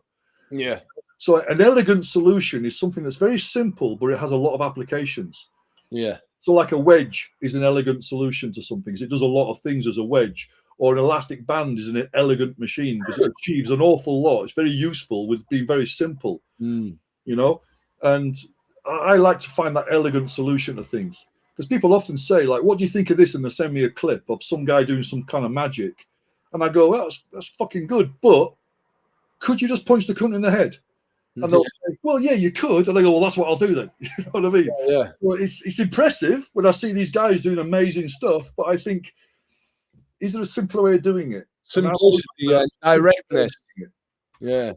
Yeah. So an elegant solution is something that's very simple, but it has a lot of applications. Yeah. So like a wedge is an elegant solution to something. It does a lot of things as a wedge. Or an elastic band is an elegant machine because it achieves an awful lot. It's very useful with being very simple, you know? And I like to find that elegant solution to things. Because people often say, like, what do you think of this? And they send me a clip of some guy doing some kind of magic. And I go, well, that's fucking good. But could you just punch the cunt in the head? And they'll say, well, yeah, you could. And I go, well, that's what I'll do then. You know what I mean? Yeah. So it's impressive when I see these guys doing amazing stuff. But I think, is there a simpler way of doing it? Simplicity and directness. Yeah.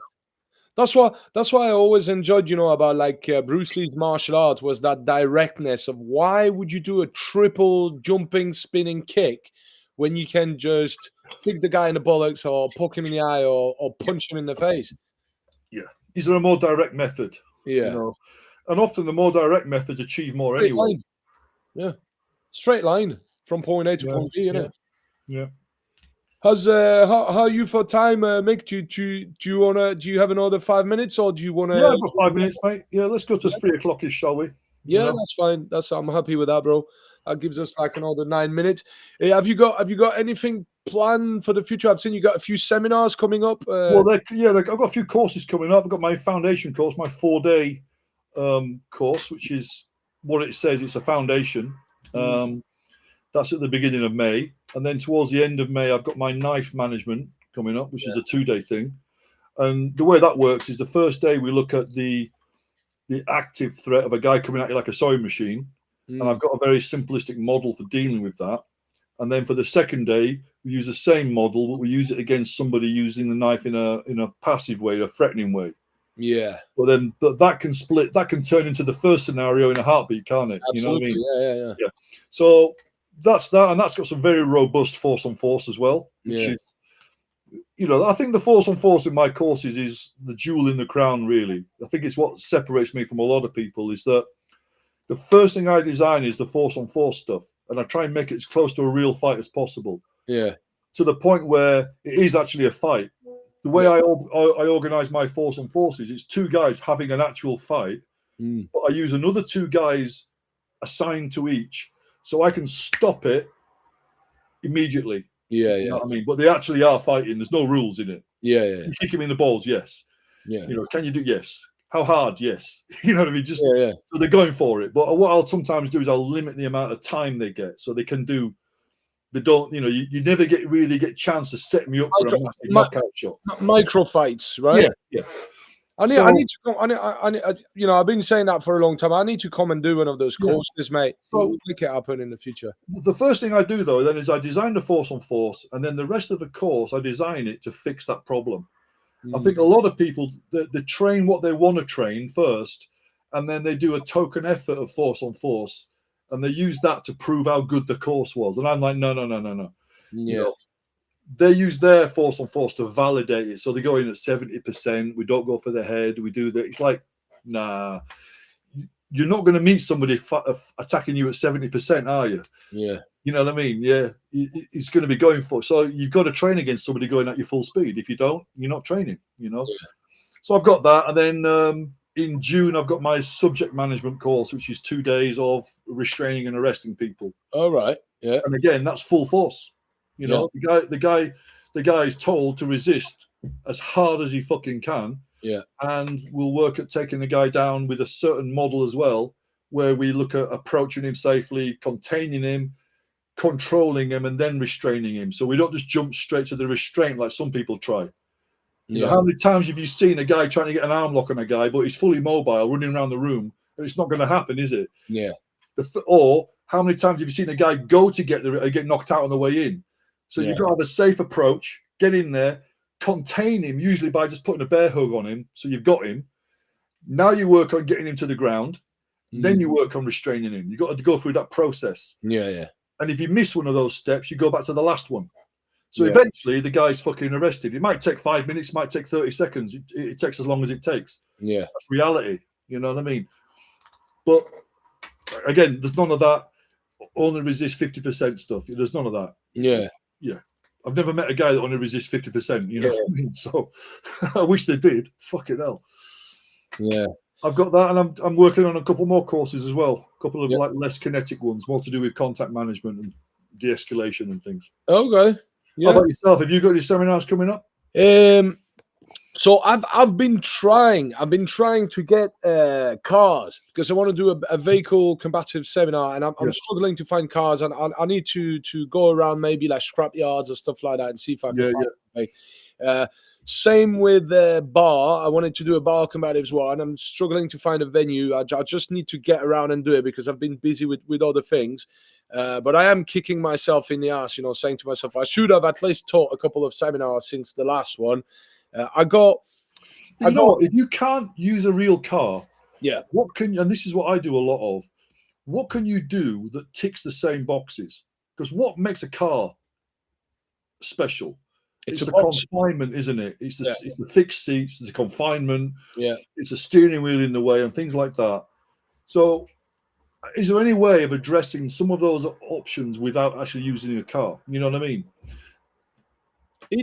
That's why I always enjoyed, you know, about like Bruce Lee's martial art was that directness of why would you do a triple jumping spinning kick when you can just kick the guy in the bollocks or poke him in the eye or punch him in the face? Yeah. Is there a more direct method? Yeah. You know? And often the more direct methods achieve more Straight anyway. line. Yeah. Straight line from point A to point B, yeah. Yeah. How's how are you for time, Mick? Do you have another 5 minutes or do you want to? Yeah, I've got 5 minutes, mate. Yeah, let's go to 3 o'clock-ish, shall we? Yeah, that's fine. I'm happy with that, bro. That gives us like another 9 minutes. Have you got anything planned for the future? I've seen you got a few seminars coming up. Well, I've got a few courses coming up. I've got my foundation course, my 4-day course, which is what it says. It's a foundation. That's at the beginning of May. And then towards the end of May, I've got my knife management coming up, which is a 2-day thing. And the way that works is the first day we look at the active threat of a guy coming at you like a sewing machine. And I've got a very simplistic model for dealing with that. And then for the second day, we use the same model, but we use it against somebody using the knife in a passive way, a threatening way. Yeah. But then that can split, that can turn into the first scenario in a heartbeat, can't it? Absolutely. You know what I mean? Yeah. So that's that, and that's got some very robust force on force as well, which is, I think the force on force in my courses is the jewel in the crown, really. I think it's what separates me from a lot of people, is that the first thing I design is the force on force stuff, and I try and make it as close to a real fight as possible. Yeah. To the point where it is actually a fight. The way I organize my force on forces, it's two guys having an actual fight, but I use another two guys assigned to each, so I can stop it immediately. Yeah. You know what I mean? But they actually are fighting. There's no rules in it. Yeah. You kick him in the balls, yes. Yeah. Can you do? Yes. How hard? Yes. You know what I mean? Just so they're going for it. But what I'll sometimes do is I'll limit the amount of time they get, so they can do. They don't. You never really get chance to set me up for a massive knockout shot. Micro fights, right? Yeah. I need to. I've been saying that for a long time. I need to come and do one of those courses, mate. So we'll make it happen in the future. The first thing I do though, then, is I design the force on force, and then the rest of the course I design it to fix that problem. I think a lot of people they train what they want to train first, and then they do a token effort of force on force, and they use that to prove how good the course was. And I'm like, no. Yeah. They use their force on force to validate it. So they go in at 70%. We don't go for the head. We do that. It's like, nah, you're not going to meet somebody attacking you at 70%, are you? Yeah. You know what I mean? Yeah. It's going to be going for. So you've got to train against somebody going at your full speed. If you don't, you're not training, Yeah. So I've got that. And then in June, I've got my subject management course, which is 2 days of restraining and arresting people. All right. Yeah. And again, that's full force. The guy is told to resist as hard as he fucking can. Yeah. And we'll work at taking the guy down with a certain model as well, where we look at approaching him safely, containing him, controlling him, and then restraining him. So we don't just jump straight to the restraint like some people try. How many times have you seen a guy trying to get an arm lock on a guy, but he's fully mobile, running around the room, and it's not going to happen, is it? Yeah. Or how many times have you seen a guy go to get knocked out on the way in? So you've got to have a safe approach, get in there, contain him, usually by just putting a bear hug on him. So you've got him. Now you work on getting him to the ground. Then you work on restraining him. You've got to go through that process. Yeah. And if you miss one of those steps, you go back to the last one. So eventually the guy's fucking arrested. It might take 5 minutes, it might take 30 seconds. It takes as long as it takes. Yeah. That's reality. You know what I mean? But again, there's none of that. Only resist 50% stuff. There's none of that. Yeah. I've never met a guy that only resists 50%. You know what I mean? So I wish they did. Fucking hell. Yeah. I've got that, and I'm working on a couple more courses as well. A couple of like less kinetic ones, more to do with contact management and de-escalation and things. Okay. Yeah. How about yourself? Have you got any seminars coming up? So I've been trying to get cars, because I want to do a vehicle combative seminar, and I'm struggling to find cars, and I need to go around maybe like scrap yards or stuff like that and see if I can find same with the bar. I wanted to do a bar combatives one. I'm struggling to find a venue. I just need to get around and do it because I've been busy with other things. But I am kicking myself in the ass, saying to myself, I should have at least taught a couple of seminars since the last one. If you can't use a real car, what can you, and this is what I do a lot of, what can you do that ticks the same boxes? Because what makes a car special? It's the confinement, isn't it? It's the fixed seats, it's the confinement, it's a steering wheel in the way and things like that. So is there any way of addressing some of those options without actually using a car? You know what I mean?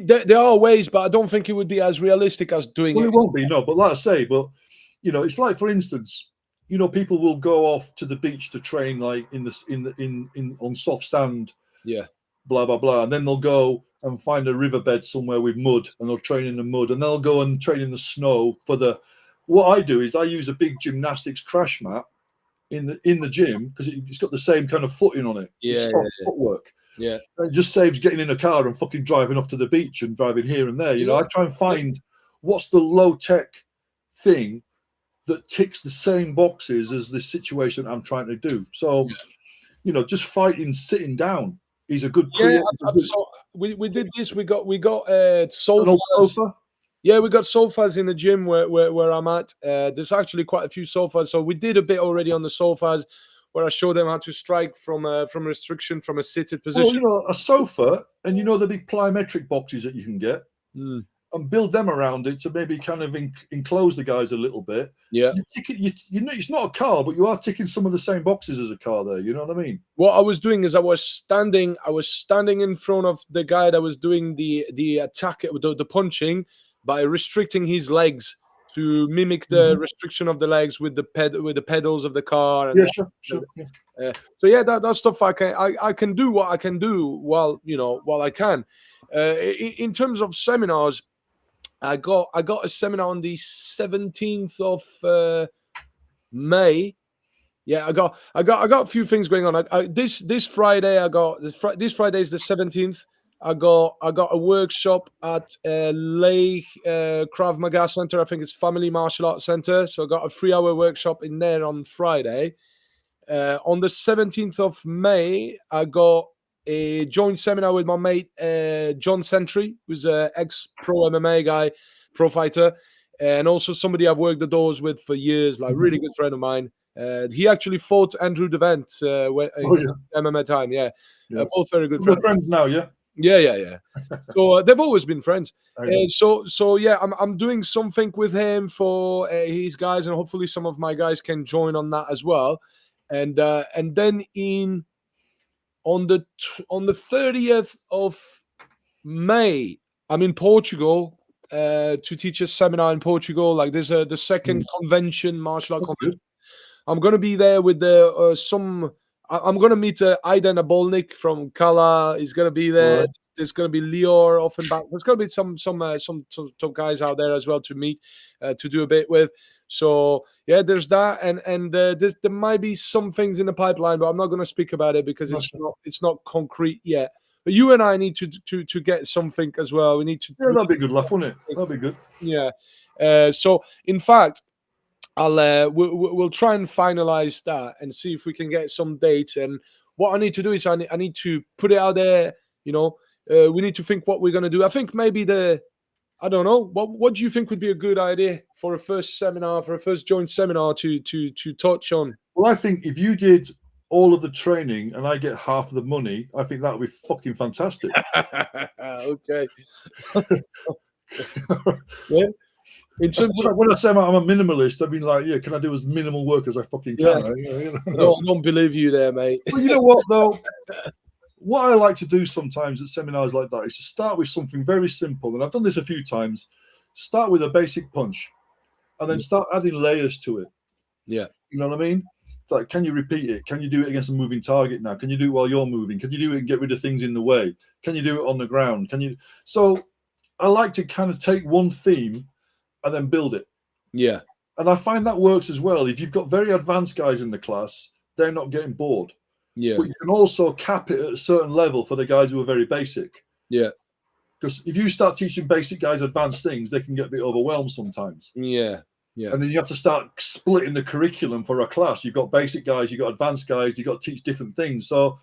There are ways, but I don't think it would be as realistic as doing it. It won't be, no. But like I say, it's like, for instance, people will go off to the beach to train, like on soft sand, blah blah blah, and then they'll go and find a riverbed somewhere with mud, and they'll train in the mud, and they'll go and train in the snow. What I do is I use a big gymnastics crash mat in the gym, because it's got the same kind of footing on it. Footwork. It just saves getting in a car and fucking driving off to the beach and driving here and there. I try and find what's the low tech thing that ticks the same boxes as the situation I'm trying to do. So, you know, just fighting sitting down is a good So we did this. We got an sofas. old sofa. Yeah, we got sofas in the gym where I'm at. There's actually quite a few sofas. So we did a bit already on the sofas where I showed them how to strike from restriction from a seated position. Well, you know, a sofa, and you know the big plyometric boxes that you can get, and build them around it to maybe kind of enclose the guys a little bit. Yeah, you know, it's not a car, but you are ticking some of the same boxes as a car there. You know what I mean? What I was doing is I was standing in front of the guy that was doing the attack, the punching, by restricting his legs to mimic the restriction of the legs with the pedals of the car. And sure. Yeah. So yeah, that stuff I can do what I can do while I can. In terms of seminars, I got a seminar on the 17th of May. Yeah, I got a few things going on. This Friday this Friday is the 17th. I got a workshop at Lake Krav Maga Center. I think it's Family Martial Arts Center. So I got a 3-hour workshop in there on Friday. On the 17th of May, I got a joint seminar with my mate John Sentry, who's an ex-pro MMA guy, pro fighter, and also somebody I've worked the doors with for years, like really good friend of mine. He actually fought Andrew Devant MMA time. Yeah. Both very good friends. We're friends now, yeah. Yeah. So they've always been friends. So yeah, I'm doing something with him for his guys, and hopefully some of my guys can join on that as well. And then on the 30th of May, I'm in Portugal to teach a seminar in Portugal. Like there's the second convention, martial art convention. Good. I'm gonna be there with I'm gonna meet Aidan Abolnik from Kala. He's gonna be there. Right. There's gonna be Lior Offenbach. There's gonna be some guys out there as well to meet, to do a bit with. So yeah, there's that, and there might be some things in the pipeline, but I'm not gonna speak about it because it's not concrete yet. But you and I need to get something as well. We need to. Yeah, that'd be a good laugh, wouldn't it? That'd be good. Yeah. So in fact, we'll try and finalize that and see if we can get some dates. And what I need to do is I need to put it out there. You know, we need to think what we're gonna do. I think maybe I don't know. What do you think would be a good idea for a first seminar, for a first joint seminar to touch on? Well, I think if you did all of the training and I get half of the money, I think that would be fucking fantastic. Okay. Yeah. When I say I'm a minimalist, I mean like, yeah, can I do as minimal work as I fucking can? Yeah. I don't believe you there, mate. But you know what, though? What I like to do sometimes at seminars like that is to start with something very simple. And I've done this a few times. Start with a basic punch and then start adding layers to it. Yeah. You know what I mean? It's like, can you repeat it? Can you do it against a moving target now? Can you do it while you're moving? Can you do it and get rid of things in the way? Can you do it on the ground? So I like to kind of take one theme and then build it. Yeah. And I find that works as well. If you've got very advanced guys in the class, they're not getting bored. Yeah. But you can also cap it at a certain level for the guys who are very basic. Yeah. Because if you start teaching basic guys advanced things, they can get a bit overwhelmed sometimes. Yeah. Yeah. And then you have to start splitting the curriculum for a class. You've got basic guys, you've got advanced guys, you've got to teach different things. So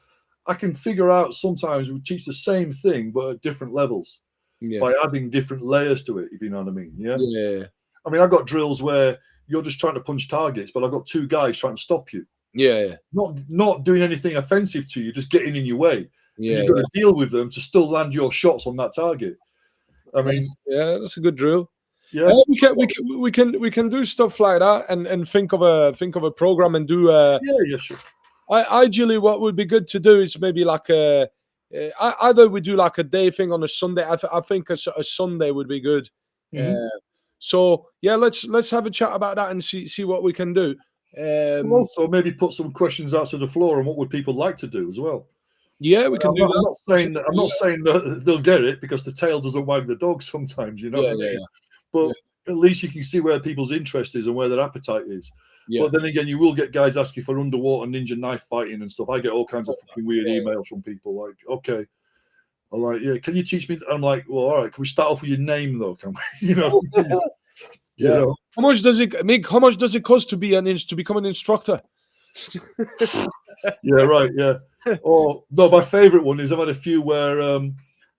I can figure out sometimes we teach the same thing, but at different levels. Yeah. By adding different layers to it, if you know what I mean. Yeah. Yeah. I mean, I've got drills where you're just trying to punch targets, but I've got two guys trying to stop you. Yeah. Not doing anything offensive to you, just getting in your way. Yeah. You've got to deal with them to still land your shots on that target. I mean, that's a good drill. Yeah, we can do stuff like that and think of a program and do. Yeah, sure. Ideally, what would be good to do is maybe like either we do like a day thing on a Sunday. I think a Sunday would be good. So yeah, let's have a chat about that and see what we can do. Also, maybe put some questions out to the floor on what would people like to do as well. Yeah, we can do that. I'm not saying that they'll get it because the tail doesn't wag the dog sometimes, you know what I mean? Yeah. But at least you can see where people's interest is and where their appetite is. Yeah. But then again, you will get guys asking for underwater ninja knife fighting and stuff. I get all kinds of fucking weird emails from people like, okay, I'm like, yeah, can you teach me? I'm like, well, all right, can we start off with your name though? Can we, you know? You Yeah. know? How much does it make? How much does it cost to be to become an instructor? Yeah, right, yeah. Oh no, my favorite one is I've had a few where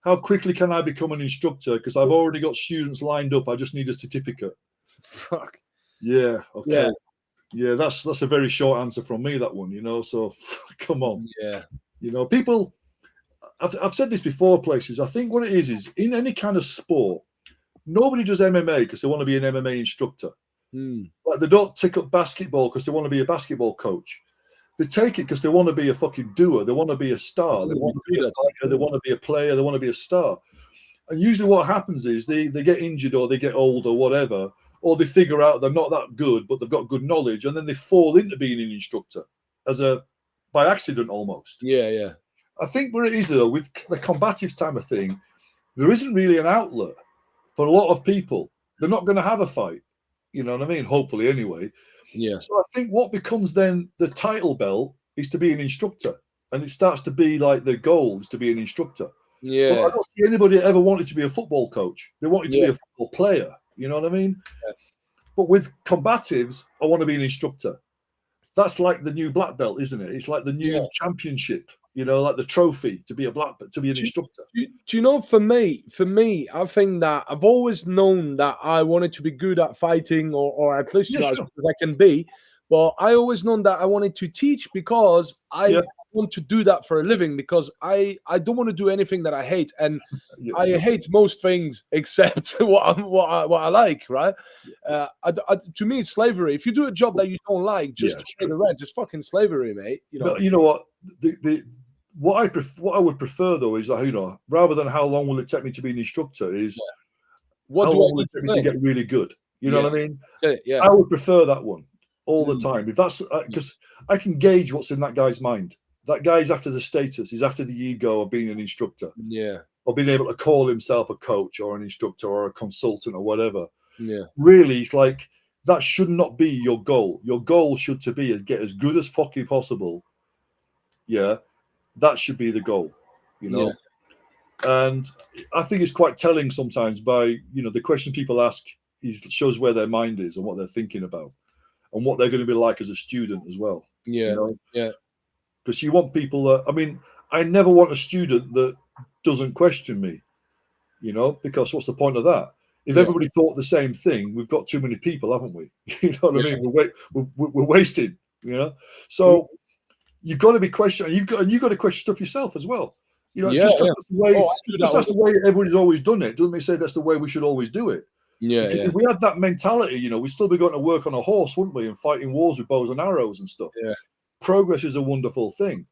how quickly can I become an instructor? Because I've already got students lined up. I just need a certificate. Fuck. Yeah, okay. Yeah. Yeah, that's a very short answer from me, that one, you know. So come on. Yeah. You know, people I've said this before places. I think what it is in any kind of sport, nobody does MMA because they want to be an MMA instructor. Mm. Like they don't take up basketball because they want to be a basketball coach. They take it because they want to be a fucking doer. They want to be a star. They want to be a fighter. They want to be a player. They want to be a star. And usually what happens is they get injured or they get old or whatever, or they figure out they're not that good, but they've got good knowledge, and then they fall into being an instructor by accident almost. Yeah, yeah. I think where it is though, with the combatives type of thing, there isn't really an outlet for a lot of people. They're not going to have a fight. You know what I mean? Hopefully anyway. Yeah. So I think what becomes then the title belt is to be an instructor. And it starts to be like the goal is to be an instructor. Yeah. But I don't see anybody that ever wanted to be a football coach. They wanted to be a football player. You know what I mean? Yeah. But with combatives, I want to be an instructor. That's like the new black belt, isn't it? It's like the new championship, you know, like the trophy to be an instructor. Do you know, for me, I think that I've always known that I wanted to be good at fighting, or at least as good as I can be. But I always known that I wanted to teach because I want to do that for a living, because I don't want to do anything that I hate, and I hate most things except what I like, right? To me, it's slavery. If you do a job that you don't like just to pay the rent, it's fucking slavery, mate. You know. But you know what? What I would prefer though is that, you know, rather than how long will it take me to be an instructor, is what how do long I will need it take to me to get really good? You know what I mean? Yeah. I would prefer that one all the time. If that's because I can gauge what's in that guy's mind. That guy's after the status. He's after the ego of being an instructor. Yeah. Or being able to call himself a coach or an instructor or a consultant or whatever. Yeah. Really, it's like that should not be your goal. Your goal should to be get as good as fucking possible. Yeah. That should be the goal, you know. And I think it's quite telling sometimes by, you know, the question people ask shows where their mind is and what they're thinking about and what they're going to be like as a student as well. Yeah. You know? Yeah. Because you want people that, I mean, I never want a student that doesn't question me, you know, because what's the point of that? If everybody thought the same thing, we've got too many people, haven't we? You know what I mean? We're wasting, you know. So you've got to be questioning. You've got to question stuff yourself as well. You know, just that's the way everybody's always done it. Doesn't mean say that's the way we should always do it. Yeah. Because if we had that mentality, you know, we'd still be going to work on a horse, wouldn't we, and fighting wars with bows and arrows and stuff. Yeah. Progress is a wonderful thing,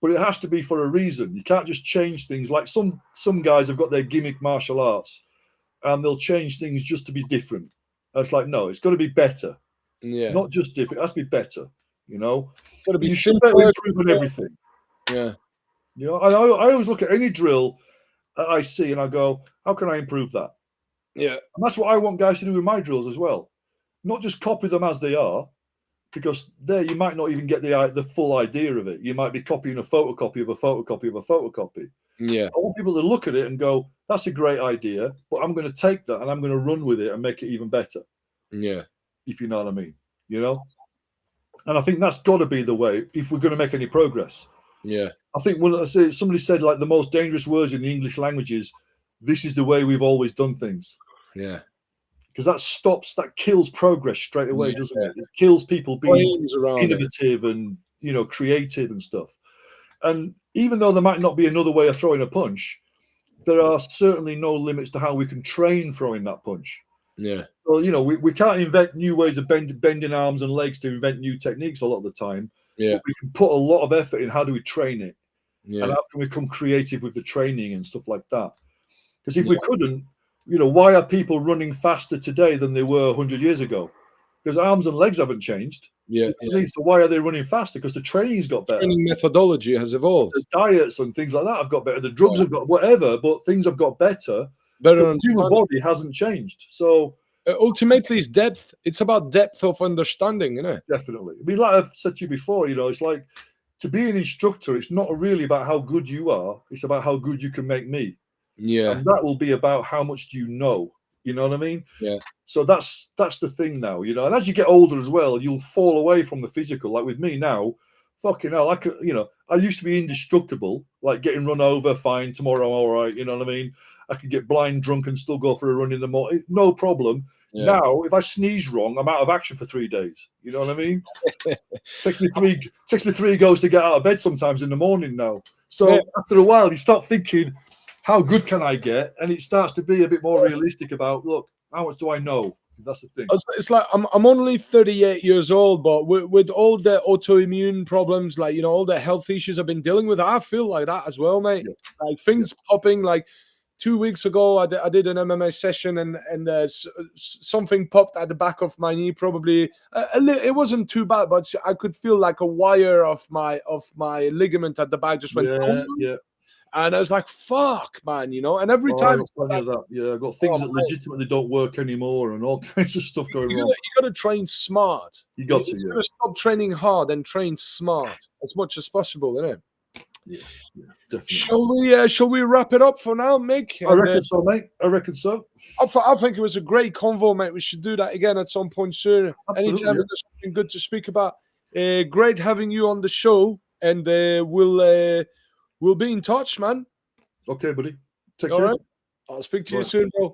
but it has to be for a reason. You can't just change things. Like some guys have got their gimmick martial arts, and they'll change things just to be different. It's like, no, it's got to be better. Yeah. Not just different. It has to be better. You know, it's got to be simple. Improve on everything. Yeah. You know, and I always look at any drill that I see and I go, how can I improve that? Yeah. And that's what I want guys to do with my drills as well. Not just copy them as they are, because there you might not even get the full idea of it. You might be copying a photocopy of a photocopy of a photocopy. Yeah. I want people to look at it and go, that's a great idea, but I'm going to take that and I'm going to run with it and make it even better. Yeah. If you know what I mean, you know? And I think that's got to be the way if we're going to make any progress. Yeah. I think somebody said like the most dangerous words in the English language is, this is the way we've always done things. Yeah. Because that kills progress straight away, doesn't it? It kills people being innovative and, you know, creative and stuff. And even though there might not be another way of throwing a punch, there are certainly no limits to how we can train throwing that punch. Yeah. So, you know, we can't invent new ways of bending arms and legs to invent new techniques a lot of the time. Yeah. But we can put a lot of effort in how do we train it. Yeah. And how can we become creative with the training and stuff like that? Because if we couldn't, you know, why are people running faster today than they were 100 years ago? Because arms and legs haven't changed. Yeah. So why are they running faster? Because the training's got better. Training methodology has evolved. The diets and things like that have got better. The drugs have got whatever, but things have got better. The human body hasn't changed. So ultimately, it's depth. It's about depth of understanding, you know. Definitely. I mean, like I've said to you before, you know, it's like to be an instructor, it's not really about how good you are. It's about how good you can make me. Yeah. And that will be about how much do you know. You know what I mean? Yeah. So that's the thing now, you know. And as you get older as well, you'll fall away from the physical. Like with me now, fucking hell, I could, you know, I used to be indestructible, like getting run over, fine, tomorrow, all right, you know what I mean? I could get blind drunk and still go for a run in the morning, no problem. Yeah. Now, if I sneeze wrong, I'm out of action for 3 days. You know what I mean? takes me three goes to get out of bed sometimes in the morning now. So after a while, you start thinking, how good can I get? And it starts to be a bit more realistic about, look, how much do I know? That's the thing. It's like I'm only 38 years old, but with all the autoimmune problems, like, you know, all the health issues I've been dealing with, I feel like that as well, mate. Yeah. Like things popping. Like 2 weeks ago, I did an MMA session, and something popped at the back of my knee. Probably it wasn't too bad, but I could feel like a wire of my ligament at the back just went. Yeah. And I was like, "Fuck, man," you know. And every time, I've got things that legitimately don't work anymore, and all kinds of stuff going wrong. You got to train smart. You got to. Got to stop training hard and train smart as much as possible, isn't it? Yeah, definitely. Shall we wrap it up for now, Mick? I reckon so, mate. I reckon so. I think it was a great convo, mate. We should do that again at some point soon. Absolutely, anytime there's something good to speak about. Great having you on the show, and we'll be in touch, man. Okay, buddy. Take All care. right. I'll speak to you soon, bro.